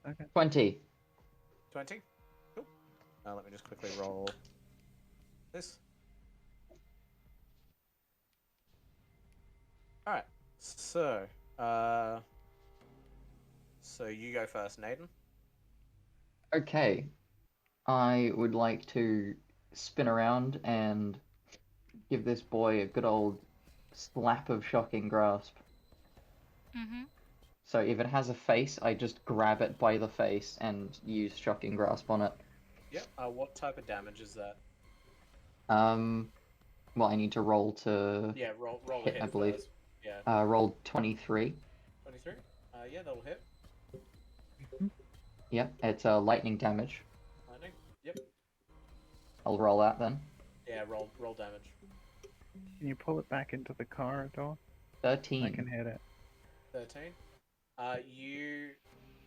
Okay. 20. 20? Cool. Let me just quickly roll this. Alright, so, so you go first, Naden. Okay. I would like to spin around and give this boy a good old slap of shocking grasp. So if it has a face, I just grab it by the face and use shocking grasp on it. Yep. What type of damage is that? Well, I need to roll to Yeah, roll a hit, hit I believe. first. Yeah. Rolled 23. 23? Yeah, that'll hit. Yep, it's lightning damage. Lightning? Yep. I'll roll that then. Yeah, roll damage. Can you pull it back into the corridor? 13. I can hit it. 13.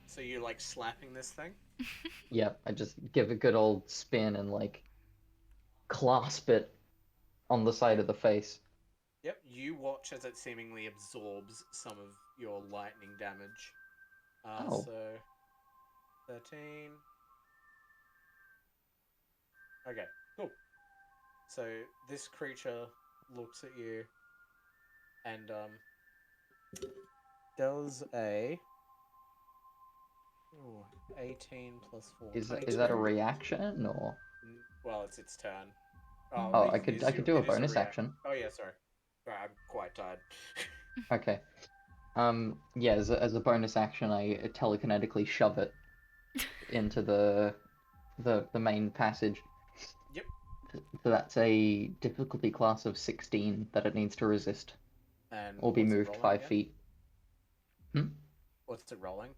So you're like slapping this thing? Yep, I just give a good old spin and like clasp it on the side of the face. Yep, you watch as it seemingly absorbs some of your lightning damage. So 13. Okay, cool. So this creature looks at you and does a 18 plus 4. Is that a reaction or? Well, it's its turn. Oh, I could do a bonus action. Oh yeah, sorry. I'm quite tired. Okay. Yeah, as a bonus action, I telekinetically shove it into the main passage. Yep. So that's a difficulty class of 16 that it needs to resist, And or be what's it moved rolling 5 again? feet. What's it rolling?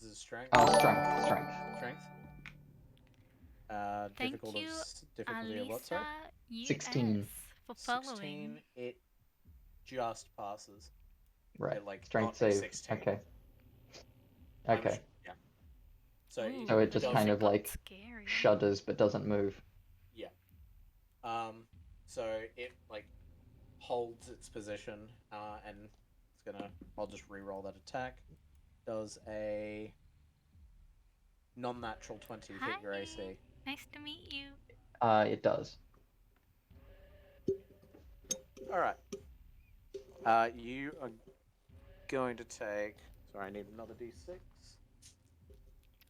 Is it strength? Strength. Strength. Thank Difficult you, difficulty of what, sorry? US 16. for following. 16, it just passes. Right. It, like, Strength not a save. 16. Okay. I'm Okay. yeah. So, Ooh, So it just the kind music of got like scary. shudders but doesn't move. Yeah. So it like holds its position, and it's gonna. I'll just re-roll that attack. Does a non-natural 20 hit your Hi. AC? Nice to meet you. It does. All right. You are going to take. Sorry, I need another D6.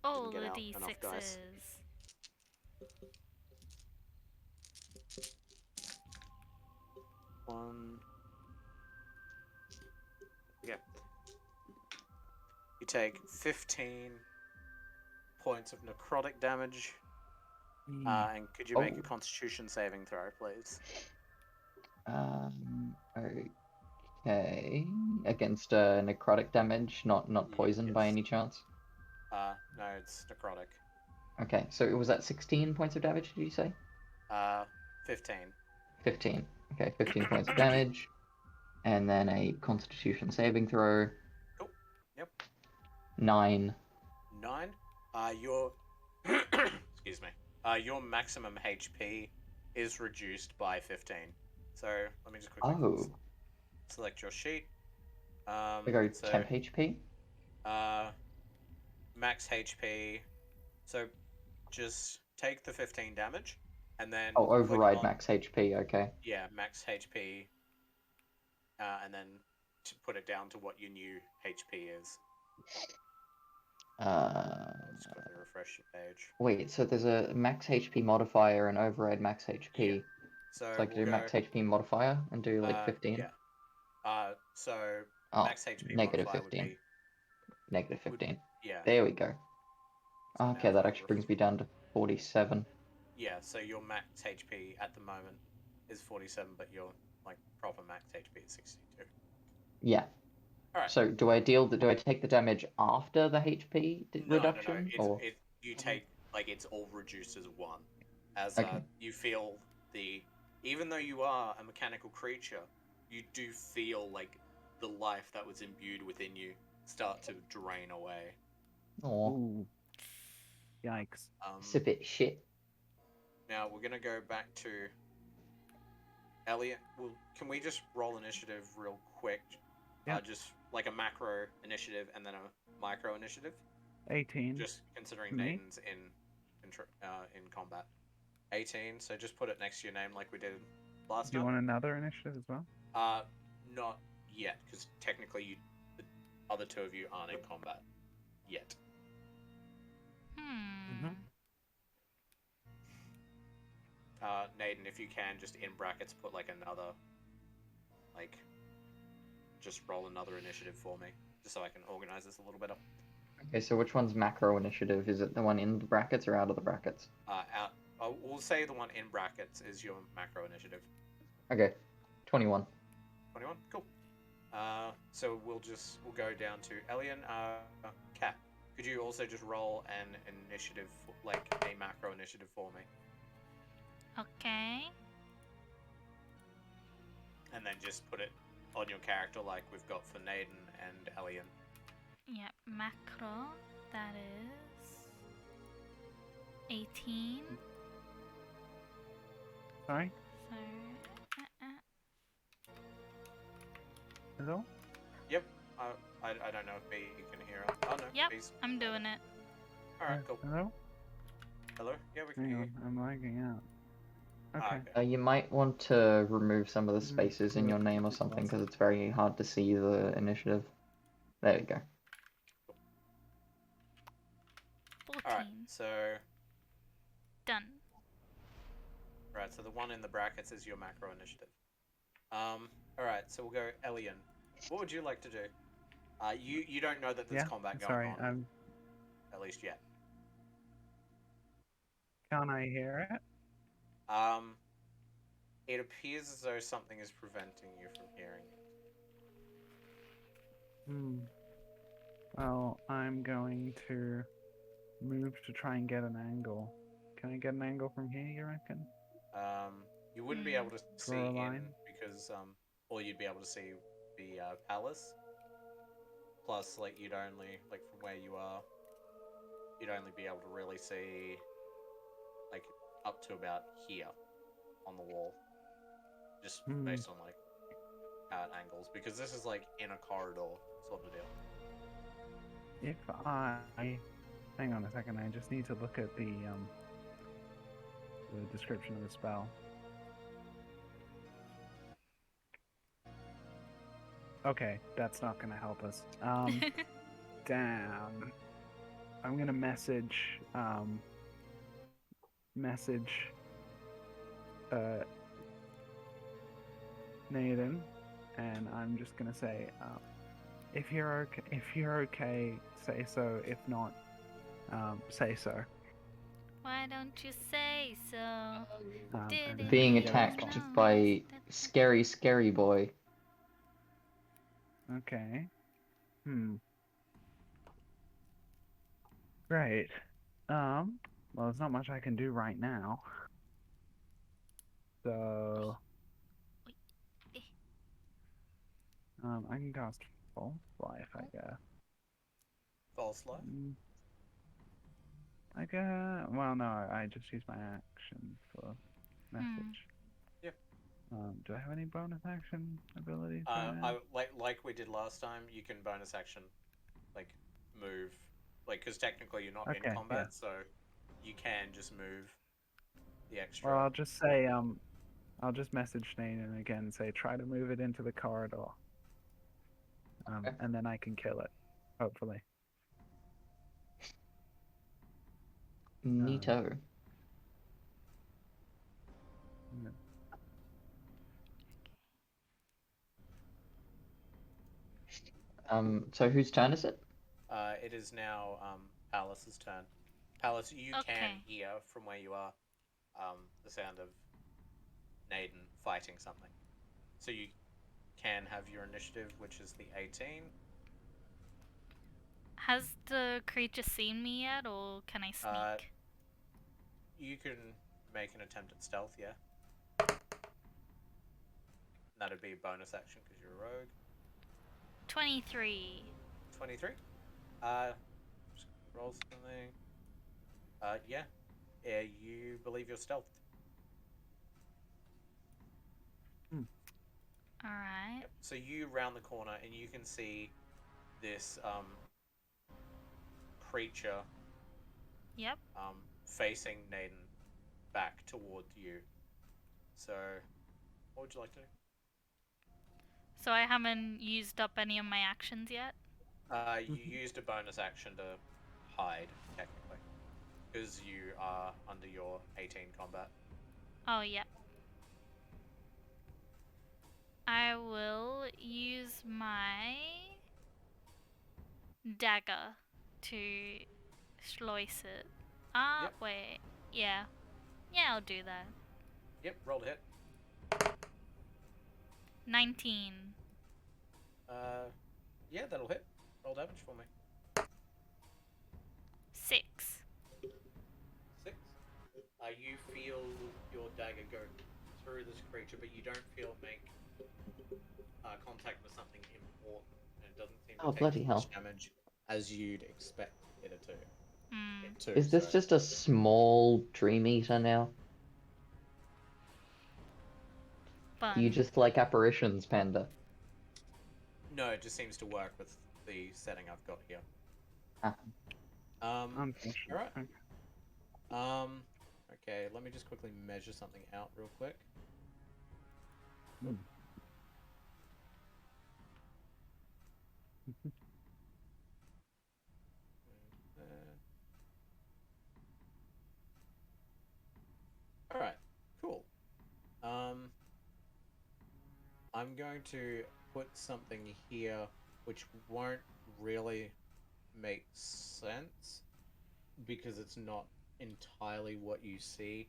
Oh, Didn't the get out enough dice. D6s. One. Yeah. You take 15 points of necrotic damage. And could you make a Constitution saving throw, please? Okay. Against necrotic damage, not poison by Yes. any chance. No, it's necrotic. Okay, so it was at 16 points of damage, did you say? 15. 15. Okay, 15 points of damage. And then a Constitution saving throw. Cool. Yep. 9. 9. Your excuse me. Your maximum HP is reduced by 15. So let me just quickly select your sheet. I go so, temp HP. Max HP. So just take the 15 damage, and then Override max HP. Okay. Yeah, max HP. And then to put it down to what your new HP is. Let's quickly refresh your page. Wait, so there's a max HP modifier and override max HP. Yeah. So I can do max HP modifier and do like 15. Yeah. So max HP negative modifier 15. would be Negative 15. yeah. There we go. So Okay, that actually brings me down to 47. Yeah, so your max HP at the moment is 47, but your like proper max HP is 62. Yeah. Alright. So do I take the damage after the HP reduction? No. You take like it's all reduced as one. As you feel even though you are a mechanical creature, you do feel like the life that was imbued within you start to drain away. Oh. Yikes. It's a bit shit. Now we're gonna go back to Elliot. Well, can we just roll initiative real quick? Yeah. Just like a macro initiative and then a micro initiative. 18. Just considering Me? Nathan's in combat. 18. So just put it next to your name like we did last Do you time. want another initiative as well? Not yet, because technically the other two of you aren't in combat yet. Nathan, if you can, just in brackets put like another, like, just roll another initiative for me, just so I can organize this a little better. Okay, so which one's macro initiative? Is it the one in the brackets or out of the brackets? We'll say the one in brackets is your macro initiative. Okay, 21. 21, cool. So we'll go down to Elian. Kat, could you also just roll an initiative, like a macro initiative for me? Okay. And then just put it on your character like we've got for Naden and Elian. Yeah, macro, that is 18. Sorry? So, Hello? Yep. I don't know if B can hear us. Oh no, Yep, B's. I'm doing it. Alright, cool. Hello? Hello? Yeah, we can Hang hear on, you. I'm lagging out. Okay. You might want to remove some of the spaces in your name or something, because it's very hard to see the initiative. There you go. 14. Alright, so... Done. Right, so the one in the brackets is your macro initiative. Alright, so we'll go Elian. What would you like to do? You don't know that there's combat going on. At least yet. Can't I hear it? It appears as though something is preventing you from hearing it. Well, I'm going to move to try and get an angle. Can I get an angle from here, you reckon? You wouldn't be able to see Draw a in line? because all you'd be able to see the palace. Plus, like you'd only from where you are, you'd only be able to really see like up to about here on the wall, just based on like angles. Because this is like in a corridor sort of deal. If I... Hang on a second, I just need to look at the description of the spell. Okay, that's not going to help us. Damn. I'm going to message Nathan, and I'm just going to say, if you're okay, say so. If not, say so. Why don't you say so? And Didn't Being you attacked notice by that- scary boy. Okay. Great. Well, there's not much I can do right now. So, I can cast False Life, I guess. False life. I guess. Well, no, I just use my action for message. Yeah. Do I have any bonus action abilities right now? Like we did last time, you can bonus action, like move, like because technically you're not Okay, in combat, yeah. so you can just move the extra. Well, I'll just say, I'll just message Nate and again say, try to move it into the corridor. Okay. And then I can kill it, hopefully. Neato. Yeah. So whose turn is it? It is now Palace's turn. Palace, you can Okay. hear from where you are the sound of Naden fighting something. So you can have your initiative, which is the 18. Has the creature seen me yet, or can I sneak? You can make an attempt at stealth, yeah. That'd be a bonus action because you're a rogue. 23. 23. Just roll something. Yeah. Yeah, you believe you're stealthed. Alright. Yep. So you round the corner and you can see this creature Yep. facing Naden back toward you. So, what would you like to do? So I haven't used up any of my actions yet? You used a bonus action to hide, technically, because you are under your 18 combat. Oh, yeah. I will use my dagger to slice it. Yep. Wait. Yeah. Yeah, I'll do that. Yep, roll to hit. 19. Yeah, that'll hit. Roll damage for me. 6. 6. You feel your dagger go through this creature, but you don't feel it make contact with something important, and it doesn't seem to Oh, take bloody as hell. much damage as you'd expect it to. Is this just a small dream eater now? Fun. Do you just like apparitions, Panda? No, it just seems to work with the setting I've got here. Ah. Unfortunate. Alright. Okay, let me just quickly measure something out real quick. Alright, cool. I'm going to put something here which won't really make sense because it's not entirely what you see.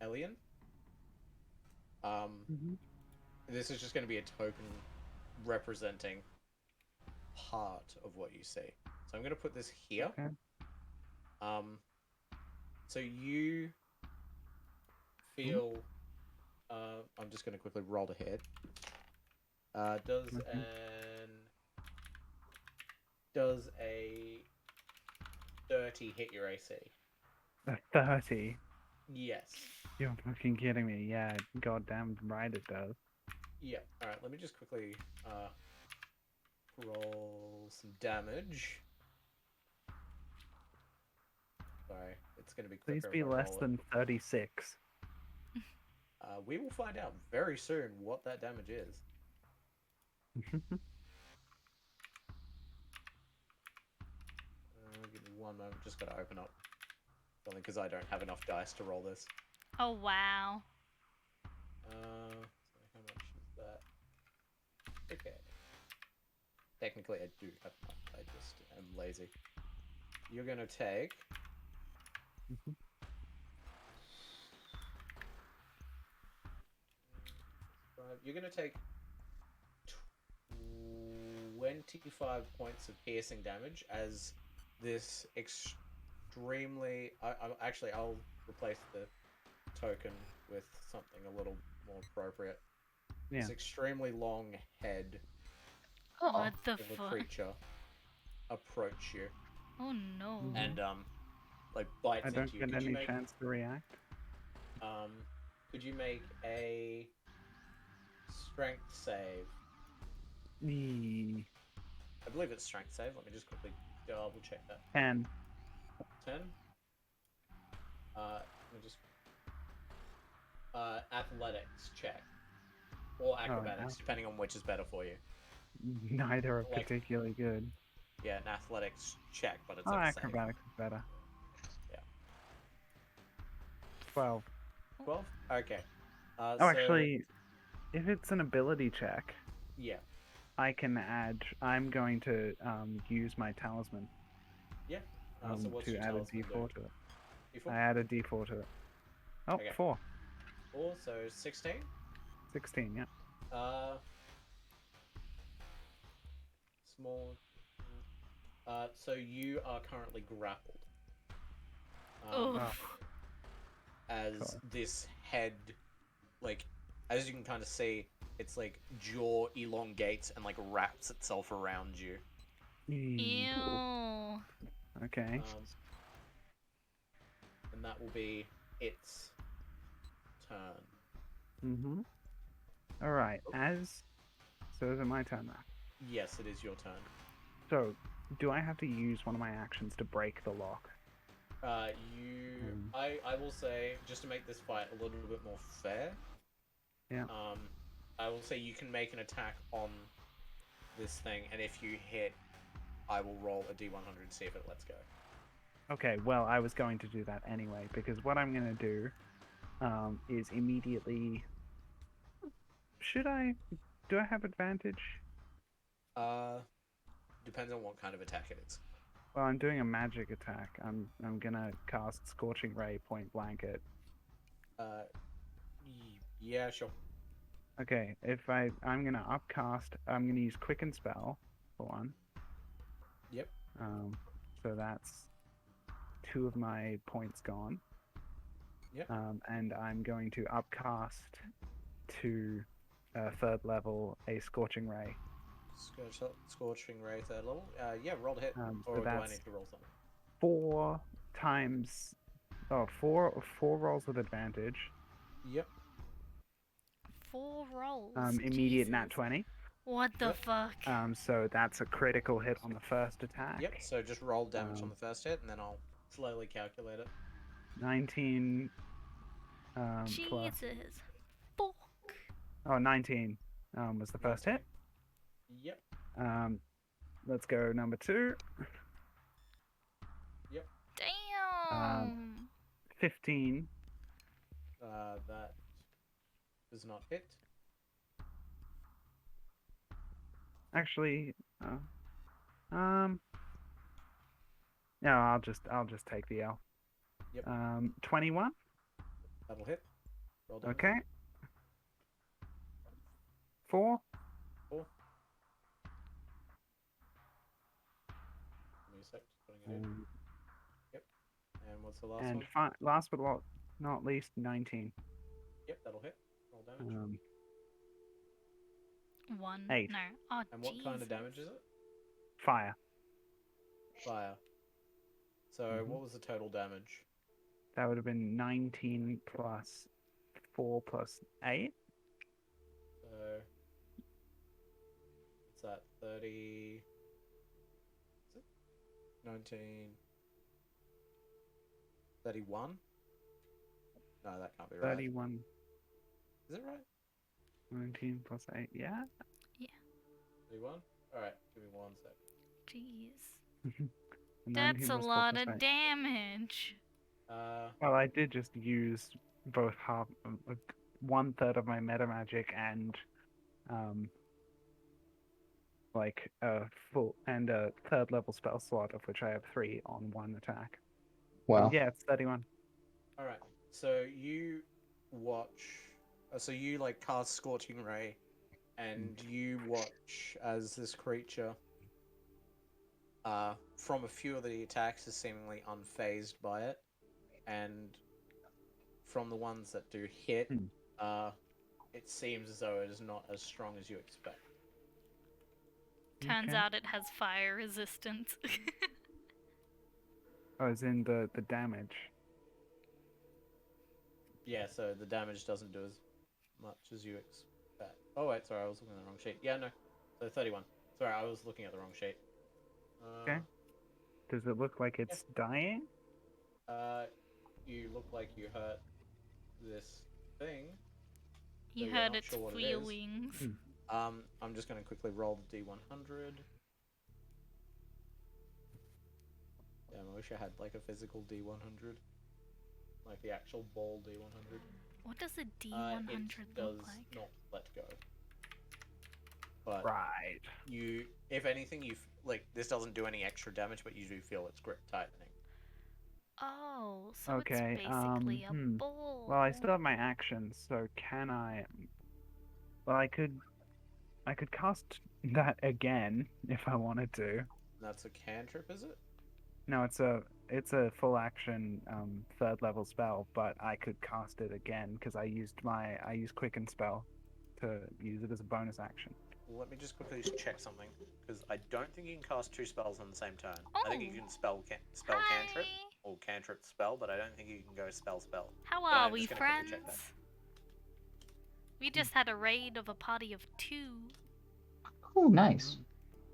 Elian? This is just going to be a token representing part of what you see. So I'm going to put this here. Okay. So you feel... I'm just going to quickly roll to hit. Does a 30 hit your AC? A 30? Yes. You're fucking kidding me. Yeah, goddamn right it does. Yeah. Alright, let me just quickly roll some damage. Sorry, it's going to be quicker. Please be if I less roll it. than 36. We will find out very soon what that damage is. Give me one moment. Just got to open up something because I don't have enough dice to roll this. Oh, wow. So how much is that? Okay. technically I do have one. I just am lazy. You're gonna take. Mhm. You're gonna take 25 points of piercing damage as this extremely. Actually, I'll replace the token with something a little more appropriate. Yeah. This extremely long head Oh, What the of a fuck? creature approach you Oh no. Mhm. and like bites I don't into you. get Could you any make chance to react. um could you make a strength save? The I believe it's strength save. Let me just quickly double check that. 10. 10. Let me just athletics check or acrobatics, no. depending on which is better for you. Neither are Like- particularly good. Yeah, an athletics check, but it's Oh, like a save. acrobatics is better. Yeah. 12. 12. Okay. Oh, So, actually, if it's an ability check, yeah. I can add. I'm going to use my talisman Yeah. So what's to your add a talisman d4 do? to it. D4? I add a d4 to it. Oh, Okay. 4. 4, so 16. 16, yeah. Small. So you are currently grappled. Oh. As Cool. this head, like, as you can kind of see, its like jaw elongates and like wraps itself around you. Ew. Okay. And that will be its turn. Mm-hmm. Alright, So is it my turn now? Yes, it is your turn. So, do I have to use one of my actions to break the lock? I will say, just to make this fight a little bit more fair, Yeah. I will say you can make an attack on this thing, and if you hit, I will roll a d100 to see if it lets go. Okay, well, I was going to do that anyway, because what I'm going to do is immediately... Do I have advantage? Depends on what kind of attack it is. Well, I'm doing a magic attack. I'm gonna cast Scorching Ray point blank it. Yeah, sure. Okay, I'm gonna upcast. I'm gonna use Quicken Spell for one. Yep. So that's 2 of my points gone. Yep. And I'm going to upcast to 3rd level a Scorching Ray. Scorching Ray 3rd level. Yeah, roll to hit. So Or do I that's need to roll something? 4 times. Oh, four rolls with advantage. Yep. 4 rolls. Immediate nat Jesus. 20. What the Yep. fuck? So that's a critical hit on the first attack. Yep. So just roll damage on the first hit, and then I'll slowly calculate it. 19 plus. Jesus. Fuck. Oh, 19 was the first hit. Yep. Let's go number 2. Yep. Damn. 15. That does not hit. Actually, no, I'll just take the L. Yep. 21. That'll hit. Roll damage. Okay. 4. 4. Give me a sec. Just putting it in. Yep. And what's the last And one? last but not least, 19. Yep, that'll hit. Roll damage. 1. 8. No. Oh, And what kind of Jesus. damage is it? Fire. Fire. So Mhm. what was the total damage? That would have been 19 plus 4 plus 8. So what's that? 30. Is it 19? 31? No, that can't be right. 31. Is it right? 19 plus 8. Yeah. 31? Alright, give me 1 sec. Jeez. 19 That's a plus 4 lot plus of 8. damage. Well, I did just use both 1/3 of my meta magic and like a full and a third level spell slot, of which I have 3 on one attack. Wow. Yeah, it's 31. All right. So you watch. So you like cast Scorching Ray, and you watch as this creature, from a few of the attacks, is seemingly unfazed by it, and from the ones that do hit, Hmm. it seems as though it is not as strong as you expect. Turns Okay. out it has fire resistance. Oh, as in the damage. Yeah, so the damage doesn't do as much as you expect. Oh wait, sorry, I was looking at the wrong sheet. Yeah, no, so 31. Sorry, I was looking at the wrong sheet. Okay. Does it look like it's dying? You look like you hurt this thing. You You're heard not its sure what it flea is. wings. I'm just gonna quickly roll the D100. Damn, I wish I had like a physical D100, like the actual ball D100. What does a It D100 does look like? not let go. But Right. you, if anything, like this doesn't do any extra damage, but you do feel its grip tightening. Oh, so Okay. it's basically a ball. Well, I still have my actions, so can I? Well, I could cast that again if I wanted to. That's a cantrip, is it? No, it's a full action third level spell, but I could cast it again because I used quicken spell to use it as a bonus action. Let me just quickly check something, because I don't think you can cast 2 spells on the same turn. I think you Oh. can spell cantrip Hi. or cantrip spell, but I don't think you can go spell. How But are I'm we, just gonna quickly friends? check that. We just had a raid of a party of 2. Oh, nice.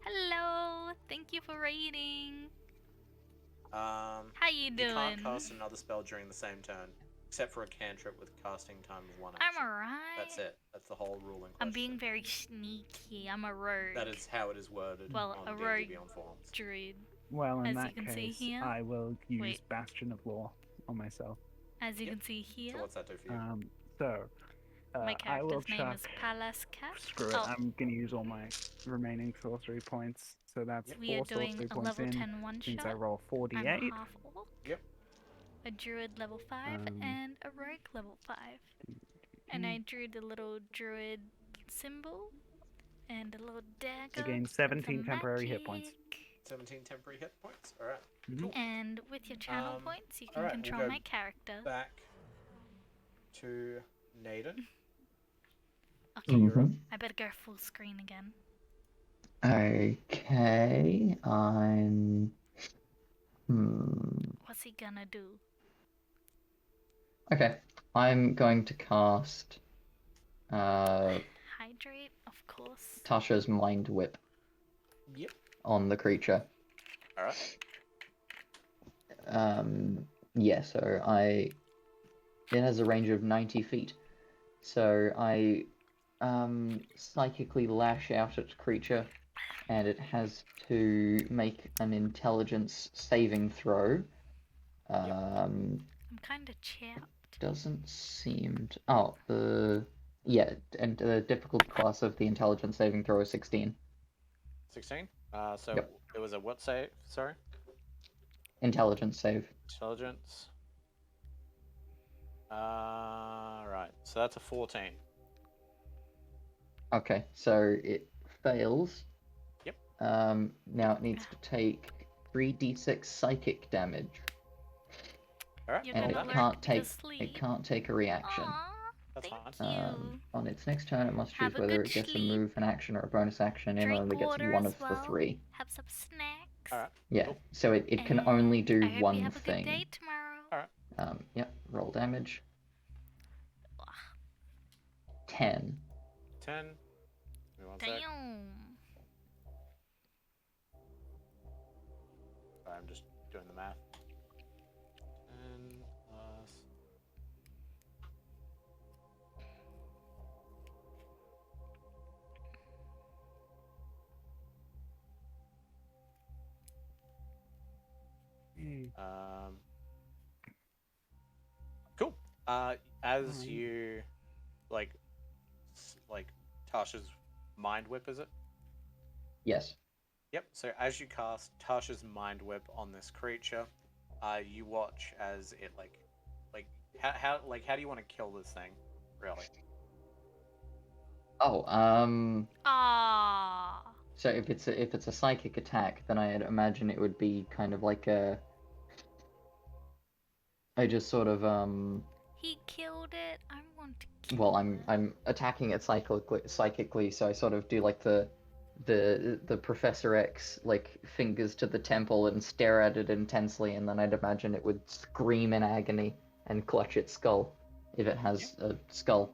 Hello, thank you for raiding. How you doing? You can't cast another spell during the same turn, except for a cantrip with casting time of 1 I'm action. alright. That's it. That's the whole rule in question. I'm being very sneaky. I'm a rogue. That is how it is worded Well, on a D&D rogue Beyond forums. druid. Well, in As you that can see case, here. I will use Wait. Bastion of Law on myself. As you Yep. can see here, So what's that do for you? So my I will character's name is chuck. Palascat. Screw it. Oh, I'm gonna use all my remaining sorcery points. So that's Yep. we are 4 doing sorcery a points level in. 10 one Means I shot. roll I'm a 4d8. half-orc. Yep. A druid level 5 and a rogue level 5. And I drew the little druid symbol and a little dagger. gain and 17 some temporary hit points. magic. 17 temporary hit points. All right. Mhm. And with your channel points, you can alright, we'll control go my character. Back to Naden. Okay, Mhm. I better go full screen again. Okay, I'm. What's he gonna do? Okay, I'm going to cast Hydrate, of course. Tasha's Mind Whip Yep. on the creature. All right. Yeah, so it has a range of 90 feet. So I psychically lash out at the creature, and it has to make an intelligence saving throw. I'm kinda chapped. Doesn't seem to... Oh, and the difficulty class of the intelligence saving throw is 16. 16. So Yep. it was a what save? Sorry. Intelligence save. Intelligence. Right. So that's a 14. Okay, so it fails. Yep. Now it needs to take 3d6 psychic damage, All right. You're and gonna it learn can't to take sleep. a reaction. Aw, That's thank fine. you. On its next turn, it must choose Have a whether good it gets sleep. a move, an action, or a bonus action. It Drink only gets water one as of the well. 3. Have some snacks. All right. Yeah, Cool. so it can only And do I hope one you have a thing. good day tomorrow. All right. Yep, roll damage. Ugh, 10. 10. Give me one sec. damn. Sorry, I'm just doing the math. 10 plus. Cool. As you like Tasha's mind whip, is it? Yes. Yep. So as you cast Tasha's Mind Whip on this creature, you watch as it how do you want to kill this thing, really? Oh, Ah. so if it's a psychic attack, then I'd imagine it would be kind of like I just sort of He killed it. I want to kill well, it. I'm attacking it psychically, so I sort of do like the Professor X like fingers to the temple and stare at it intensely, and then I'd imagine it would scream in agony and clutch its skull if it has a skull.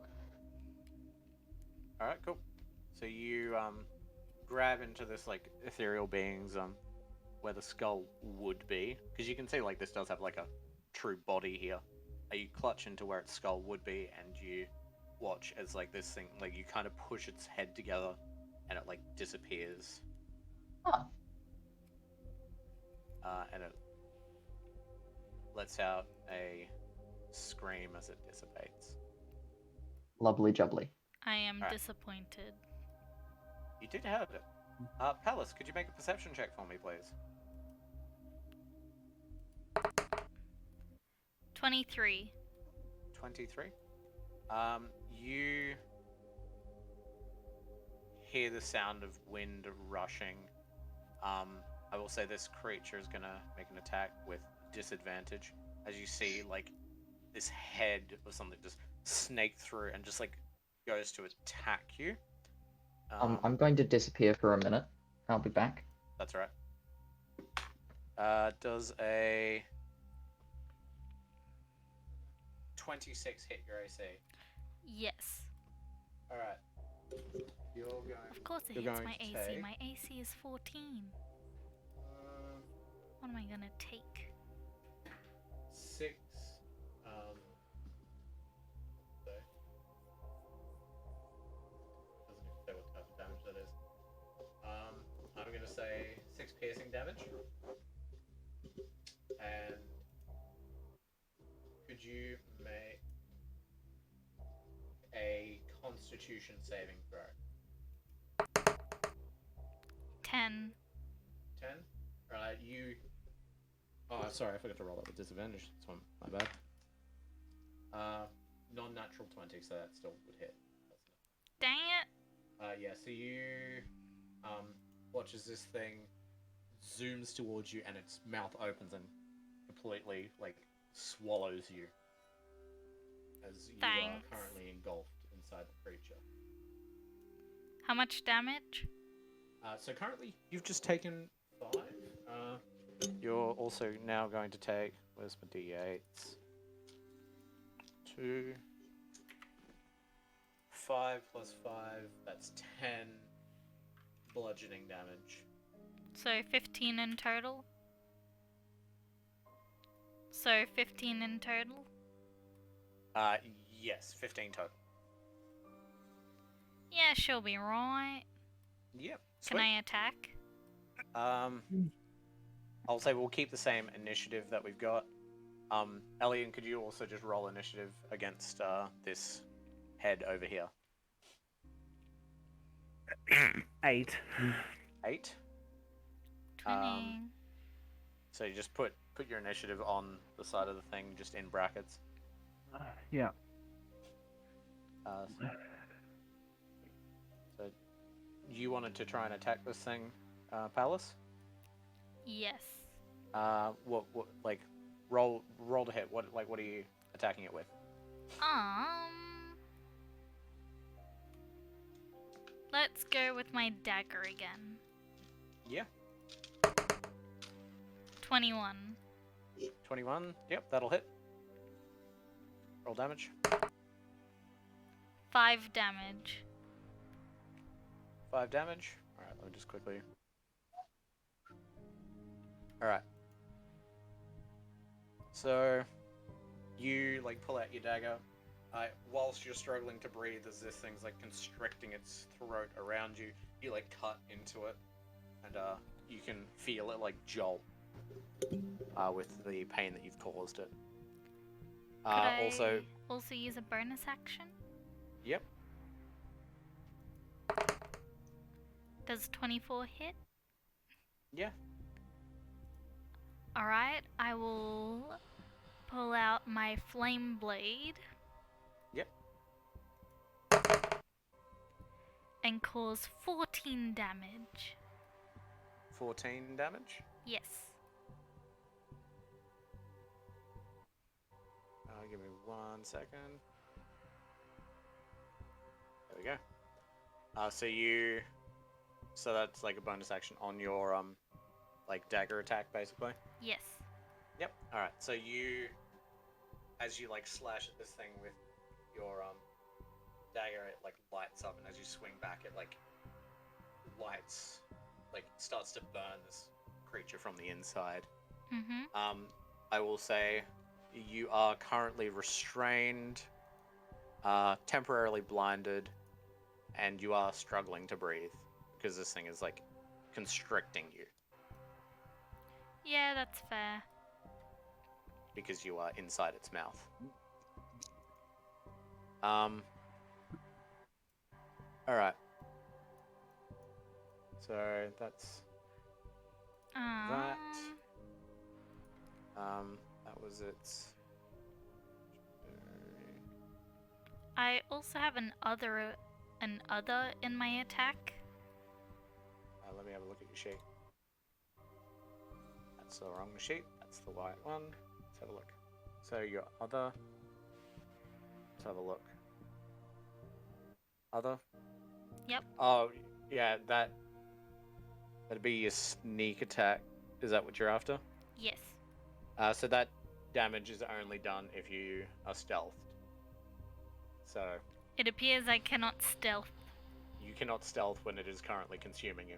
All right, cool. So you grab into this like ethereal being's where the skull would be, because you can see like this does have like a true body here. You clutch into where its skull would be, and you watch as like this thing, like you kind of push its head together, and it like disappears. Huh. And it lets out a scream as it dissipates. Lovely jubbly. I am Alright. disappointed. You did have it. Palace, could you make a perception check for me, please? 23. 23. You hear the sound of wind rushing. I will say this creature is gonna make an attack with disadvantage, as you see like this head or something just snake through and just like goes to attack you. I'm going to disappear for a minute. I'll be back. That's right. Does a 26 hit your AC? Yes. Alright. You're going. Of course it You're hits going my to AC. take- My AC is 14. What am I gonna take? 6. So, doesn't even say what type of damage that is. I'm gonna say 6 piercing damage. And could you make a Constitution saving throw? 10. 10. Alright, you. Oh, sorry, I forgot to roll that with disadvantage. That's my bad. Non-natural 20, so that still would hit. That's Dang it. yeah, so you watch as this thing zooms towards you and its mouth opens and completely like swallows you as you Thanks. are currently engulfed inside the creature. How much damage? So currently you've just taken 5. You're also now going to take. Where's my d8s? 2. 5 plus 5, that's 10 bludgeoning damage. So 15 in total? So 15 in total? Yes, 15 total. Yeah, she'll be right. Yep. Can I attack? I'll say we'll keep the same initiative that we've got. Elian, could you also just roll initiative against this head over here? 8. 8. 20. So you just put your initiative on the side of the thing, just in brackets. Yeah. So you wanted to try and attack this thing, Palace? Yes. What like roll to hit? What are you attacking it with? Let's go with my dagger again. Yeah. 21. 21. Yep, that'll hit. Roll damage. 5 damage. 5 damage. Alright, let me just quickly. Alright. So, you, like, pull out your dagger. Whilst you're struggling to breathe, as this thing's, like, constricting its throat around you, you, like, cut into it. And, you can feel it, like, jolt. With the pain that you've caused it. Could I Also... also use a bonus action? Yep. Does 24 hit? Yeah. Alright, I will pull out my flame blade. Yep. And cause 14 damage. 14 damage. Yes. Give me 1 second. There we go. So that's like a bonus action on your like dagger attack, basically. Yes. Yep. All right. So as you like slash at this thing with your dagger, it like lights up, and as you swing back, it like lights, like starts to burn this creature from the inside. Mm-hmm. I will say, you are currently restrained, temporarily blinded, and you are struggling to breathe because this thing is like constricting you Yeah, that's fair. because you are inside its mouth. All right. So that's that. That was it. I also have an other in my attack. Let me have a look at your sheet. That's the wrong sheet. That's the right one. Let's have a look. So your other. Let's have a look. Other. Yep. Oh yeah, that'd be your sneak attack. Is that what you're after? Yes. So that damage is only done if you are stealthed. So It appears I cannot stealth. you cannot stealth when it is currently consuming you.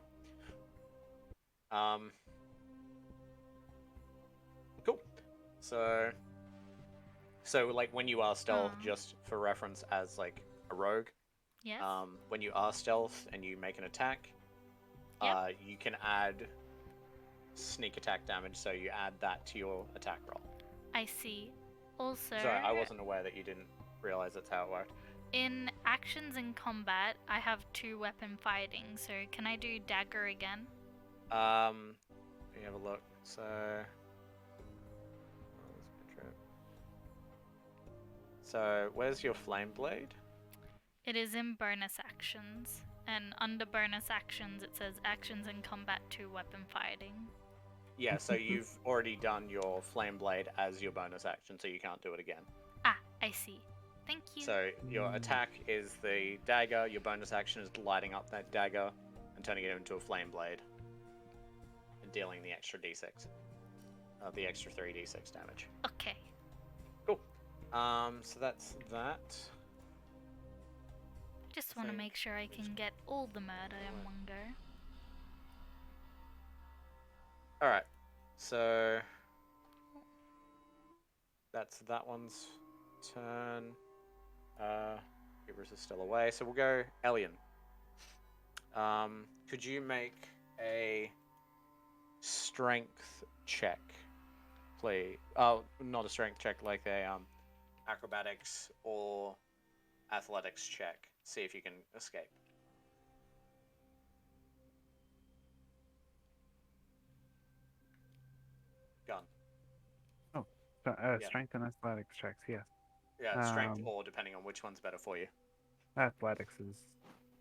Cool. So like when you are stealth, just for reference as like a rogue, Yes. when you are stealth and you make an attack, Yep. you can add sneak attack damage, so you add that to your attack roll. I see. Also, Sorry, I wasn't aware that you didn't realize that's how it worked. in actions in combat, I have 2-weapon fighting, so can I do dagger again? Let me have a look. So, where's your flame blade? It is in bonus actions, and under bonus actions it says actions in combat 2-weapon fighting. Yeah, so you've already done your flame blade as your bonus action, so you can't do it again. Ah, I see. Thank you. So your attack is the dagger, your bonus action is lighting up that dagger and turning it into a flame blade. And dealing the extra d6. The extra 3d6 damage. Okay. Cool. So that's that. Just want to make sure I can get all the murder in one go. Alright. So that's that one's turn. Givers is still away, so we'll go Elian. Could you make a strength check, please? Oh, not a strength check, like a acrobatics or athletics check. See if you can escape. Gun. Oh, Yeah. strength and athletics checks, yes. Yeah, strength or depending on which one's better for you. Athletics is.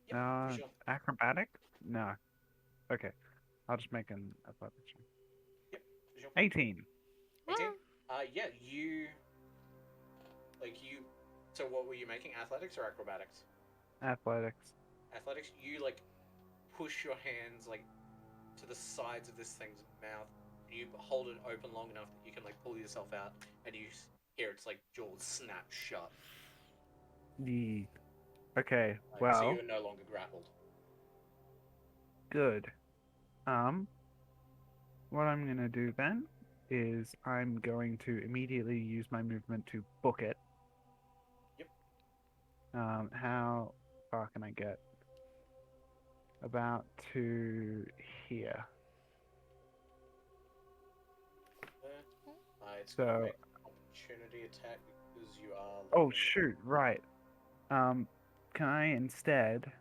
Yep, for sure. Acrobatic? No. Okay. I'll just make an athletics check. Yep, for sure. 18. 18? Yeah, you. So what were you making? Athletics or acrobatics? Athletics. Athletics, you like push your hands like to the sides of this thing's mouth. You hold it open long enough that you can like pull yourself out, and you hear its like jaws snap shut. Okay, So well, you're no longer grappled. good. What I'm gonna do then is I'm going to immediately use my movement to book it. Yep. How far can I get? About to here. It's So- gonna make an opportunity attack because you are. Oh shoot! Right. Can I instead?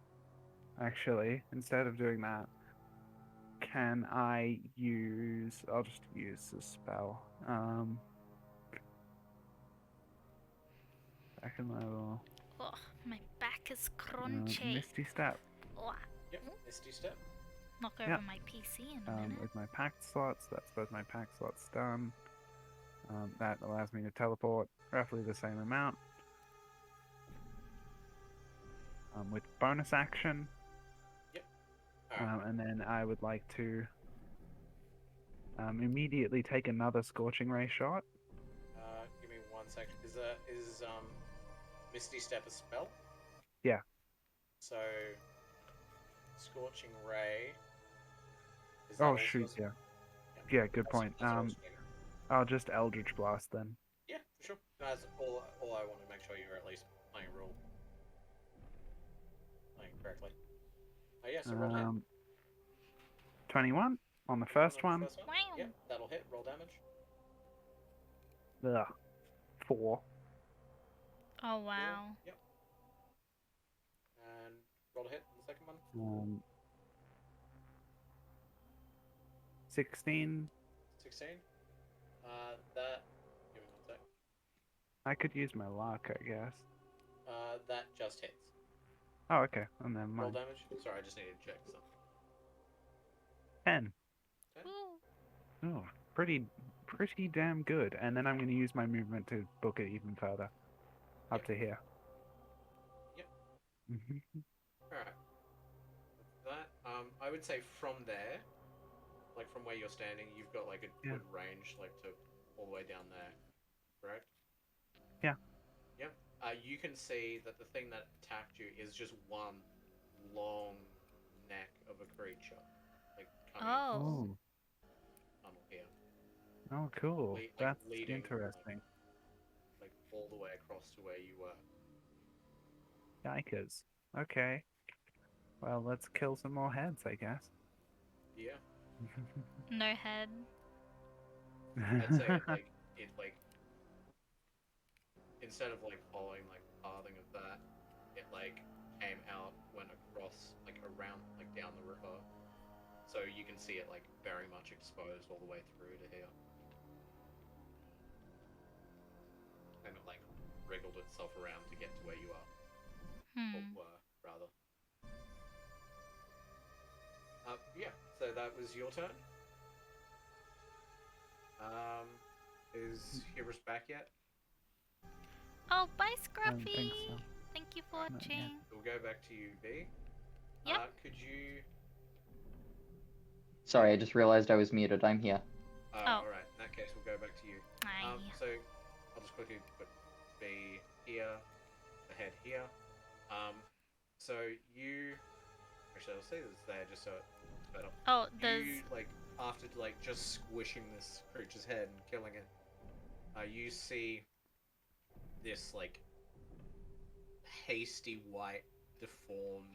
actually, instead of doing that, can I use? I'll just use the spell. Second level. Oh, my back is crunchy. Misty Step. Oh, Yep. Misty Step. knock over Yep. my PC in a minute. With my packed slots, that's both my packed slots done. That allows me to teleport roughly the same amount. With bonus action. Yep. Alright. And then I would like to immediately take another Scorching Ray shot. Give me 1 second. Is Misty Step a spell? Yeah. So, Scorching Ray. Is Oh, also shoot, a- yeah. Yeah, good point. That's what I was thinking. I'll just Eldritch Blast then. Yeah, for sure. No, that's all I want to make sure you're at least playing correctly. Oh yeah, so roll hit. 21 on the first one. Wow. Yep, that'll hit. Roll damage. Ugh. 4. Oh, wow. Yep. And roll a hit on the second one. 16. 16. That. Give me 1 sec. I could use my luck, I guess. That just hits. Oh, okay. And then Roll mine. damage. Sorry, I just needed to check something. 10. Ooh. Oh, pretty damn good. And then I'm going to use my movement to book it even further. Up Yep. to here. Yep. Mhm. Alright. That, I would say from there, like from where you're standing, you've got like a Yeah. good range, like to all the way down there, correct? Yeah. Yep. You can see that the thing that attacked you is just one long neck of a creature, like coming Oh. Oh. from tunnel here, Oh, cool. like That's leading, interesting. like all the way across to where you were. Yikers. Okay. Well, let's kill some more heads, I guess. Yeah. No head. I'd say it instead of like following like the pathing of that, it like came out, went across like around like down the river, so you can see it like very much exposed all the way through to here, and it like wriggled itself around to get to where you are, or were rather. Yeah. So that was your turn. Is Hyrus back yet? Oh, bye, I don't Scruffy. think so. Thank you for Not yet. watching. We'll go back to you, B. Yep. Could you? Sorry, I just realized I was muted. I'm here. Oh. All right. In that case, we'll go back to you. Aye. So I'll just quickly put B here, the head here. So you. Actually, I'll say this there just so it's better. Oh, there's. You like after like just squishing this creature's head and killing it, you see this like pasty white deformed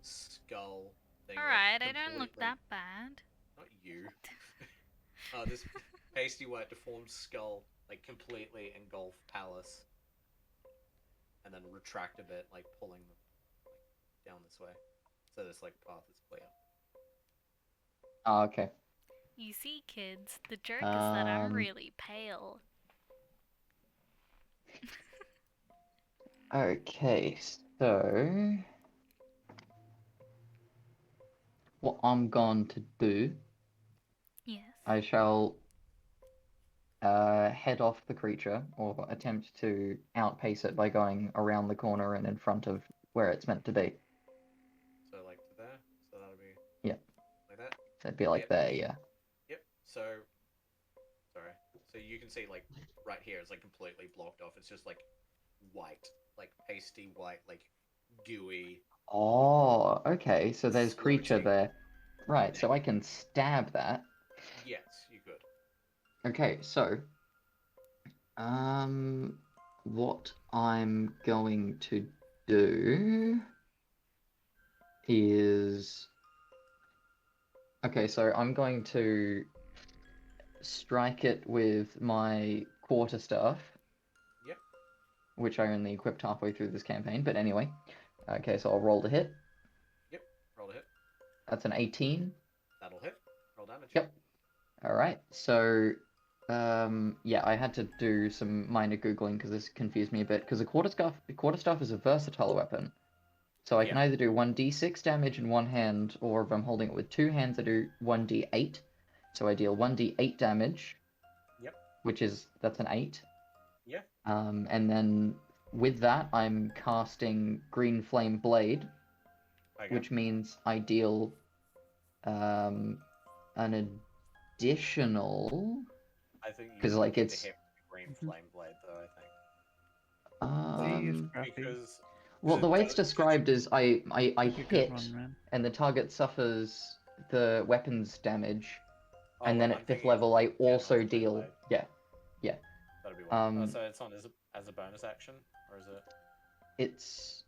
skull thing. Alright, like, I don't look completely- that bad. Not you. This pasty white deformed skull like completely engulf Palace, and then retract a bit, like pulling them like, down this way, so this like path is clear. Oh, okay. You see, kids, the joke is that I'm really pale. Okay, so what I'm going to do, Yes. I shall head off the creature, or attempt to outpace it by going around the corner and in front of where it's meant to be. So like to there, so that'll be Yep. like that. So it'd be like Yep. there, yeah. Yep. So sorry. So you can see like right here it's like completely blocked off. It's just like white, like pasty white, like gooey. Oh, okay. So there's creature Floating. there. Right, so I can stab that. Yes, you could. Okay, so what I'm going to do is okay, so I'm going to strike it with my quarterstaff. Yep. Which I only equipped halfway through this campaign, but anyway. Okay, so I'll roll to hit. Yep. That's an 18. That'll hit. Roll damage. Yep. Alright, so yeah, I had to do some minor googling because this confused me a bit. Because the quarterstaff is a versatile weapon, so I can Yeah. either do 1d6 damage in one hand, or if I'm holding it with two hands, I do 1d8. So I deal 1d8 damage. Yep. That's an 8. Yeah. And then with that, I'm casting Green Flame Blade, Okay. which means I deal an additional. I think you 'cause, would like, need it's- to hit Green Flame Blade, though, I think. Scrappy. Because Well, the way it's described is I Such a good hit, one, man. and the target suffers the weapon's damage, Oh, and then wait, at I'm 5th thinking level I it's also Flame deal. Blade. Yeah. That'd be one. Um, So it's on as a bonus action, or is it? It's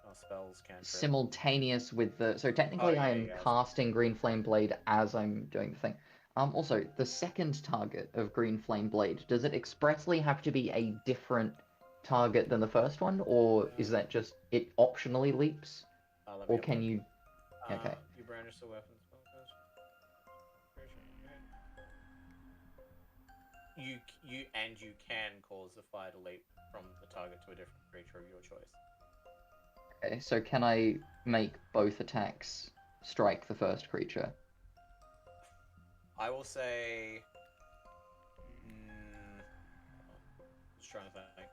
Oh, spells cantrip. simultaneous with the. So technically, I am yeah. casting Green Flame Blade as I'm doing the thing. Also, the second target of Green Flame Blade, does it expressly have to be a different target than the first one, or is that just it optionally leaps, Let me or have a can look. you? Okay. You brandish the weapon. You can cause the fire to leap from the target to a different creature of your choice. Okay, so can I make both attacks strike the first creature? I will say. Just trying to think.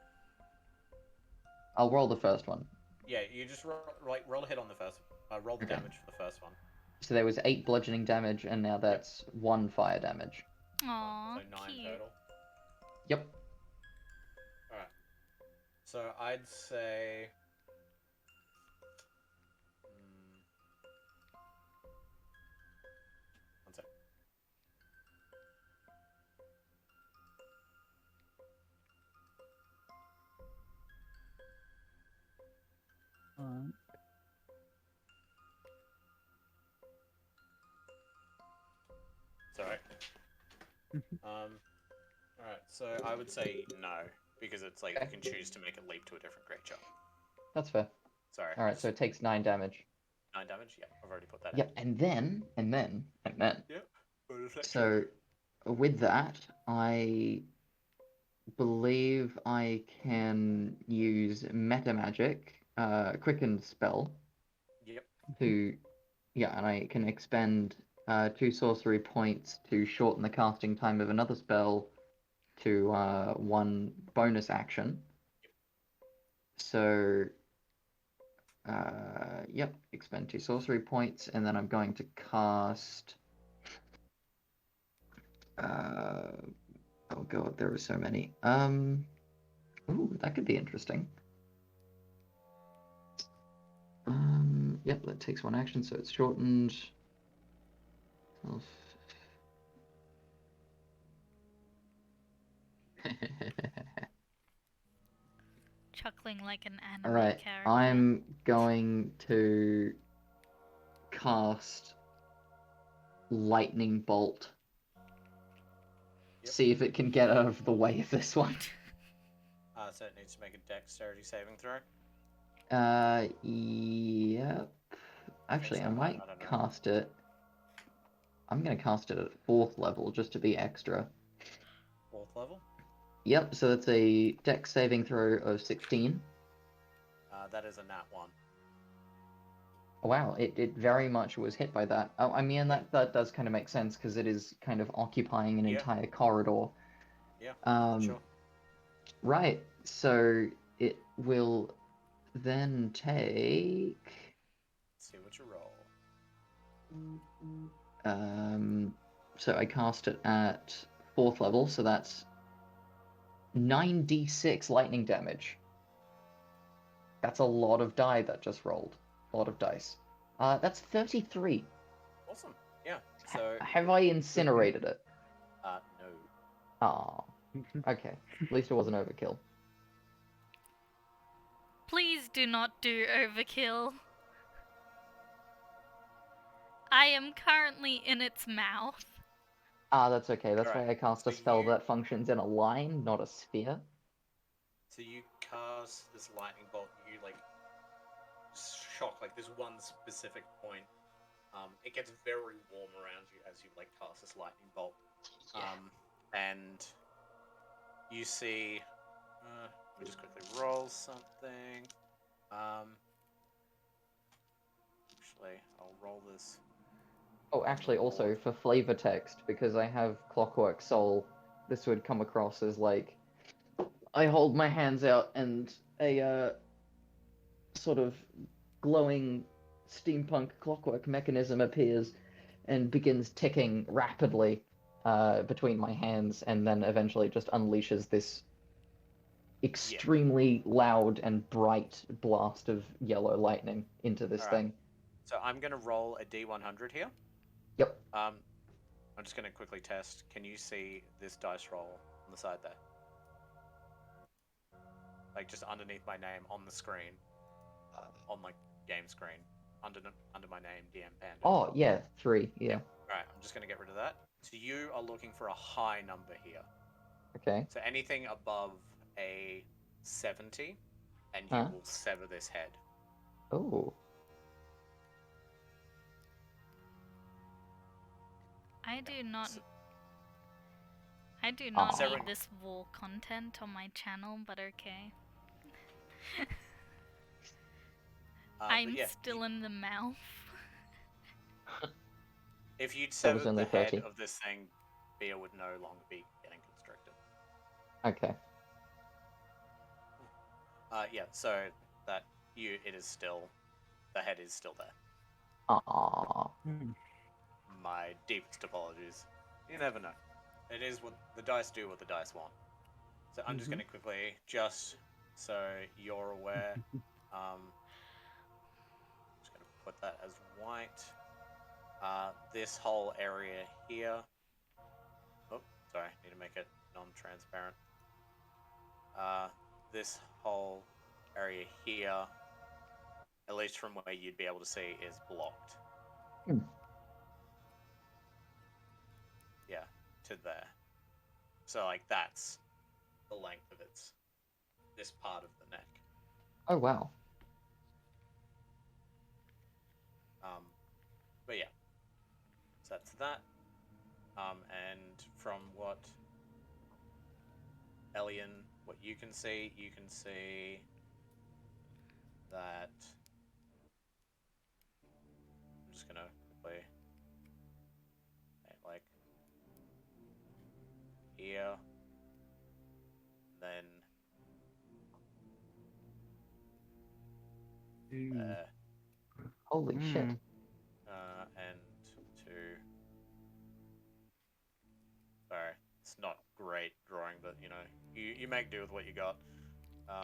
I'll roll the first one. Yeah, you just roll a hit on the first. Roll the Okay. damage for the first one. So there was 8 bludgeoning damage, and now that's 1 fire damage. Aww, So 9 cute. total. Yep. Alright. So I'd say. One sec. It's alright. Alright, so I would say no, because it's like you can choose to make it leap to a different creature. That's fair. Sorry. Alright, so it takes 9 damage. 9 damage? Yeah, I've already put that Yep, and then. Yep. So, with that, I believe I can use Meta Magic, Quicken Spell, Yep. and I can expend 2 sorcery points to shorten the casting time of another spell to 1 bonus action. So, expend 2 sorcery points, and then I'm going to cast. Oh god, there are so many. Ooh, that could be interesting. Yep, that takes 1 action, so it's shortened. Chuckling like an anime Alright, character. I'm going to cast Lightning Bolt. Yep. See if it can get out of the way of this one. So it needs to make a dexterity saving throw. Yep. Actually, I might I don't know. cast it. I'm gonna cast it at 4th level just to be extra. 4th level? Yep, so that's a dex saving throw of 16. That is a nat 1. Wow, it very much was hit by that. Oh, I mean, that does kind of make sense, because it is kind of occupying an entire corridor. Yeah, sure. Right, so it will then take... Let's see what you roll. So I cast it at 4th level, so that's 9d6 lightning damage. That's a lot of die that just rolled. A lot of dice. That's 33. Awesome. Yeah. So Have I incinerated it? no. Ah. Okay. At least it wasn't overkill. Please do not do overkill. I am currently in its mouth. Ah, that's okay. That's Alright, why I cast a so spell you- that functions in a line, not a sphere. So you cast this lightning bolt, you like shock like this one specific point It gets very warm around you as you like cast this lightning bolt. And you see. Let me just quickly roll something. Actually, I'll roll this. Oh, actually, also for flavor text, because I have Clockwork Soul, this would come across as like I hold my hands out and a sort of glowing steampunk clockwork mechanism appears and begins ticking rapidly between my hands, and then eventually just unleashes this extremely loud and bright blast of yellow lightning into this Alright. thing. So I'm gonna roll a D100 here. Yep. I'm just gonna quickly test. Can you see this dice roll on the side there? Like just underneath my name on the screen, on like game screen, under my name, DM Panda. Oh yeah, 3. Yeah. Alright, I'm just gonna get rid of that. So you are looking for a high number here. Okay. So anything above a 70, and you will sever this head. Oh. I do not need Severing- this wool content on my channel, but okay. I'm but yeah, still in the mouth. if you'd was severed only the head 30. of this thing, Bia would no longer be getting constricted. Okay. Yeah, so that it is still, the head is still there. Aww. My deepest apologies. You never know. It is what the dice do, what the dice want. So I'm just gonna quickly, just so you're aware, just gonna put that as white. This whole area here. Oh, sorry, need to make it non-transparent. This whole area here, at least from where you'd be able to see, is blocked. Yeah, to there. So like that's the length of this part of the neck. Oh wow. But yeah, so that's that. And from what Elian, what you can see that. I'm just gonna quickly like here, then there, Holy shit. and to. Sorry, it's not great drawing, but you know, you make do with what you got.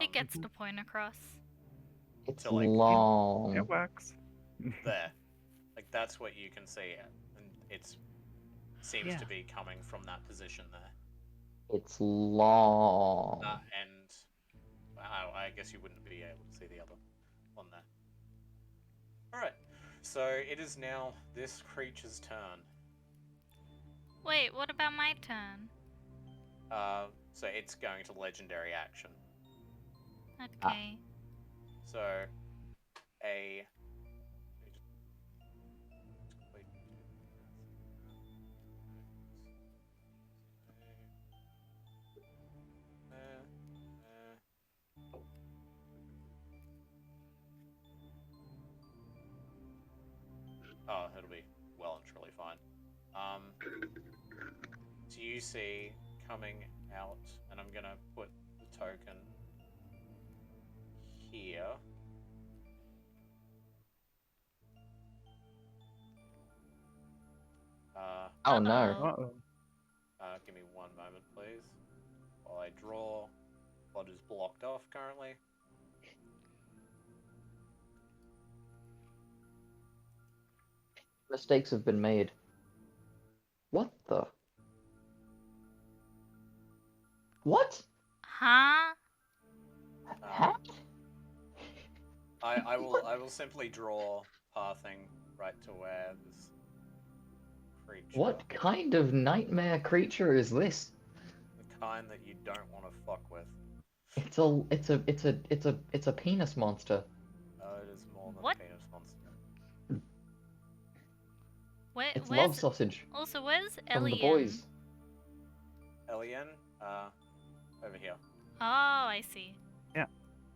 It gets the point across. It's to, like, long. It works. There, like that's what you can see, and it seems Yeah. to be coming from that position there. It's long. And I guess you wouldn't be able to see the other one there. Alright, so it is now this creature's turn. Wait, what about my turn? So it's going to legendary action. Okay. So a oh, it'll be well and truly fine. So you see coming out, and I'm gonna put the token here. Oh no. Uh-oh. Give me one moment, please, while I draw what is blocked off currently. Mistakes have been made. What the? What? Huh? Huh? I will simply draw pathing right to where this creature. What kind of nightmare creature is this? The kind that you don't want to fuck with. It's a penis monster. Oh, it is more than What? a penis monster. It's where's love sausage also where's from the Elian? boys. Elian, over here. Oh, I see. Okay.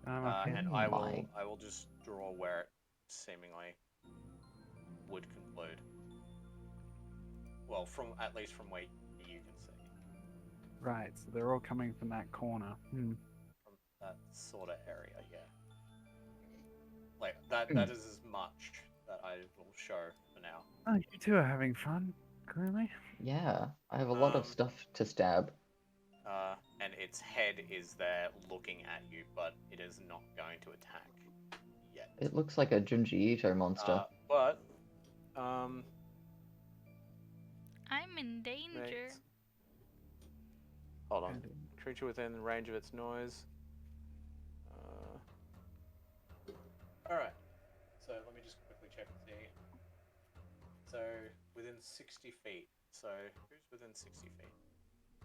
And Oh my. I will just draw where it seemingly would conclude. Well, at least from where you can see. Right, so they're all coming from that corner. From that sort of area, yeah. Like that is as much that I will show for now. Oh, you two are having fun, clearly. Yeah, I have a lot of Um, stuff to stab. And its head is there looking at you, but it is not going to attack yet. It looks like a Junji Ito monster. But I'm in danger. makes... Hold on. Creature within range of its noise. Alright. So let me just quickly check and see. So within 60 feet. So who's within 60 feet?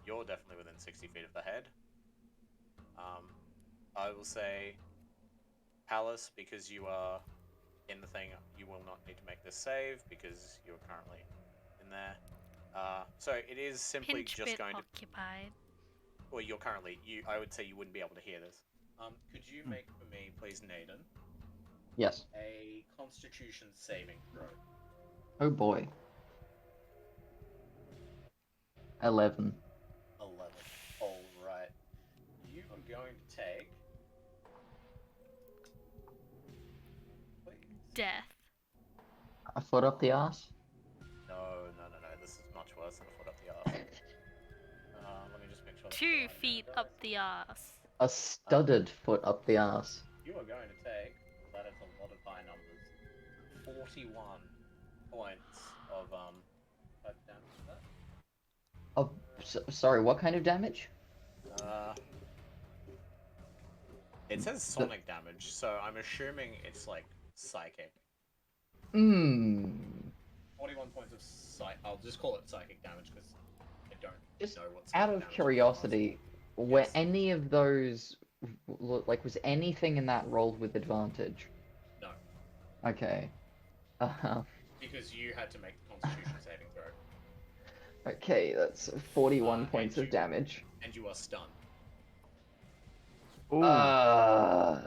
You're definitely within 60 feet of the head. I will say Palace, because you are in the thing, you will not need to make this save because you're currently in there. So it is simply Pinch just bit going to... occupied. Well, you're currently... I would say you wouldn't be able to hear this. Could you make for me, please, Naden, Yes. a Constitution saving throw? Oh boy. 11. 11. Alright. You are going to take... Please. Death. A foot up the ass? No. This is much worse than a foot up the arse. Let me just make sure... that's 2 the right feet number. up the ass. A studded foot up the ass. You are going to take... That is a lot of high numbers. 41 points of, type damage to that. Oh, sorry, what kind of damage? It says sonic damage, so I'm assuming it's like psychic. 41 points of I'll just call it psychic damage because I don't Just know what's out of curiosity, were any of those, like, was anything in that rolled with advantage? No. Okay. Because you had to make the Constitution saving throw. Okay, that's 41 points and of damage. And you are stunned. Ooh, Are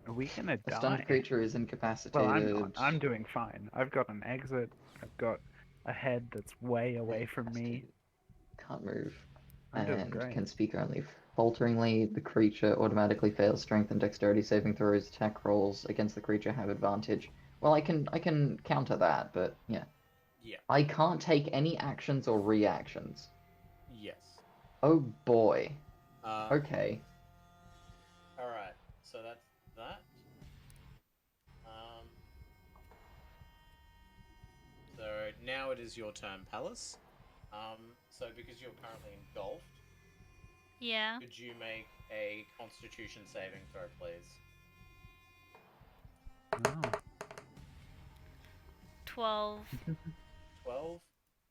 we gonna the die? stunned creature is incapacitated. Well, I'm not. I'm doing fine. I've got an exit. I've got a head that's way away from me. Can't move. I'm doing And great. can speak only falteringly. The creature automatically fails strength and dexterity saving throws. Attack rolls against the creature have advantage. Well, I can counter that, but yeah. Yeah. I can't take any actions or reactions. Yes. Oh boy. Okay. Alright, so that's that. So now it is your turn, Palace. So because you're currently engulfed, Yeah. could you make a Constitution saving throw, please? Oh. 12. 12?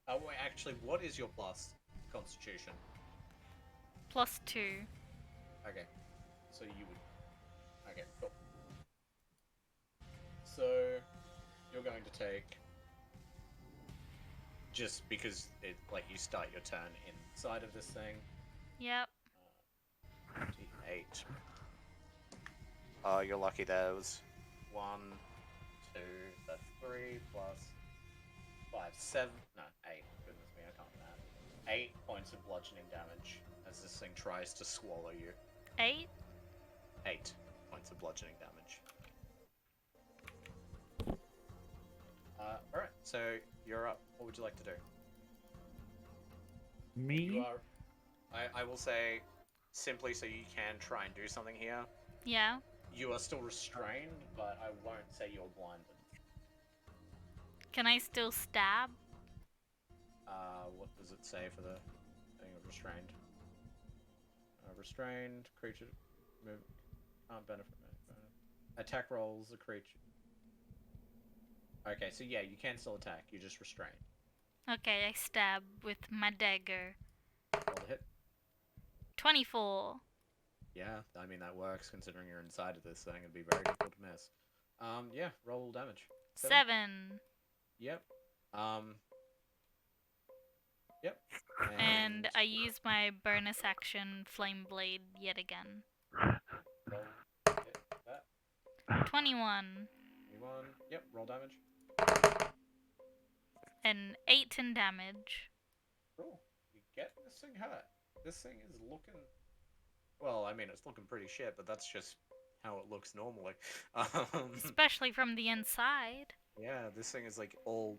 Oh, wait, actually, what is your plus Constitution? Plus 2. Okay, so you would... Okay, cool. So, you're going to take... Just because it, like, you start your turn inside of this thing. Yep. 28. You're lucky there was 1, 2, that's 3, plus 5, 7, no, 8. Goodness me, I can't math. 8 points of bludgeoning damage as this thing tries to swallow you. 8? 8 points of bludgeoning damage. Alright, so you're up. What would you like to do? Me? You are... I will say, simply so you can try and do something here, Yeah. you are still restrained, but I won't say you're blinded. Can I still stab? What does it say for the thing of restrained? Restrained creature move can't benefit. Attack rolls the creature. Okay, so yeah, you can still attack. You're just restrained. Okay, I stab with my dagger. Roll the hit. 24. Yeah, I mean that works considering you're inside of this thing. It'd be very difficult to miss. Yeah, roll damage. 7. Yep. Yep. And I use my bonus action Flame Blade yet again. roll hit that. 21. 21. Yep, roll damage. And 8 in damage. Cool. You get this thing hurt. This thing is looking. Well, I mean, it's looking pretty shit, but that's just how it looks normally. Especially from the inside. Yeah, this thing is like all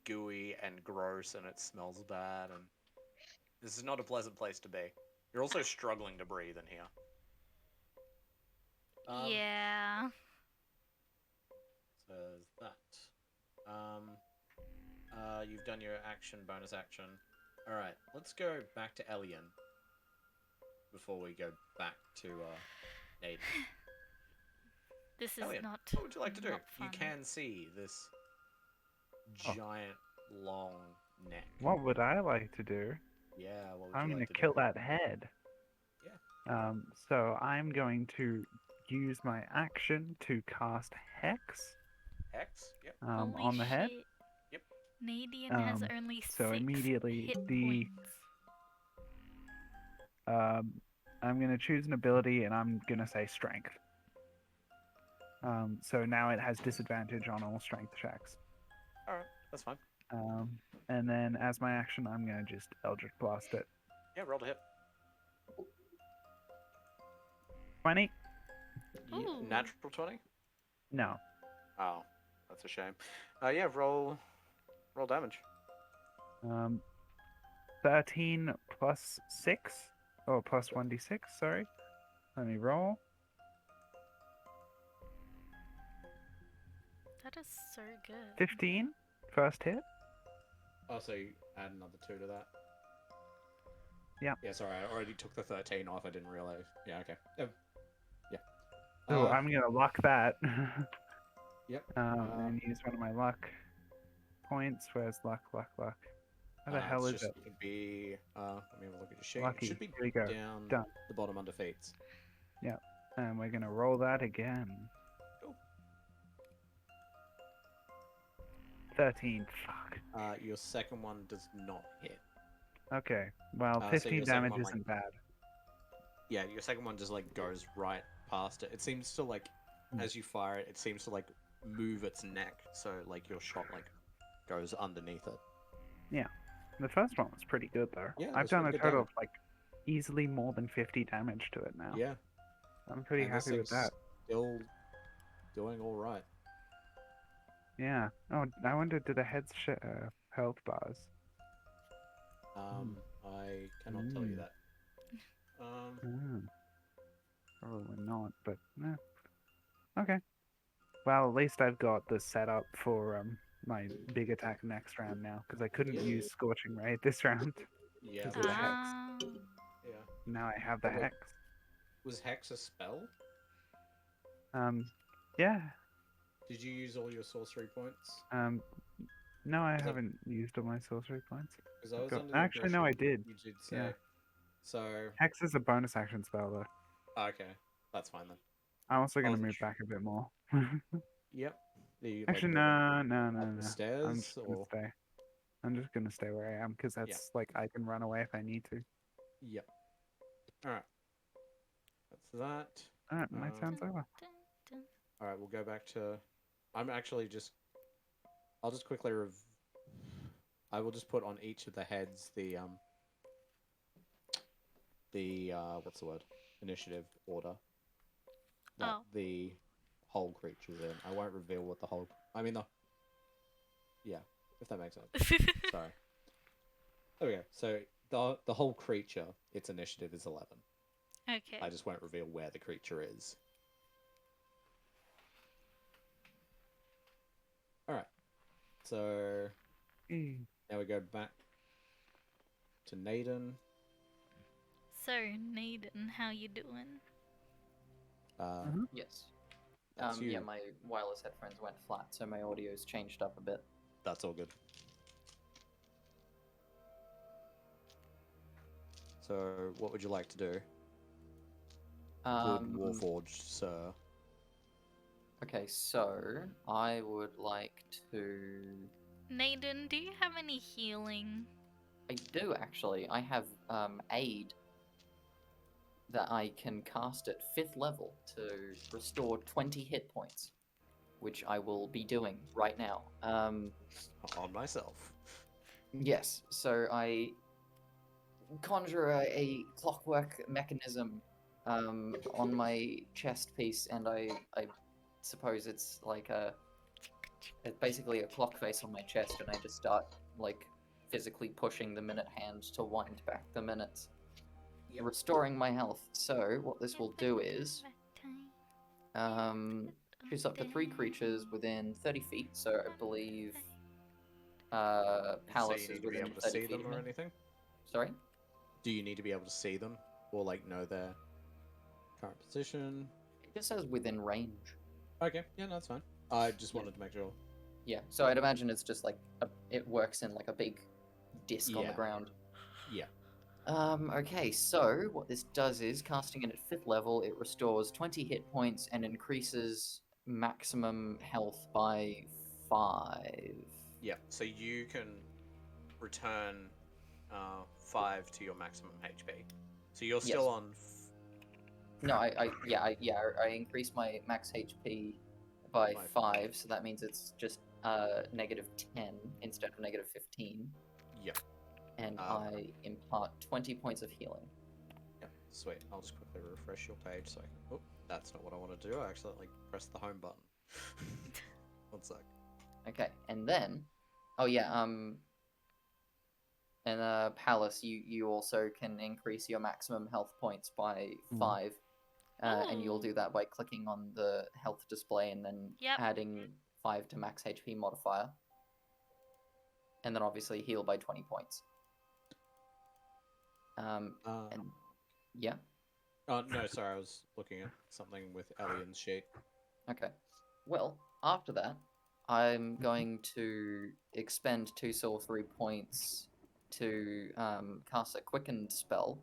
gooey and gross, and it smells bad, and this is not a pleasant place to be. You're also struggling to breathe in here. Yeah. So there's that. You've done your action, bonus action. Alright, let's go back to Elian before we go back to Naden. This is Elian, not. what would you like to do? not You fun. can see this giant, long neck. What would I like to do? Yeah, what would I'm you gonna like to kill do? that head. Yeah. So I'm going to use my action to cast Hex X? Yep. Holy on the head. shit. Yep. Nadian has only 6 so immediately hit the- points. I'm gonna choose an ability and I'm gonna say Strength. So now it has disadvantage on all strength checks. Alright, that's fine. And then as my action, I'm gonna just Eldritch Blast it. Yeah, roll to hit. 20? Yeah, Ooh. natural 20? No. Oh, that's a shame. Yeah, roll damage. 13 plus 6? Oh, plus 1d6, sorry. Let me roll. That is so good. 15, first hit. Oh, so you add another 2 to that? Yeah. Yeah, sorry, I already took the 13 off, I didn't realize. Yeah, okay. Yeah. Oh, I'm gonna luck that. Yep. And use one of my luck points. Where's luck? Where the hell is it? Could be, let me have a look at your sheet. Lucky. It should be Here we go. down Done. the bottom under feats. And we're gonna roll that again. Cool. 13. Fuck. Your second one does not hit. Okay. Well, So 15 your second damage one, like- isn't bad. Yeah, your second one just like goes right past it. It seems to like, as you fire it, it seems to like move its neck, so like your shot like goes underneath it. The first one was pretty good though. Yeah, I've that's done a pretty good total damage. of like easily more than 50 damage to it now. Yeah, I'm pretty and this happy with thing's that. Still doing all right. Yeah. Oh, I wonder, do the heads health bars? I cannot tell you that. Probably not, but no. Okay. Well, at least I've got the setup for my big attack next round now, because I couldn't Yeah. use Scorching Ray this round. Yeah. Is it a hex? Ah. Yeah. Now I have the Oh, wait. hex. Was Hex a spell? Yeah. Did you use all your sorcery points? No, I that- haven't used all my sorcery points. Because I was Got- under the Actually, no, I impression did. You did say. Yeah. So Hex is a bonus action spell, though. okay, that's fine then. I'm also going to wasn't move sure. back a bit more. Yep. The, Actually, moving no. up the I'm stairs, just going to or stay. I'm just going to stay where I am, because that's like, I can run away if I need to. yep. All right. That's that. Alright, my turn's over. Dun, dun. All right, we'll go back to. I'm actually just. I'll just quickly I will just put on each of the heads the what's the word? Initiative order. That Oh. the whole creature's in. I won't reveal what the whole. I mean the. Yeah, if that makes sense. Sorry. There we go. So the whole creature, its initiative is 11. Okay. I just won't reveal where the creature is. Alright. So now we go back to Naden. So, Naden, how you doing? Yes. That's you. Yeah, my wireless headphones went flat, so my audio's changed up a bit. That's all good. So, what would you like to do? Good Warforged, sir. Okay, so I would like to. Naden, do you have any healing? I do actually. I have aid that I can cast at 5th level to restore 20 hit points, which I will be doing right now. On myself. Yes, so I conjure a clockwork mechanism on my chest piece, and I suppose it's like it's basically a clock face on my chest, and I just start like physically pushing the minute hand to wind back the minutes, Yep. restoring my health. So what this will do is choose up to 3 creatures within 30 feet. So I believe So Palace you is need to be within able to 30 see feet them of or me. anything? Sorry? Do you need to be able to see them? Or like know their current position? It just says within range. Okay, yeah, that's fine. I just Yeah. wanted to make sure. Yeah, so I'd imagine it's just like it works in like a big disc on the Yeah. ground. Yeah. Okay, so what this does is, casting it at 5th level, it restores 20 hit points and increases maximum health by 5. Yeah, so you can return 5 to your maximum HP. So you're still Yes. on. No, I increased my max HP by By 5, so that means it's just negative 10 instead of negative 15. Yeah. And Um, I impart 20 points of healing. Yeah, sweet. I'll just quickly refresh your page so I can. Oh, that's not what I want to do. I accidentally pressed the home button. One sec. Okay, and then, oh yeah, and Palace, you also can increase your maximum health points by 5, and you'll do Ooh. that by clicking on the health display and then Yep. adding 5 to max HP modifier, and then obviously heal by 20 points. And yeah. Oh no, sorry, I was looking at something with Alien's sheet. Okay. Well, after that, I'm going to expend 2 sorcery points to cast a quickened spell.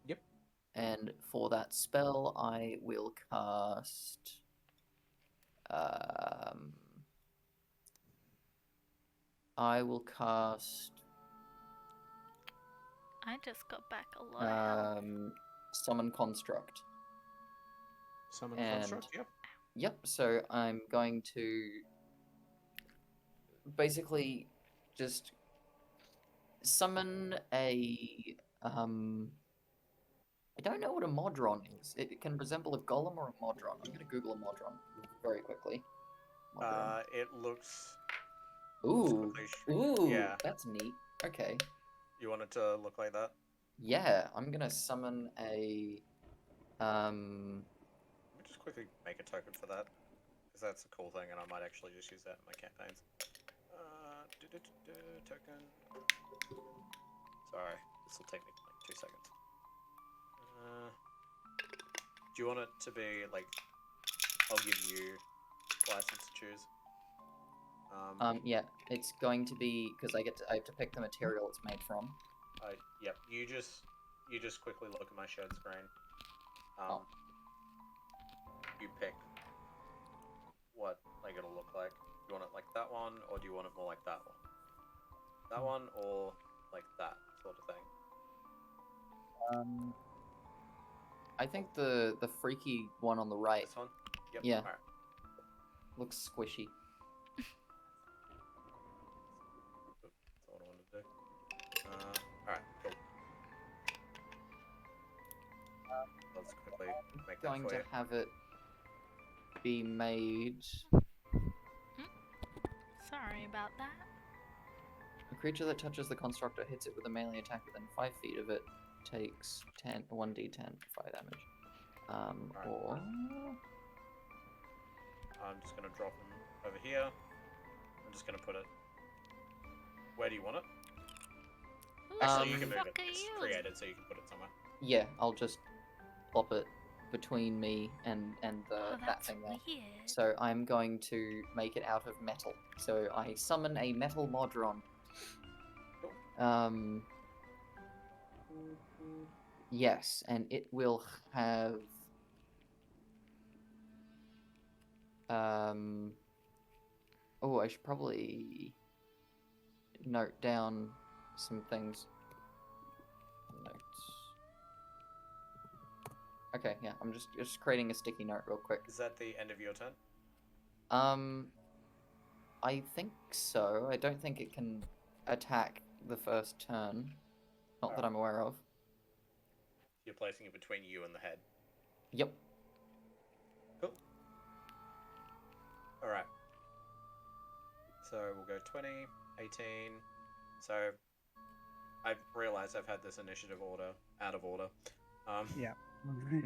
Yep. And for that spell, I will cast. I will cast. I just got back a lot of health. Summon Construct. Summon And- construct. Yep. Yep, so I'm going to basically just summon a. I don't know what a Modron is. It can resemble a golem or a Modron. I'm going to Google a Modron very quickly. Modron. It looks. Ooh, ooh, Yeah. that's neat. Okay. You want it to look like that? Yeah, I'm gonna summon a. Let me just quickly make a token for that, because that's a cool thing, and I might actually just use that in my campaigns. Token. Sorry, this will take me like 2 seconds. Do you want it to be like? I'll give you license to choose. Yeah, it's going to be because I have to pick the material it's made from. Yep. You just quickly look at my shared screen. You pick what like it'll look like. Do you want it like that one, or do you want it more like that one? That one, or like that sort of thing. I think the freaky one on the right This one. Yep. Yeah. All right. looks squishy. That's what I wanted to do. Alright, cool. Let's quickly make that Going for to you. have it be made. Sorry about that. A creature that touches the construct or hits it with a melee attack within 5 feet of it takes 1d10 fire damage. Or I'm just gonna drop them over here. I'm just gonna put it. Where do you want it? Who Actually, the you can move fuck it. are It's you? created, so you can put it somewhere. yeah, I'll just plop it between me and Oh, that that's thing there. weird. So I'm going to make it out of metal. So I summon a metal Modron. Yes, and it will have Oh, I should probably note down some things. Notes. Okay, yeah, I'm just creating a sticky note real quick. Is that the end of your turn? I think so. I don't think it can attack the first turn. Not that I'm aware of. You're placing it between you and the head. Yep. Cool. Alright. So we'll go 20, 18. So I've realized I've had this initiative order out of order. Yeah.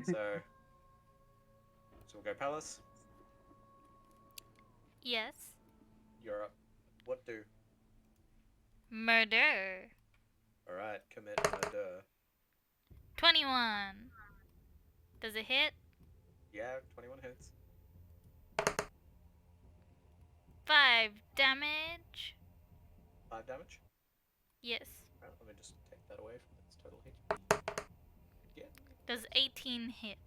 So we'll go Palace. Yes. You're up. What do? Murder. Alright, commit murder. 21. Does it hit? Yeah, 21 hits. 5 damage. 5 damage. Yes. Alright, let me just take that away from its total hit. Yeah. Does 18 hit?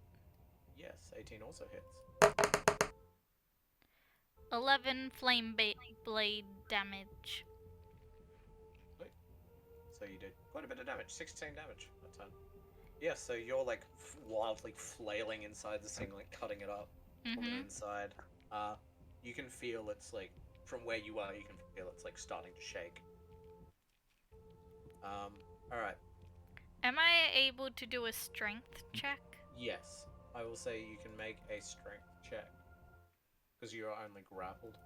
Yes, 18 also hits. 11 flame blade damage. So you did quite a bit of damage, 16 damage that time. Yeah, so you're like wildly flailing inside this thing, like cutting it up from the inside. You can feel it's like, from where you are, you can feel it's like starting to shake. Alright. Am I able to do a strength check? Yes, I will say you can make a strength check. Because you're only grappled.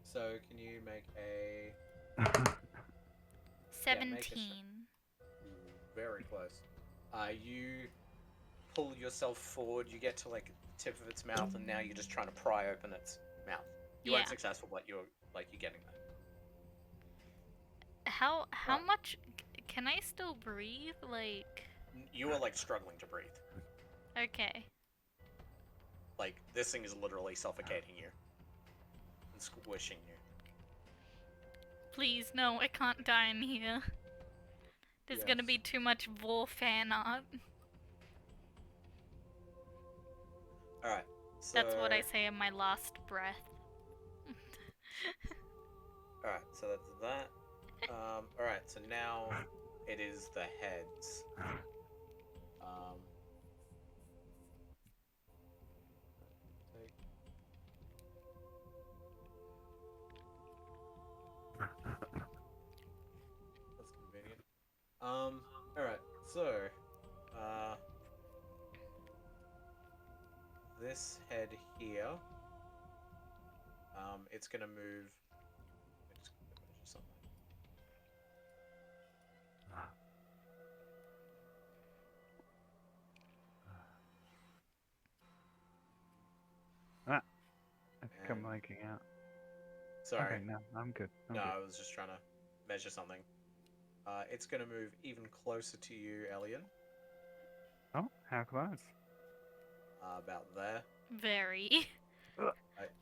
So can you make a... 17. Very close. You pull yourself forward, you get to like the tip of its mouth, and now you're just trying to pry open its mouth. You weren't successful, but you're getting there. How much can I still breathe? Like, you are like struggling to breathe. okay. Like this thing is literally suffocating you and squishing you. Please, no, I can't die in here. There's gonna be too much Vor fan art. Alright, so... That's what I say in my last breath. Alright, so that's that. Alright, so now it is the heads. That's convenient. Alright, so, this head here, it's gonna move. Let me just measure something. I think I'm making out. Sorry. Okay, no, I'm good. I'm No, good. I was just trying to measure something. It's gonna move even closer to you, Elian. Oh, how close? About there. Very.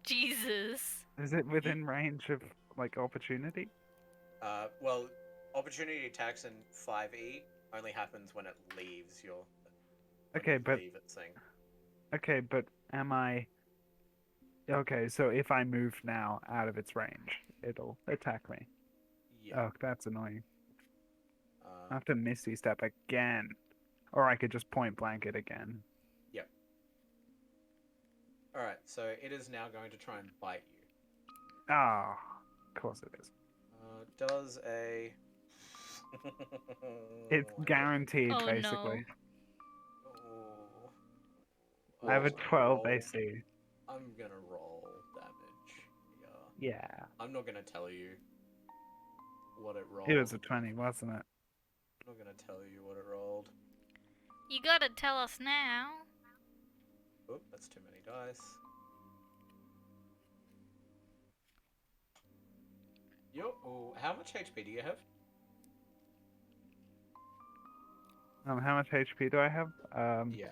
Jesus. Is it within range of, like, opportunity? Well, opportunity attacks in 5e only happens when it leaves your... Okay, but... leave its thing. Okay, but am I... Okay, so if I move now out of its range, it'll attack me. Yeah. Oh, that's annoying. I have to Misty Step again. Or I could just point blank it again. Yep. Alright, so it is now going to try and bite you. Ah, of course it is. Does a... It's guaranteed, basically. Oh. I have a 12 AC. I'm gonna roll damage. Yeah. I'm not gonna tell you what it rolled. It was a 20, wasn't it? I'm not gonna tell you what it rolled. You gotta tell us now. Oop, that's too many dice. Yo, oh, how much HP do you have? How much HP do I have? Yeah.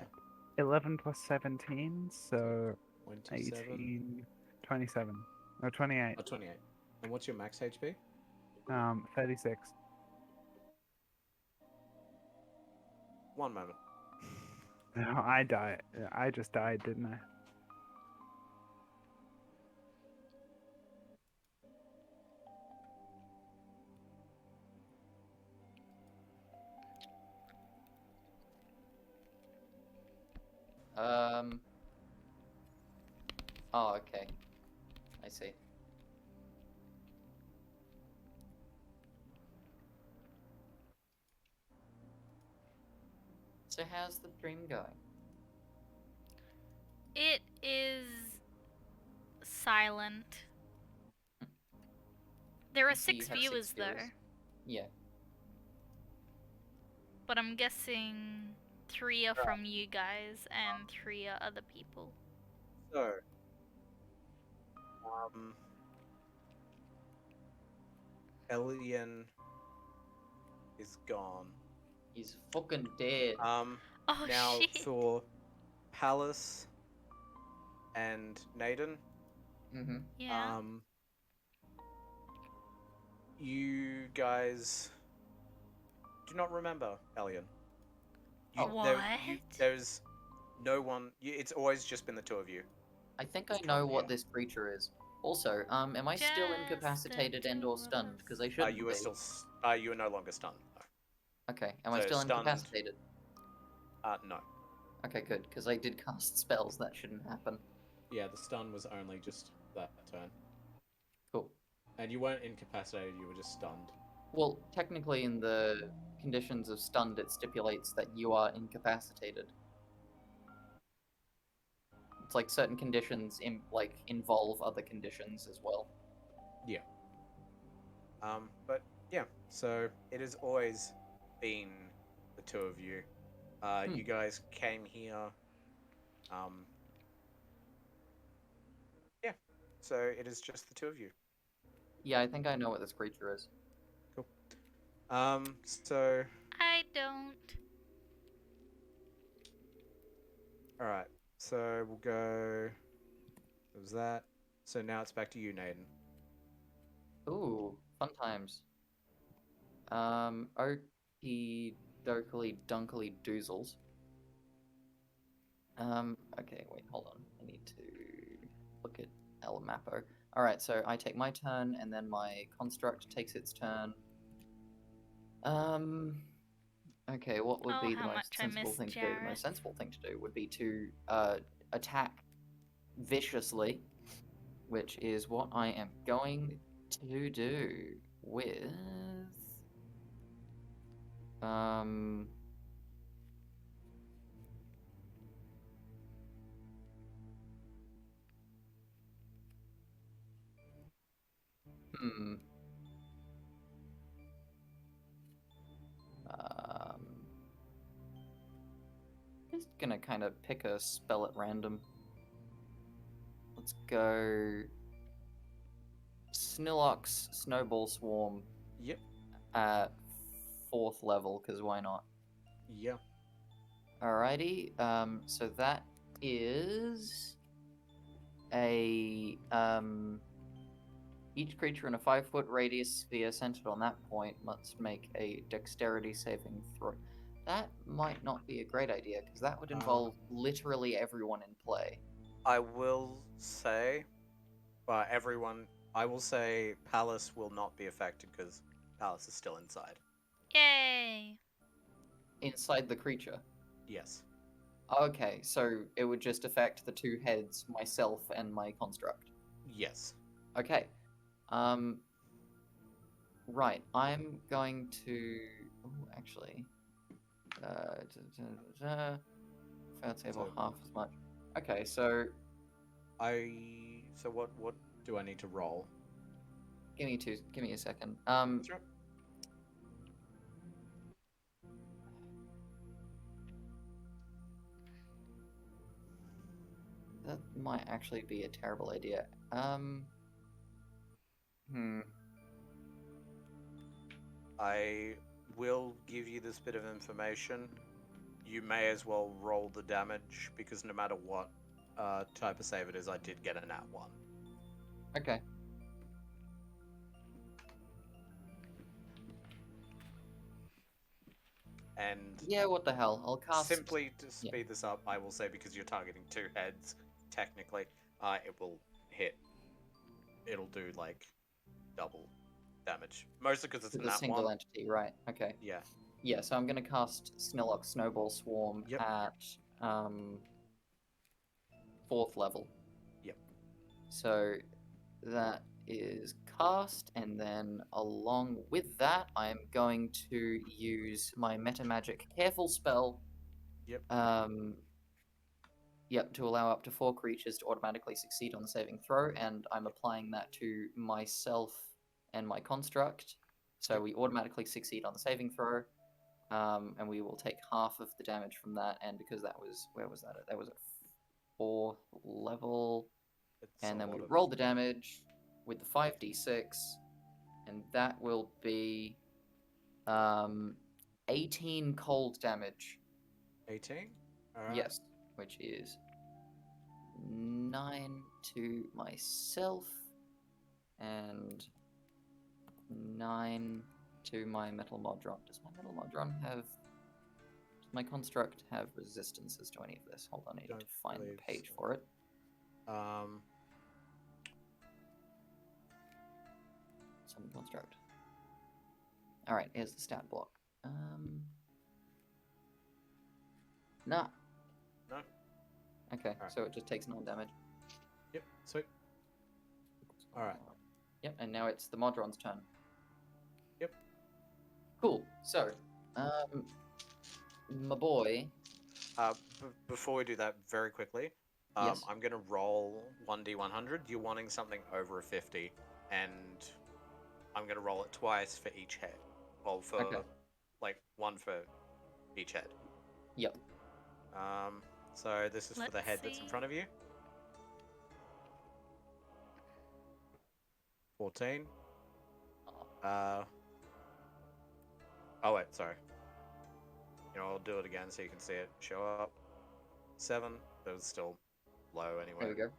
11 plus 17, so 27. 18, 27. No, 28. Oh, 28. And what's your max HP? 36. One moment. No, I died. I just died, didn't I? Um. Oh, okay. I see. So how's the dream going? It is silent. There are So you 6 have 6 viewers viewers? though, Yeah. but I'm guessing 3 are Right. from you guys and 3 are other people. So, um, Elian is gone. He's fucking dead. Oh Now shit! for Palace and Naden, Mm-hmm. Yeah. You guys do not remember Elian. What? There's no one. It's always just been the two of you. I think I Just know come what here. this creature is. Also, am I still Just the incapacitated and two or of stunned? us. Because I shouldn't You be. are still. You are no longer stunned. No. Okay, am I So still stunned- incapacitated? No. Okay, good, because I did cast spells, that shouldn't happen. Yeah, the stun was only just that turn. Cool. And you weren't incapacitated, you were just stunned. Well, technically in the conditions of stunned, it stipulates that you are incapacitated. It's like certain conditions involve other conditions as well. Yeah. But yeah. So it has always been the two of you. You guys came here. Yeah. So it is just the two of you. Yeah, I think I know what this creature is. Cool. So I don't. all right. So we'll go. It was that. So now it's back to you, Naden. Ooh, fun times. Okey dokily dunkily doozles. Okay, wait, hold on. I need to look at El Mapo. Alright, so I take my turn, and then my construct takes its turn. Okay, what would Oh, be the how most much I sensible miss thing to do? The Jareth. most sensible thing to do would be to attack viciously, which is what I am going to do with hmm. Just gonna kind of pick a spell at random. Let's go Snillox Snowball Swarm Yep. at 4th level, because why not? Yeah. Alrighty, so that is a each creature in a 5-foot radius sphere centered on that point must make a dexterity saving throw. That might not be a great idea, because that would involve literally everyone in play. I will say, I will say Palace will not be affected because Palace is still inside. Yay! Inside the creature. Yes. Okay, so it would just affect the 2 heads, myself and my construct. Yes. Okay. Right, I'm going to... Oh, actually... Fail table half as much. Okay, so... So what do I need to roll? Give me a second. Sure. That might actually be a terrible idea. I will give you this bit of information. You may as well roll the damage because no matter what type of save it is, I did get a nat 1. Okay. And Yeah, what the hell? I'll cast. simply to Yeah. speed this up, I will say because you're targeting 2 heads, technically, it will hit. It'll do like double damage, mostly because it's With a a nat single one. entity, right? Okay. Yeah. Yeah, so I'm gonna cast Snillock Snowball Swarm Yep. at 4th level. Yep. So that is cast, and then along with that, I'm going to use my Meta Magic Careful spell. Yep. Yep, to allow up to 4 creatures to automatically succeed on the saving throw, and I'm applying that to myself and my construct. So Yep. we automatically succeed on the saving throw, and we will take half of the damage from that. And because that was, where was that? That was at 4th level. It's And a then we lot of- roll the damage with the 5d6, and that will be 18 cold damage. 18. All right. Yes, which is 9 to myself and 9 to my metal modron. Does my metal modron have? Does my construct have resistances to any of this? Hold on, I need to Don't find the believe page so. for it. Summon construct. All right, here's the stat block. Nah. No. Okay, Alright. so it just takes 9 damage. Yep. Sweet. All right. Yep, and now it's the Modron's turn. Yep. Cool. So, my boy. Before we do that, very quickly, Yes. I'm gonna roll 1d100. You're wanting something over a 50, and I'm gonna roll it twice for each head. Well, for Okay. like one for each head. Yep. So this is for the Let's head that's in front of you. 14. Oh wait, sorry. You know, I'll do it again so you can see it show up. 7. That was still low anyway. There we go.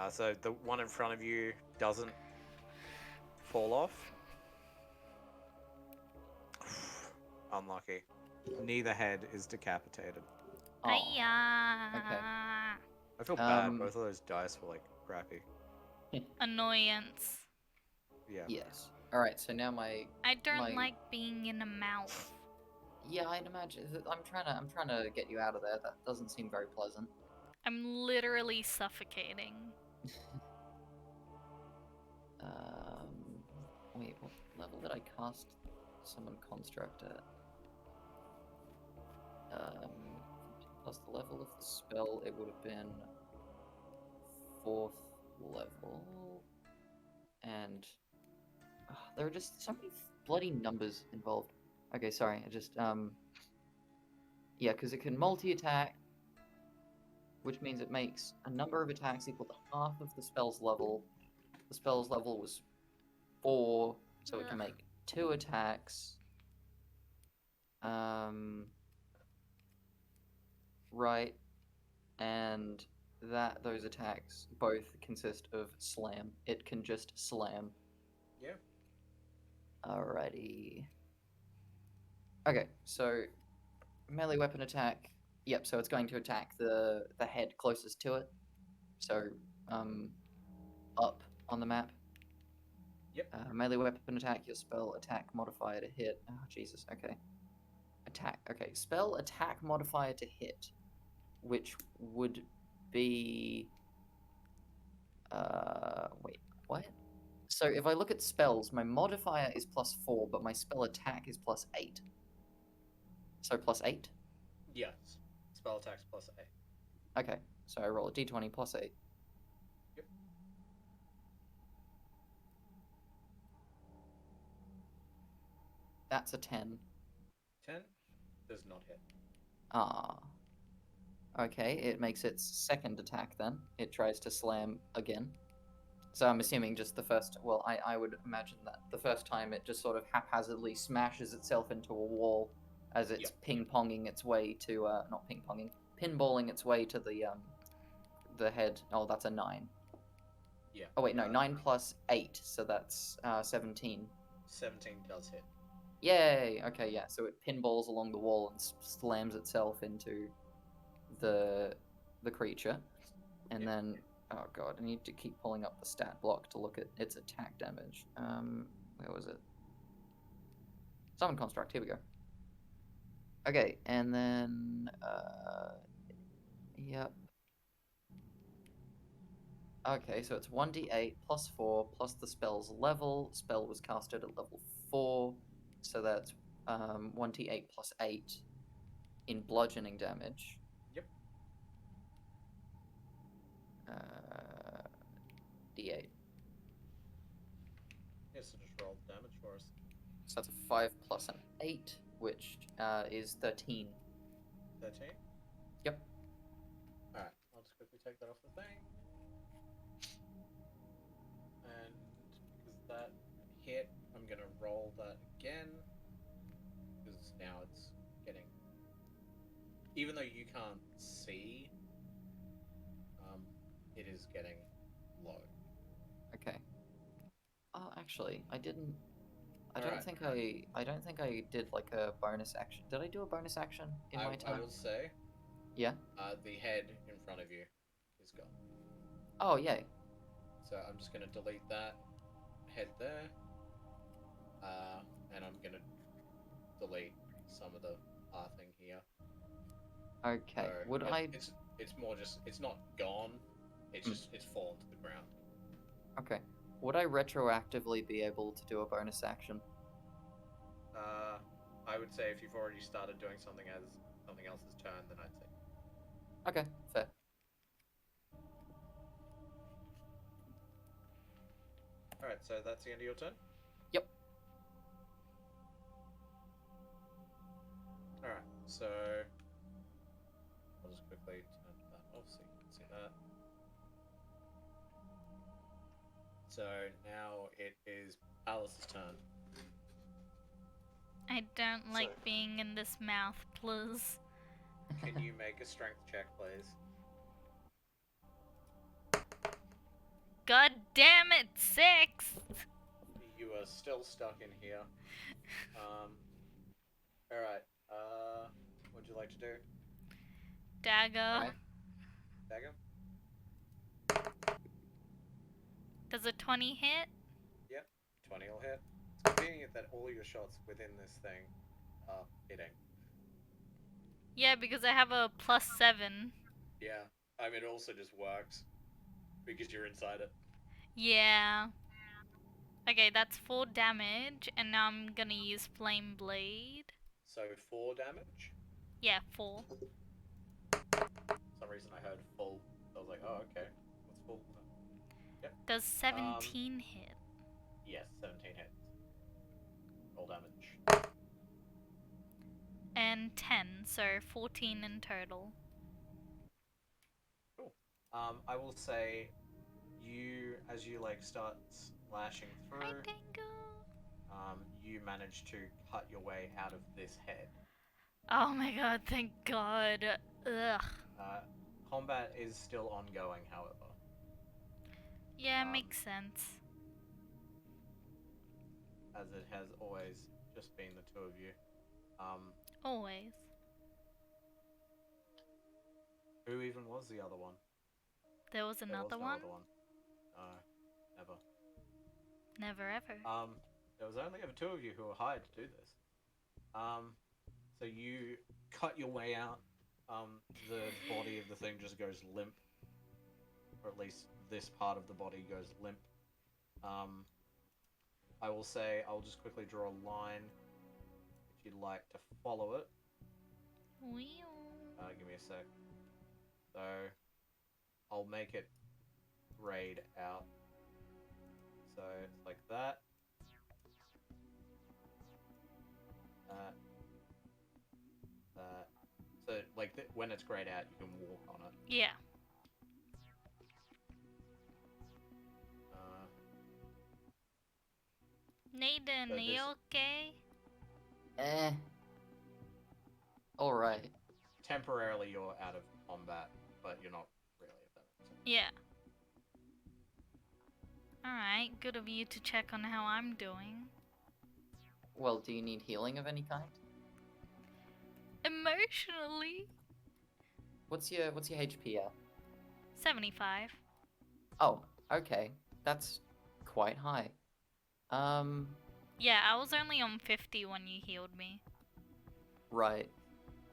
So the one in front of you doesn't fall off. Unlucky. Neither head is decapitated. Aw. Hiya! Okay. I feel bad. Um, Both of those dice were like crappy. Annoyance. Yeah. Yes. All right. So now my. I don't My- like being in a mouth. Yeah, I'd imagine. I'm trying to get you out of there. That doesn't seem very pleasant. I'm literally suffocating. Wait, what level did I cast Summon Construct at? Plus the level of the spell, it would have been 4th level. And there are just so many bloody numbers involved. Okay, sorry, I just yeah, because it can multi-attack, which means it makes a number of attacks equal to half of the spell's level. The spell's level was 4, so it can Ugh. make 2 attacks. Right, and those attacks both consist of slam. It can just slam. Yeah. Alrighty. Okay, so melee weapon attack. Yep, so it's going to attack the head closest to it. So, up on the map. Yep. Melee weapon attack, your spell attack modifier to hit. Oh, Jesus, okay. Attack, okay. Spell attack modifier to hit, which would be. Wait, what? So if I look at spells, my modifier is +4, but my spell attack is +8. So +8? Yes. Spell attacks plus 8. Okay, so I roll a d20 +8. Yep. That's a 10. 10 does not hit. Ah. Okay, it makes its second attack then. It tries to slam again. So I'm assuming just the first. Well, I would imagine that the first time it just sort of haphazardly smashes itself into a wall as it's ping-ponging its way to. Not ping-ponging, pinballing its way to the head. Oh, that's a 9. Yeah. Oh, wait, no, 9 + 8, so that's 17. 17 does hit. Yay! Okay, yeah. So it pinballs along the wall and slams itself into the creature, and then oh god, I need to keep pulling up the stat block to look at its attack damage. Where was it? Summon construct. Here we go. Okay, and then yep. Okay, so it's 1d8 plus 4 plus the spell's level. Spell was casted at level 4, so that's 1d8 plus 8 in bludgeoning damage. Yep. D8. Yeah, so just roll the damage for us. So that's a 5 plus an 8, which is 13. 13? Yep. Alright, I'll just quickly take that off the thing. And because that hit, I'm gonna roll that again. Because now it's getting. Even though you can't see, it is getting low. Okay. Oh, actually, I didn't. I Alright. don't think I did like a bonus action. Did I do a bonus action in my turn? I will say, Yeah. the head in front of you is gone. Oh, yay. So I'm just gonna delete that head there. And I'm gonna delete some of the pathing here. Okay. So Would I? It's more just it's not gone. It's just it's fallen to the ground. Okay. Would I retroactively be able to do a bonus action? I would say if you've already started doing something as something else's turn, then I'd say. Okay, fair. Alright, so that's the end of your turn? Yep. Alright, so I'll just quickly turn that off so you can see that. So now it is Alice's turn. I don't like being in this mouth, please. Can you make a strength check, please? God damn it, 6! You are still stuck in here. Alright, what'd you like to do? Dagger. Alright. Dagger? Does a 20 hit? Yep, 20 will hit. It's convenient that all your shots within this thing are hitting. Yeah, because I have a +7. Yeah, I mean, it also just works because you're inside it. Yeah. Okay, that's 4 damage, and now I'm gonna use Flame Blade. So 4 damage? Yeah, 4. For some reason I heard full. I was like, oh, okay. What's full? Yep. Does 17 hit? Yes, 17 hits. Roll damage. And 10, so 14 in total. Cool. I will say, as you like start slashing Hi, through, Dango. you manage to cut your way out of this head. Oh my god, thank god. Ugh. Combat is still ongoing, however. Yeah, makes sense. As it has always just been the two of you. Always. Who even was the other one? There was another there was no one? other one. No, never. Never ever. There was only ever two of you who were hired to do this. So you cut your way out. The body of the thing just goes limp. Or at least this part of the body goes limp. I will say, I'll just quickly draw a line if you'd like to follow it. Give me a sec. So, I'll make it grayed out. So, it's like that. That. So, like, when it's grayed out, you can walk on it. Yeah. Nathan, So are you okay? Alright. Temporarily, you're out of combat, but you're not really, if that makes sense. Yeah. Alright, good of you to check on how I'm doing. Well, do you need healing of any kind? Emotionally. What's your HP at? 75. Oh, okay. That's quite high. Yeah, I was only on 50 when you healed me. Right.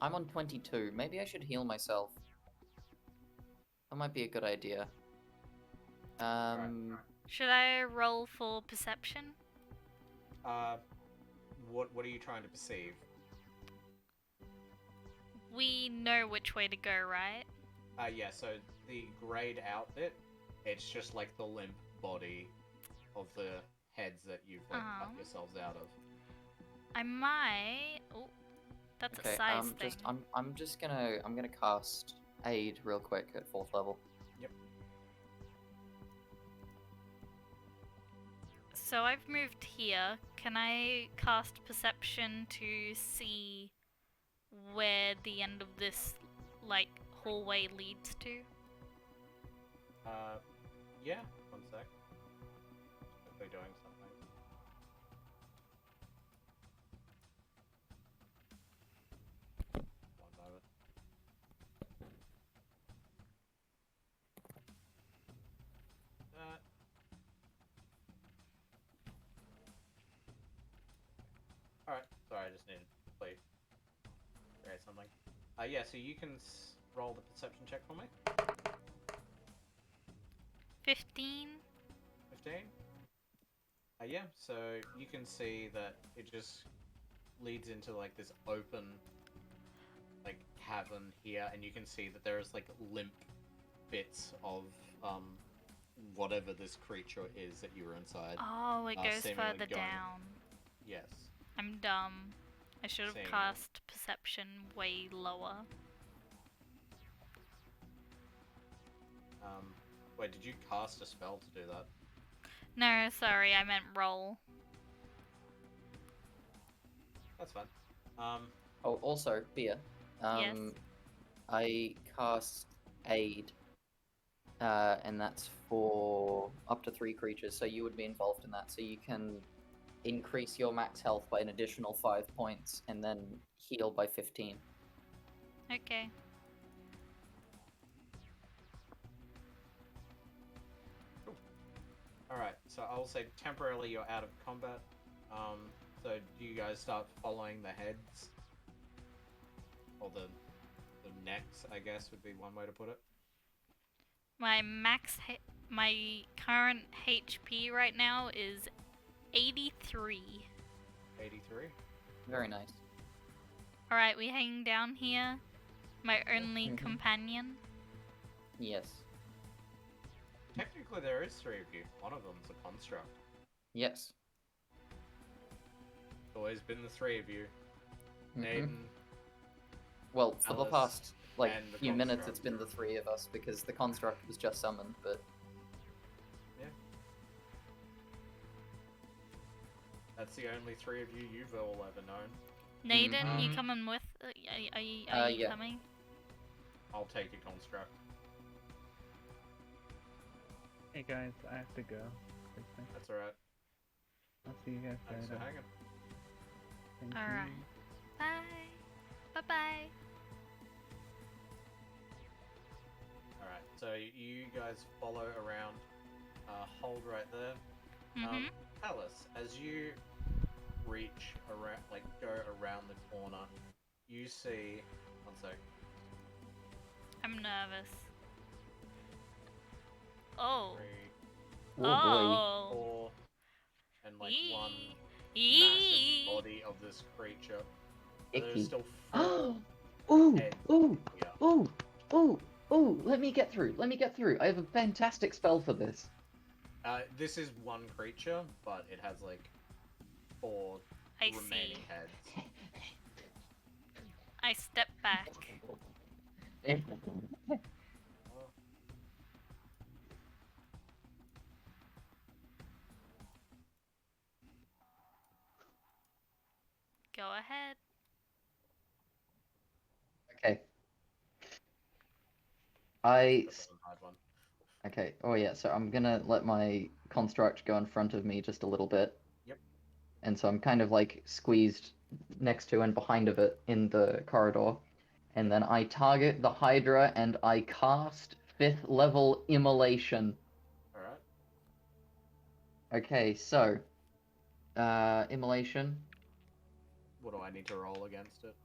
I'm on 22. Maybe I should heal myself. That might be a good idea. Should I roll for perception? What are you trying to perceive? We know which way to go, right? Yeah. So the grayed out bit, it's just like the limp body of the heads that you've like cut yourselves out of. I might. Oh, that's a size thing. I'm gonna cast Aid real quick at 4th level. Yep. So I've moved here. Can I cast perception to see where the end of this like hallway leads to? Yeah. 1 sec. Quickly doing something. One moment. Alright, sorry, I just needed to play. Create something. Yeah, so you can roll the perception check for me. 15. 15? Yeah, so you can see that it just leads into like this open like cavern here, and you can see that there is like limp bits of whatever this creature is that you were inside. Oh, it goes seemingly further going- down. Yes. I'm dumb. I should have Seemingly. cast perception way lower. Wait, did you cast a spell to do that? No, sorry, I meant roll. That's fine. Oh, also, Bia. Yes. I cast Aid, and that's for up to 3 creatures, so you would be involved in that. So you can increase your max health by an additional 5 points, and then heal by 15. Okay. Alright, so I'll say temporarily you're out of combat. So do you guys start following the heads? Or the necks, I guess, would be one way to put it. My my current HP right now is 83. 83? Very nice. Alright, we hang down here. My only Mhm. companion. Yes. Technically there is 3 of you. One of them's a construct. Yes. It's always been the 3 of you. Mhm. Aiden, Well, for the Alice, past like and the few minutes, construct. it's been the 3 of us because the construct was just summoned. But that's the only 3 of you you've all ever known. Naden, you Mhm. coming with? Are you yeah. coming? I'll take a construct. Hey guys, I have to go. Quickly. That's alright. I'll see you guys Thanks for later. hanging. Thank Alright. you. Bye. Bye bye. Alright, so you guys follow around. Hold right there. Mhm. Alice, as you reach around, like go around the corner, you see. One sec. I'm nervous. Oh. 3, Oh. 4, and like one Yee. massive body of this creature. There's Icky. still 4 Ooh, heads ooh, here. ooh, ooh, ooh, let me get through. I have a fantastic spell for this. This is one creature, but it has like 4 I remaining see. heads. I step back. Go ahead. Okay. Hard one. Okay, oh yeah, so I'm gonna let my construct go in front of me just a little bit. Yep. and so I'm kind of like squeezed next to and behind of it in the corridor. And then I target the Hydra and I cast 5th level Immolation. Alright. Okay, so Immolation. What do I need to roll against it?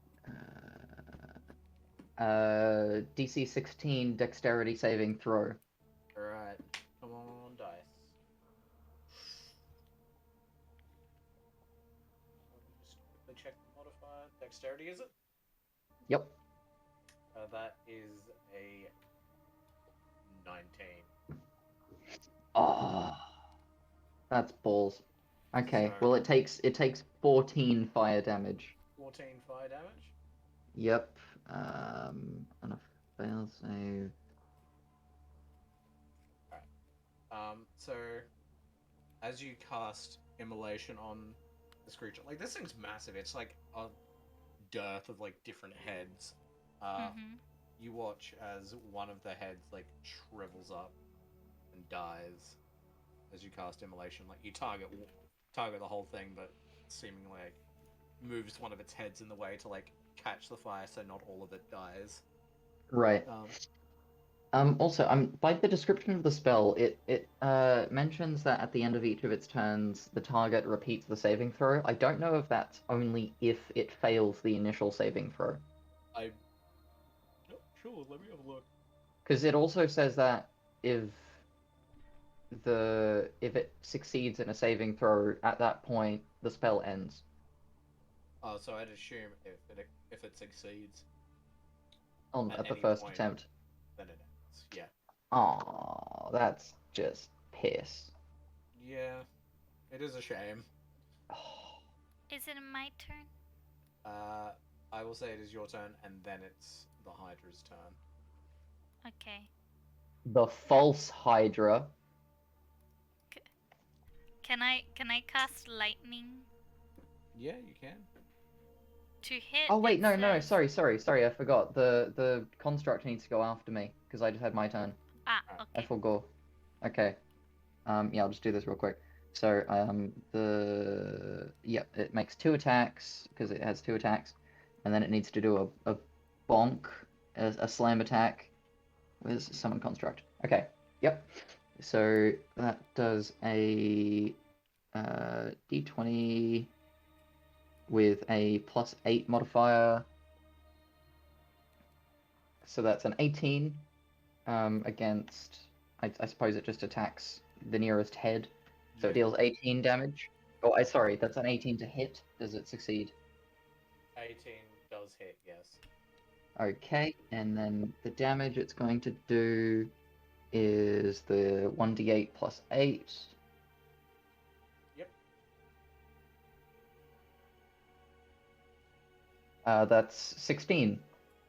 DC 16 Dexterity saving throw. Alright. Come on, dice. Let me just quickly check the modifier. Dexterity, is it? Yep. That is a 19. Oh, that's balls. Okay, So- well it takes 14 fire damage. 14 fire damage. Yep. And a fail save. So as you cast Immolation on this creature, like this thing's massive. It's like a dearth of like different heads. Mm-hmm. You watch as one of the heads like shrivels up and dies as you cast Immolation. Like you target the whole thing, but seemingly like moves one of its heads in the way to like catch the fire, so not all of it dies. Right. Also, by the description of the spell, it mentions that at the end of each of its turns, the target repeats the saving throw. I don't know if that's only if it fails the initial saving throw. I'm not sure. Let me have a look. Because it also says that if it succeeds in a saving throw, at that point the spell ends. Oh, so I'd assume if it succeeds At the any first point, attempt. then it ends. Yeah. Oh, that's just piss. Yeah. It is a shame. Is it my turn? I will say it is your turn, and then it's the Hydra's turn. Okay. The false Hydra. Can I cast lightning Yeah, you can. to hit? Oh wait, it no, says- sorry, I forgot. The construct needs to go after me because I just had my turn. Ah, I okay. forgot. Okay. Yeah, I'll just do this real quick. So, it makes 2 attacks because it has 2 attacks, and then it needs to do a bonk, a slam attack with summon construct. Okay. Yep. So that does a d20 with a +8 modifier. So that's an 18 against. I suppose it just attacks the nearest head. So it deals 18 damage. Oh, sorry, that's an 18 to hit. Does it succeed? 18 does hit, yes. Okay, and then the damage it's going to do is the 1d8 plus 8. Yep. That's 16.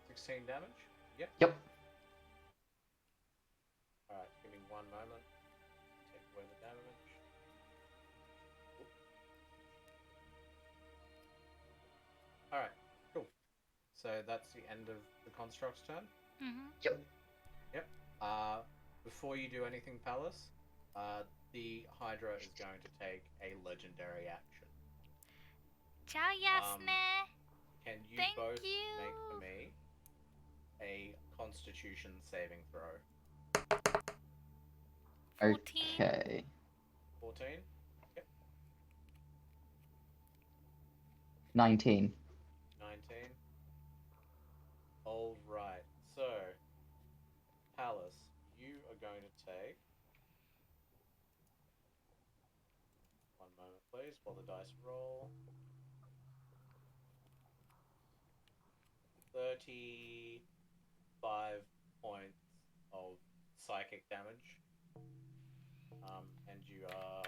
16 damage? Yep. Yep. Alright, give me one moment. Take away the damage. Alright, cool. So that's the end of the construct's turn. Mm-hmm. Yep. Before you do anything, Palace, the Hydra is going to take a legendary action. Ciao, Yasne. Can you Thank both you. make for me a Constitution saving throw? 14. Okay. 14? Yep. 19. 19. Alright, so Palace, you are going to take. One moment, please, while the dice roll. 35 points of psychic damage. And you are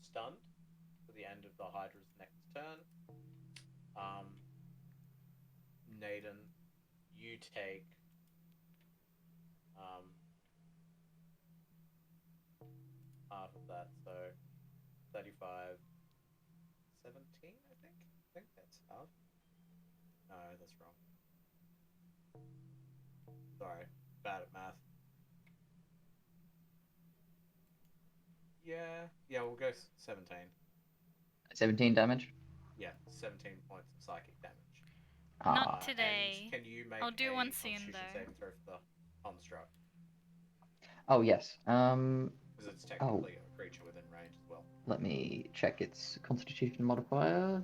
stunned for the end of the Hydra's next turn. Naden, you take half of that, so 35, 17, I think. I think that's half. No, that's wrong. Sorry, bad at math. Yeah, we'll go 17. 17 damage. Yeah, 17 points of psychic damage. Not Ah. today. And can you make I'll do a one soon, Constitution though. saving throw for the construct? Oh yes. Because it's technically a creature within range as well. Let me check its Constitution modifier.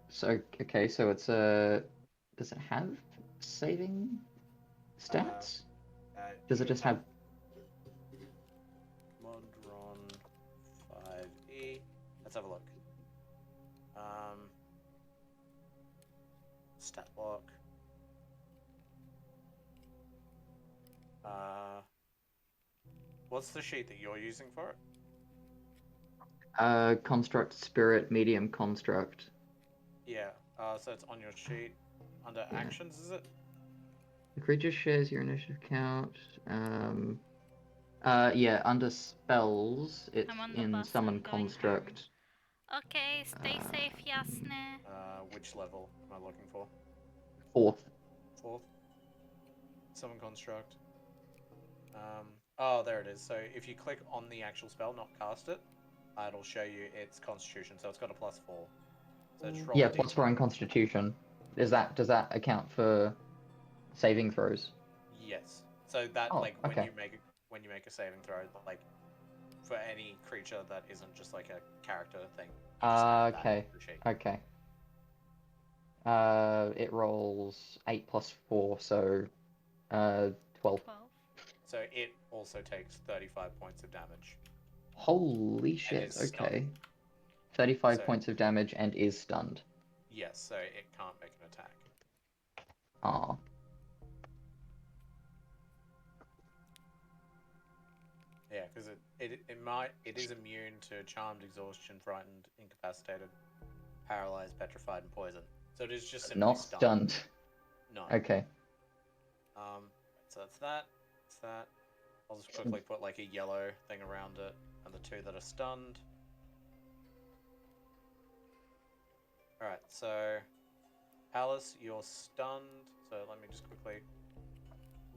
So okay, so it's a. Does it have saving stats? Does it You just have? Modron 5e. Let's have a look. Stat block. What's the sheet that you're using for it? Construct spirit medium construct. Yeah. So it's on your sheet under Yeah. actions, is it? The creature shares your initiative count. Yeah, under spells, it's I'm on the in bus, summon I'm going construct. Okay, stay safe, Yasne. Which level am I looking for? 4th. 4th. Summon construct. Oh, there it is. So if you click on the actual spell, not cast it, it'll show you its constitution. So it's got a +4. So just roll Yeah, a +4 on Constitution. Does that account for saving throws? Yes. So that Oh, like okay. when you make a saving throw, like for any creature that isn't just like a character thing. You just add that Okay. to the sheet. Okay. It rolls 8 plus 4, so 12. 12. So it also takes 35 points of damage. Holy shit, is stunned. okay. 35 So- points of damage and is stunned. Yes, so it can't make an attack. Aw. Yeah, because it is immune to charmed, exhaustion, frightened, incapacitated, paralyzed, petrified, and poison. So it is just simply Not stunned. No. Okay. So that's that. That's that. I'll just quickly put like a yellow thing around it, and the 2 that are stunned. Alright, so Alice, you're stunned. So let me just quickly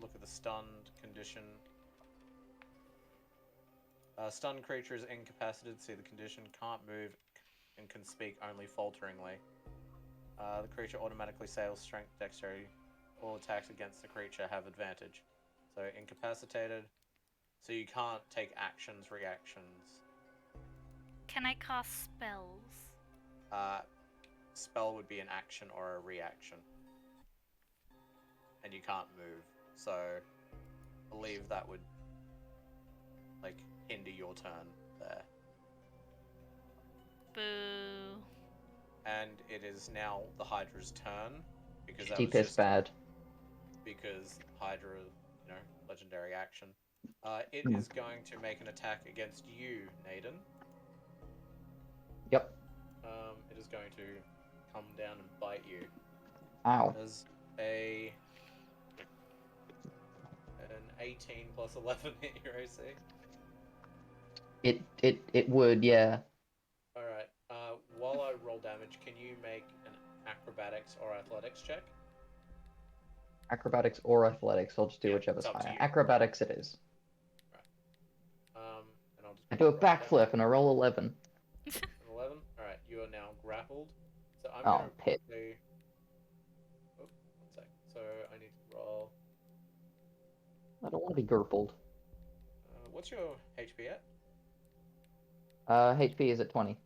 look at the stunned condition. Stunned creature is incapacitated. See the condition, can't move, and can speak only falteringly. The creature automatically sails strength, dexterity. All attacks against the creature have advantage. So incapacitated. So you can't take actions, reactions. Can I cast spells? Spell would be an action or a reaction. And you can't move. So I believe that would like hinder your turn there. Boo. And it is now the Hydra's turn because that Shitty was piss just bad. because Hydra, legendary action. It is going to make an attack against you, Naden. Yep. It is going to come down and bite you. Ow. Does an 18 plus 11 hit your AC? It would, yeah. Alright, while I roll damage, can you make an acrobatics or athletics check? Acrobatics or athletics, I'll just do Yeah, whichever's it's up to higher. you. Acrobatics it is. And I'll just I do a write down backflip and I roll 11. an 11. Alright, you are now grappled. So I'm Oh, gonna pit. quickly... Oh, 1 sec. So I need to roll... I don't want to be gurpled. What's your HP at? HP is at 20.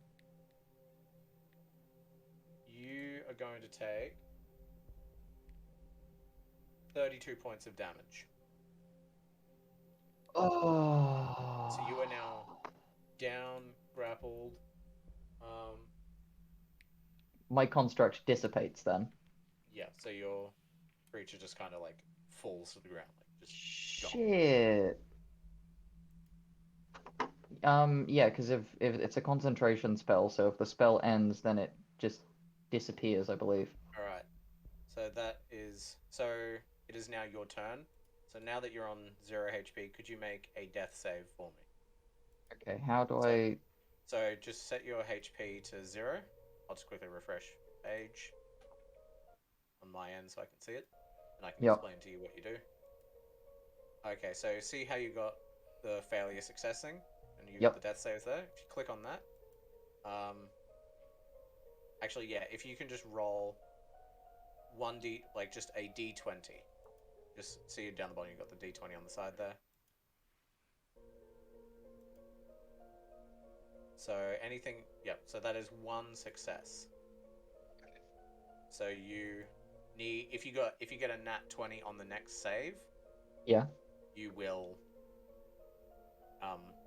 You are going to take 32 points of damage. Oh. So you are now down, grappled. My construct dissipates then. Yeah, so your creature just kind of like falls to the ground, like just gone. Shit. Yeah, because if it's a concentration spell, so if the spell ends, then it just disappears, I believe. Alright. So it is now your turn. So now that you're on 0 HP, could you make a death save for me? Okay, how do So- I... So just set your HP to 0. I'll just quickly refresh page on my end so I can see it. And I can Yep. explain to you what you do. Okay, so see how you got the failure successing, and you Yep. got the death saves there. If you click on that, actually, yeah, if you can just roll 1d, like just a d20. Just see down the bottom, you got the d20 on the side there. So anything, yep. So that is one success. So you need, if you get a nat 20 on the next save, Yeah. you will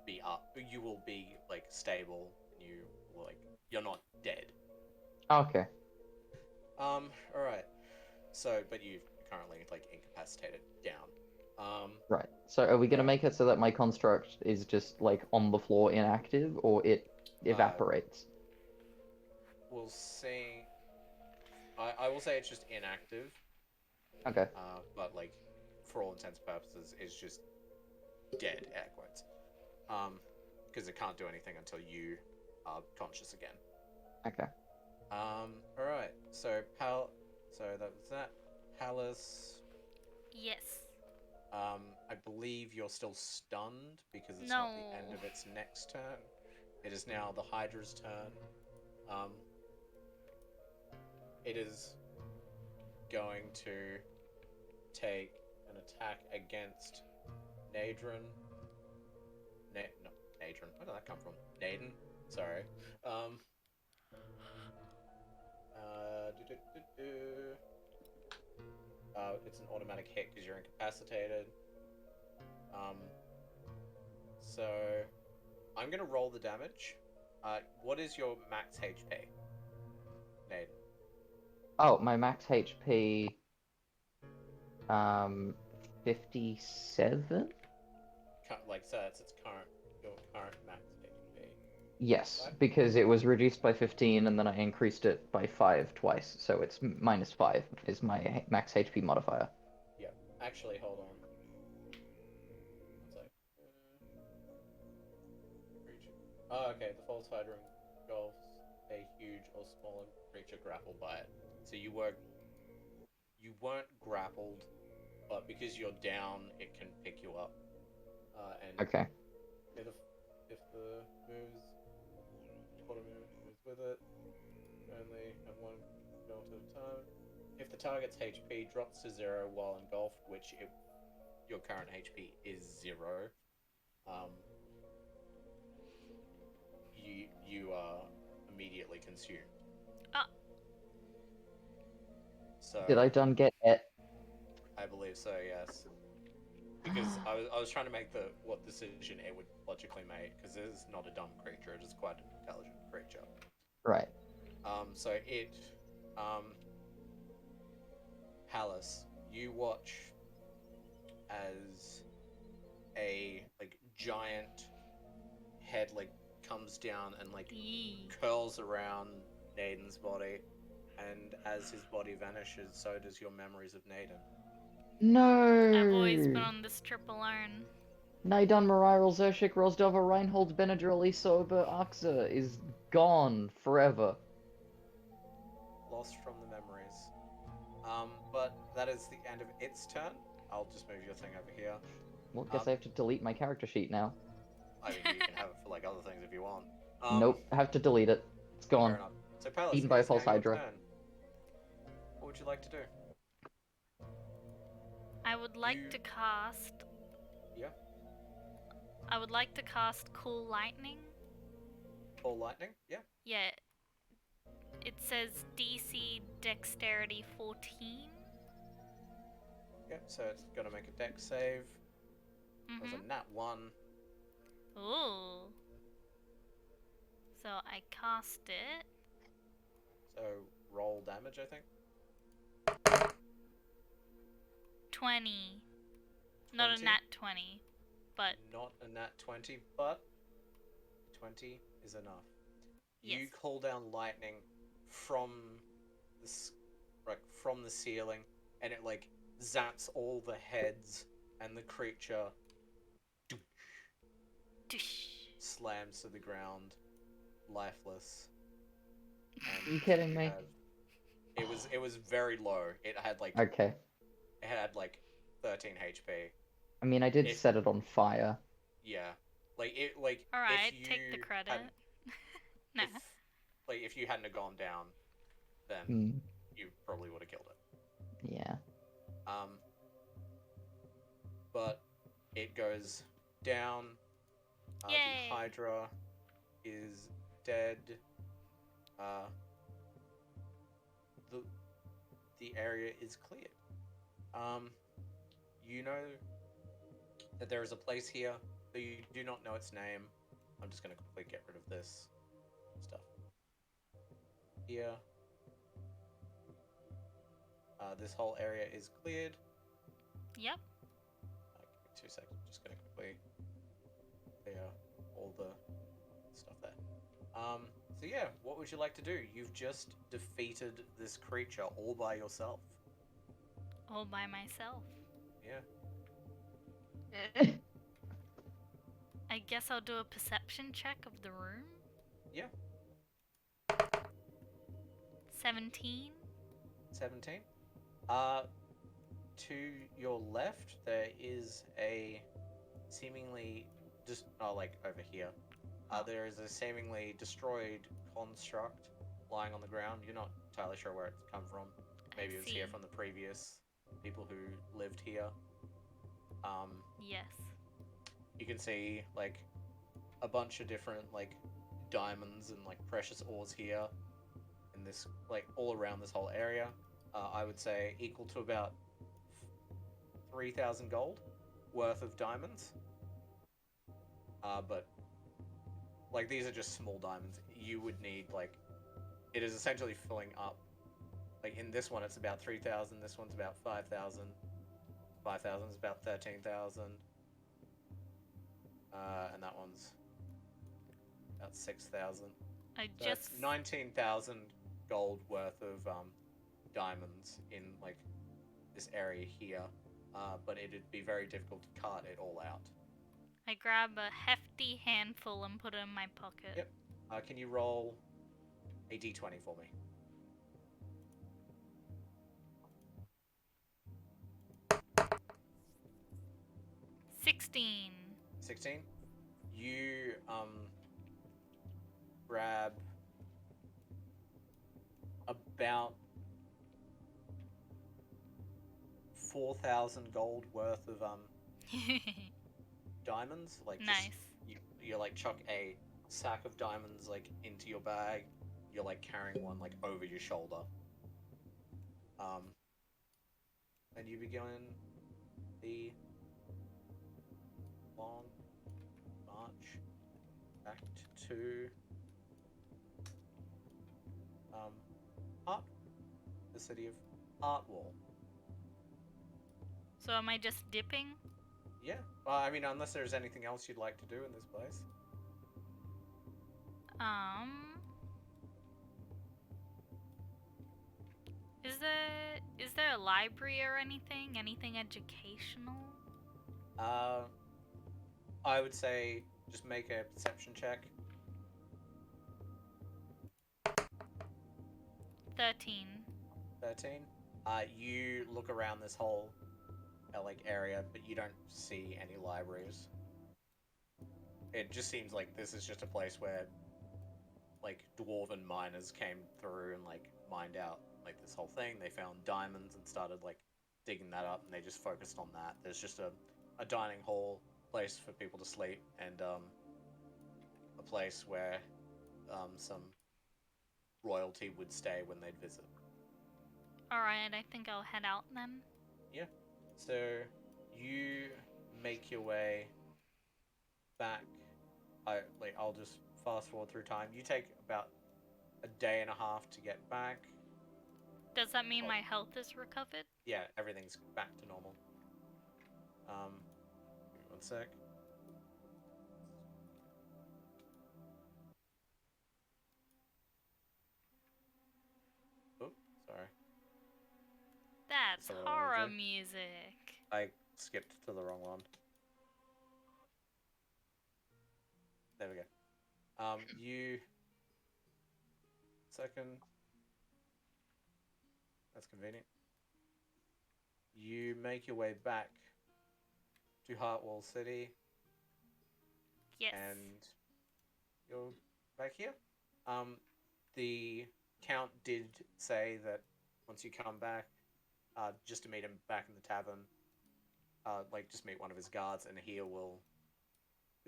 be up. You will be like stable. You will, like, you're not dead. Okay. All right. So, but you've currently like incapacitated down. Right. So are we gonna Right. make it so that my construct is just like on the floor inactive, or it evaporates? We'll see. I will say it's just inactive. Okay. But like, for all intents and purposes, it's just dead, air quotes. Because it can't do anything until you are conscious again. Okay. All right. So so that was that. Palace. Yes. I believe you're still stunned because it's No. not the end of its next turn. It is now the Hydra's turn. It is going to take an attack against Nadrin. No, Nadrin. Where did that come from? Naden. Sorry. It's an automatic hit because you're incapacitated. So I'm gonna roll the damage. What is your max HP, Naden? Oh, my max HP. 57. Like, so that's your current max HP. Yes, Right? because it was reduced by 15 and then I increased it by 5 twice, so it's -5 is my max HP modifier. Yeah. Actually, hold on. One sec. Oh, okay. The false hydra engulfs a huge or smaller creature grappled by it. So you weren't grappled, but because you're down, it can pick you up. And Okay. if the moves with it, only have one engulfed at a time. If the target's HP drops to 0 while engulfed, which your current HP is 0, you are immediately consumed. Ah. So Did I done get it? I believe so, yes. Because I was trying to make what decision it would logically make, because it is not a dumb creature, it is quite an intelligent creature. Right. So Palace, you watch as a like giant head like comes down and like Yee. curls around Naden's body, and as his body vanishes, so does your memories of Naden. No! I've always been on this trip alone. Naidan Mariral Zershik Rozdova Reinhold Benadryl Isoba Aksa is gone forever. Lost from the memories. But that is the end of its turn. I'll just move your thing over here. Well, guess I have to delete my character sheet now. I mean, you can have it for like other things if you want. Nope, I have to delete it. It's Fair gone. enough. So Palace, Eaten by a it's now false your hydra. turn. What would you like to do? I would like to cast. Yeah. I would like to cast Cool Lightning. Ball lightning? Yeah. Yeah. It says DC Dexterity 14. Yep, so it's gonna make a dex save. That was a nat 1. Ooh. So I cast it. So roll damage, I think. 20. Not a 20? nat 20, but Not a nat 20, but 20 is enough. yes. You call down lightning from from the ceiling, and it like zaps all the heads, and the creature Tush. slams to the ground, lifeless. Are you kidding me? It was very low. It had like Okay. 13 HP. I mean, I did If- set it on fire. Yeah, like it. Like All if right, you take the credit. hadn't, Nah. if you hadn't have gone down, then Hmm. you probably would have killed it. Yeah. Um, but it goes down. The Yay. Hydra is dead. Uh, the area is cleared. You know that there is a place here, though you do not know its name. I'm just going to quickly get rid of this stuff. Here. This whole area is cleared. Yep. Give me 2 seconds. I'm just going to quickly clear all the stuff there. So yeah, what would you like to do? You've just defeated this creature all by yourself. All by myself. Yeah. I guess I'll do a perception check of the room. Yeah. 17. 17. To your left, there is a seemingly just like over here. There is a seemingly destroyed construct lying on the ground. You're not entirely sure where it's come from. Maybe it was here from the previous people who lived here. Yes. You can see like a bunch of different like diamonds and like precious ores here in this like all around this whole area. I would say equal to about 3,000 gold worth of diamonds. But like these are just small diamonds. You would need like it is essentially filling up. Like in this one, it's about 3,000. This one's about 5,000. 5,000 is about 13,000. And that one's about 6,000. I So just that's 19,000 gold worth of diamonds in like this area here. But it'd be very difficult to cart it all out. I grab a hefty handful and put it in my pocket. Yep. Can you roll a d20 for me? $16. 16. You grab about 4,000 gold worth of diamonds. Like Nice. you like chuck a sack of diamonds like into your bag. You're like carrying one like over your shoulder. And you begin the long march back to Art, the city of Artwall. So am I just dipping? Yeah. I mean, unless there's anything else you'd like to do in this place. Is there a library or anything? Anything educational? I would say just make a perception check. 13. 13. You look around this whole like area, but you don't see any libraries. It just seems like this is just a place where like dwarven miners came through and like mined out like this whole thing. They found diamonds and started like digging that up, and they just focused on that. There's just a dining hall, place for people to sleep, and a place where some royalty would stay when they'd visit. Alright, I think I'll head out then. Yeah. So you make your way back. I'll just fast forward through time. You take about a day and a half to get back. Does that mean my health is recovered? Yeah, everything's back to normal. Give me 1 sec. Oh, sorry. That's That's not what I horror wanted to do. music. I skipped to the wrong one. There we go. You... Second. That's convenient. You make your way back to Heartwall City. Yes. And you're back here. The Count did say that once you come back, just to meet him back in the tavern, like just meet one of his guards, and the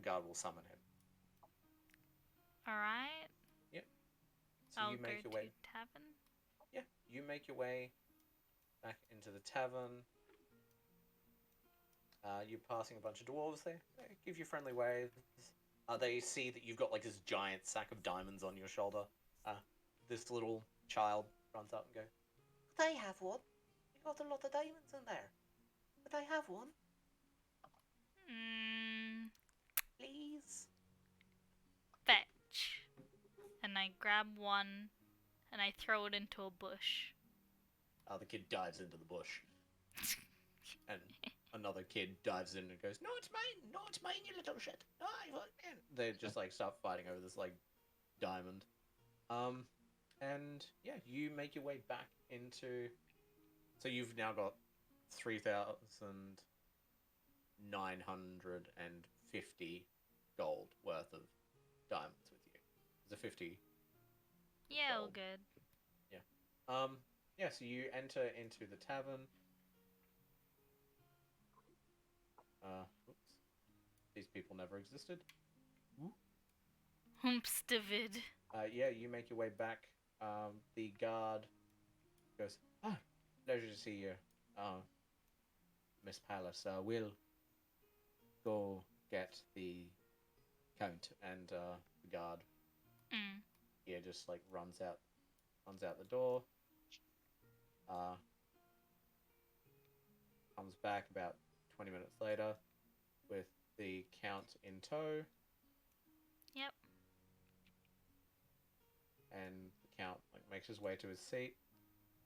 guard will summon him. Alright. Yep. So I'll you go make your to way. tavern. Yeah, you make your way back into the tavern. You're passing a bunch of dwarves there. They give you friendly waves. They see that you've got like this giant sack of diamonds on your shoulder. This little child runs up and goes, "Could I have one? You got a lot of diamonds in there. Could I have one, Mm, please?" fetch. And I grab one and I throw it into a bush. The kid dives into the bush, and another kid dives in and goes, "No, it's mine! No, it's mine, you little shit! No, I want it!" They just like start fighting over this like diamond. And yeah, you make your way back into. So you've now got 3,950 gold worth of diamonds with you. There's a 50. Yeah, all Gold. good. Yeah, so you enter into the tavern. Oops. These people never existed. Humps David. Yeah, you make your way back. The guard goes, "Ah, pleasure to see you, Miss Palace. We'll go get the count." And the guard, Mm. yeah, just like runs out the door. Comes back about 20 minutes later with the count in tow. Yep. And the count like makes his way to his seat,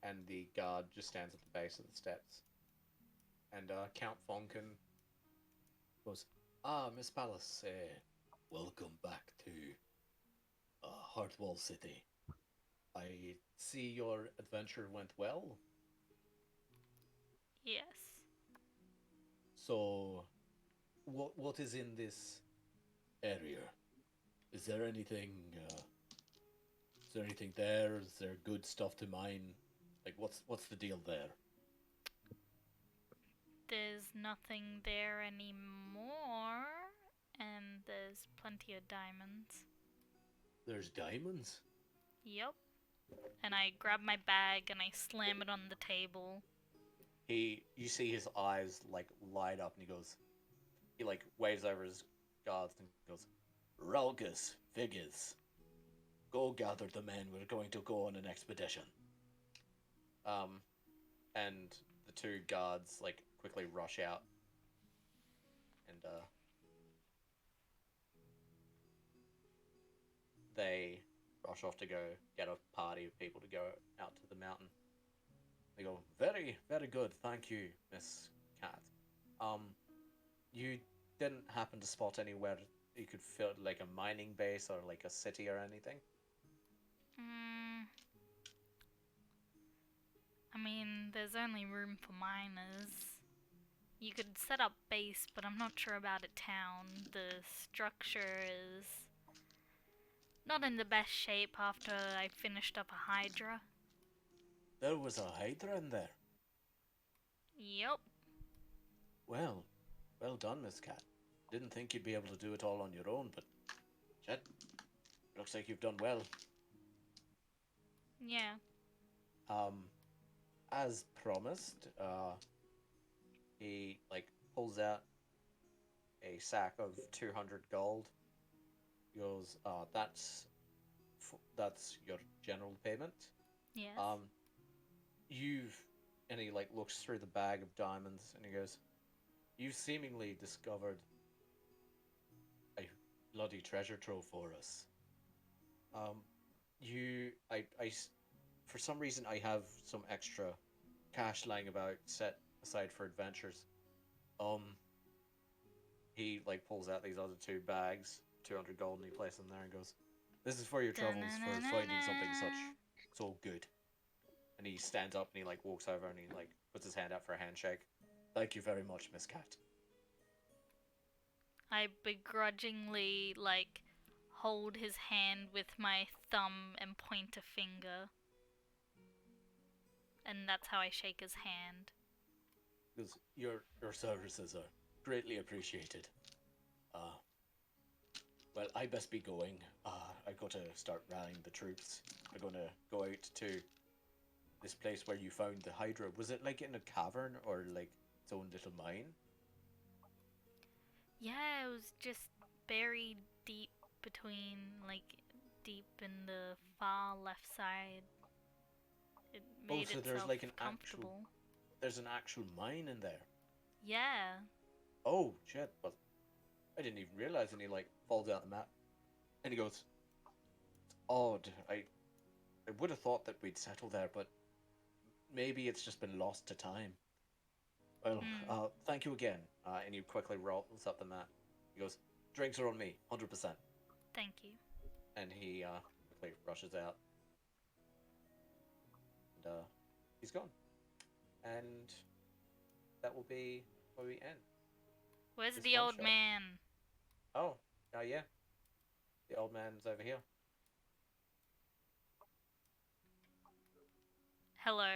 and the guard just stands at the base of the steps. And Count Fonken goes, Miss Palace, welcome back to Heartwall City. I see your adventure went well. Yes. So, what is in this area? Is there anything? Is there anything there? Is there good stuff to mine? Like, what's the deal there? There's nothing there anymore. And there's plenty of diamonds. There's diamonds. Yep. And I grab my bag and I slam it on the table. You see his eyes like light up, and he like waves over his guards and goes, "Raugus, figures, go gather the men. We're going to go on an expedition." And the two guards like quickly rush out, and they rush off to go get a party of people to go out to the mountain. They go, "Very, very good, thank you, Miss Cat. You didn't happen to spot anywhere you could feel like a mining base or like a city or anything?" I mean, there's only room for miners. You could set up base, but I'm not sure about a town. The structure is not in the best shape after I finished up a Hydra. There was a Hydra in there. Yep. Well, well done, Miss Cat. Didn't think you'd be able to do it all on your own, but shit, looks like you've done well. Yeah. As promised, he like pulls out a sack of 200 gold. He goes, that's your general payment. Yes. And he like looks through the bag of diamonds and he goes, "You've seemingly discovered a bloody treasure trove for us. For some reason I have some extra cash lying about set aside for adventures. He like pulls out these other two bags, 200 gold, and he places them there and goes, "This is for your troubles for finding something so good." And he stands up and he like walks over and he like puts his hand out for a handshake. "Thank you very much, Miss Cat." I begrudgingly, like, hold his hand with my thumb and pointer finger. And that's how I shake his hand. Because your services are greatly appreciated. Well, I best be going. I got to start rallying the troops. I'm gonna go out to this place where you found the Hydra. Was it like in a cavern or like its own little mine? Yeah, it was just buried deep between, like, deep in the far left side. It made so itself there's like an comfortable. There's an actual mine in there. Yeah. Oh shit! Well, I didn't even realize. And he like falls out the map, and he goes, "It's odd. I would have thought that we'd settle there, but maybe it's just been lost to time." Well, thank you again. And he quickly rolls up the map. He goes, "Drinks are on me, 100%." Thank you. And he quickly rushes out. And he's gone. And that will be where we end. Where's This the one old shot. man? Oh, yeah. The old man's over here. Hello.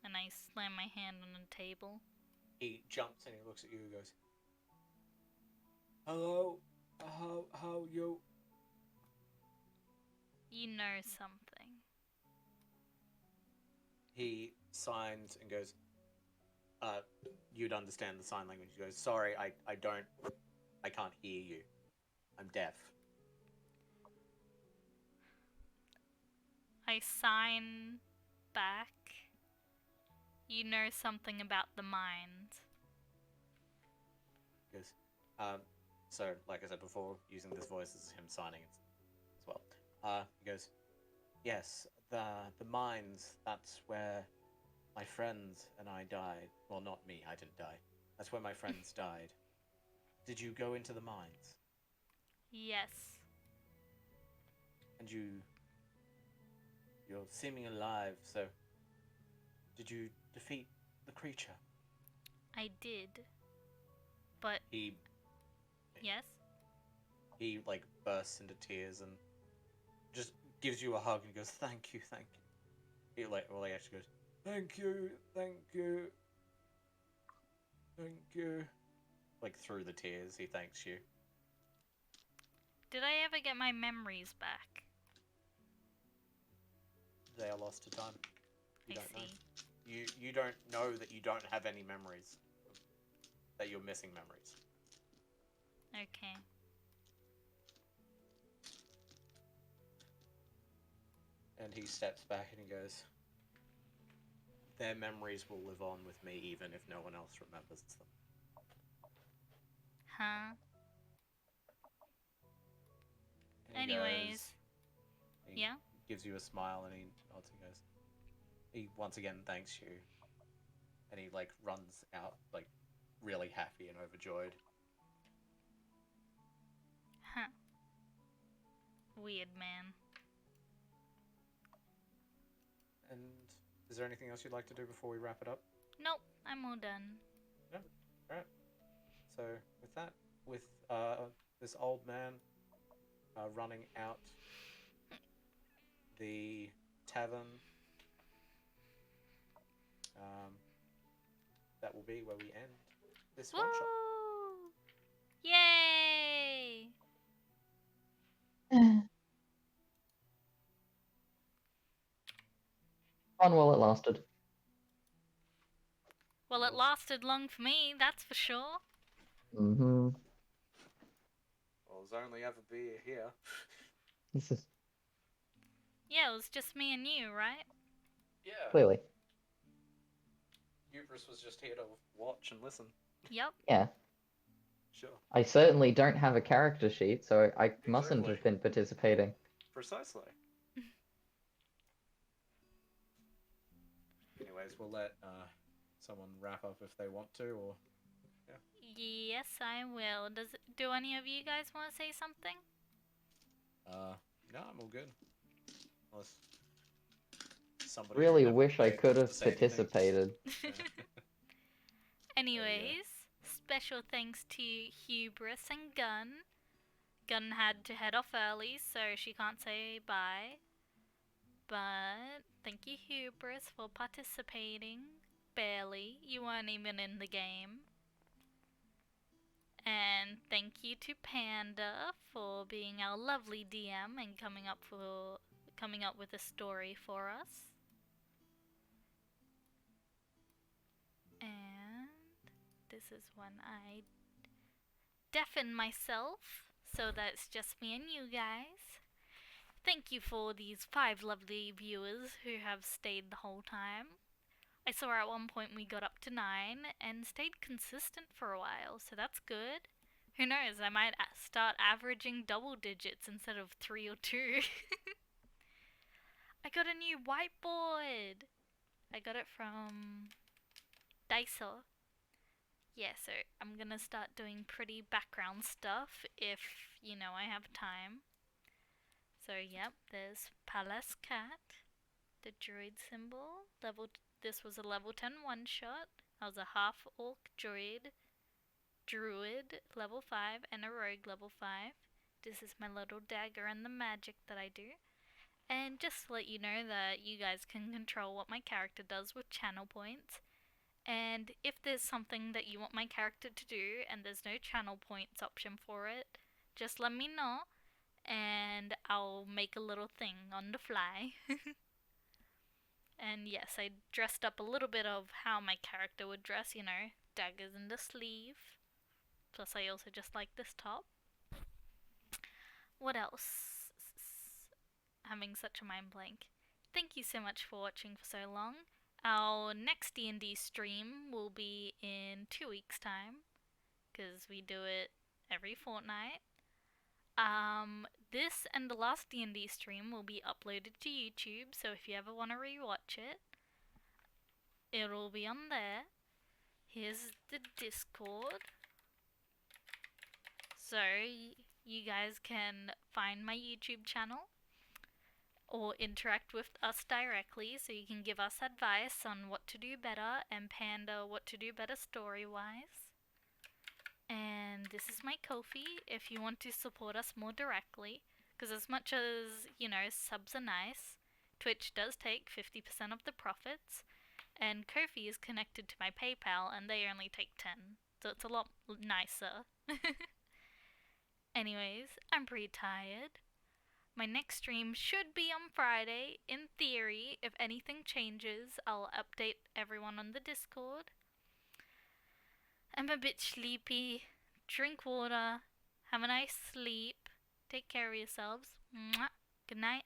And I slam my hand on the table. He jumps and he looks at you and goes, "Hello, how you?" You know something. He signs and goes, you'd understand the sign language. He goes, "Sorry, I can't hear you. I'm deaf." I sign back. You know something about the mind. He goes, so, like I said before, using this voice as him signing as well. He goes, "Yes, the mines, that's where my friends and I died. Well, not me, I didn't die. That's where my friends died. Did you go into the mines? Yes. And you're seeming alive, so did you defeat the creature?" I did. But He yes? like bursts into tears and just gives you a hug and goes, "Thank you, thank you." He he actually goes, "Thank you, thank you, thank you." Like through the tears, he thanks you. Did I ever get my memories back? They are lost to time. You I don't know. see. You don't know that you don't have any memories. That you're missing memories. Okay. And he steps back and he goes, "Their memories will live on with me even if no one else remembers them." Huh? And he Anyways. goes, he Yeah? gives you a smile and he nods and goes, he once again thanks you. And he like runs out like really happy and overjoyed. Huh. Weird man. And is there anything else you'd like to do before we wrap it up? Nope, I'm all done. No? Alright. So with that, with this old man running out the tavern, that will be where we end this one shot. Woo! Yay! Fun while it lasted. Well, it lasted long for me, that's for sure. Mm-hmm. Well, there's only ever beer here. This is Yeah, it was just me and you, right? Yeah. clearly. Hubris was just here to watch and listen. Yep. Yeah. Sure. I certainly don't have a character sheet, so I mustn't have been participating. Precisely. Anyways, we'll let someone wrap up if they want to, or Yes, I will. Do any of you guys want to say something? no, I'm all good. Unless somebody Really never wish I dared could to have say anything. participated. Anyways, special thanks to Hubris and Gun. Gun had to head off early, so she can't say bye. But thank you, Hubris, for participating. Barely. You weren't even in the game. And thank you to Panda for being our lovely DM and coming up with a story for us. And this is when I deafen myself so that it's just me and you guys. Thank you for these 5 lovely viewers who have stayed the whole time. I saw at one point we got up to 9 and stayed consistent for a while, so that's good. Who knows, I might start averaging double digits instead of 3 or 2. I got a new whiteboard! I got it from Dicer. Yeah, so I'm gonna start doing pretty background stuff if, I have time. So, yep, there's Palace Cat, the druid symbol, this was a level 10 one-shot. I was a half-orc druid, level 5, and a rogue level 5. This is my little dagger and the magic that I do. And just to let you know that you guys can control what my character does with channel points. And if there's something that you want my character to do and there's no channel points option for it, just let me know and I'll make a little thing on the fly. And yes, I dressed up a little bit of how my character would dress, daggers in the sleeve. Plus I also just like this top. What else? Having such a mind blank. Thank you so much for watching for so long. Our next D&D stream will be in 2 weeks' time, because we do it every fortnight. This and the last D&D stream will be uploaded to YouTube, so if you ever want to rewatch it, it'll be on there. Here's the Discord. So, you guys can find my YouTube channel or interact with us directly, so you can give us advice on what to do better, and Panda what to do better story-wise. And this is my Ko-fi if you want to support us more directly, because as much as, subs are nice, Twitch does take 50% of the profits, and Ko-fi is connected to my PayPal and they only take 10, so it's a lot nicer. Anyways, I'm pretty tired. My next stream should be on Friday. In theory, if anything changes, I'll update everyone on the Discord. I'm a bit sleepy. Drink water. Have a nice sleep. Take care of yourselves. Mwah. Good night.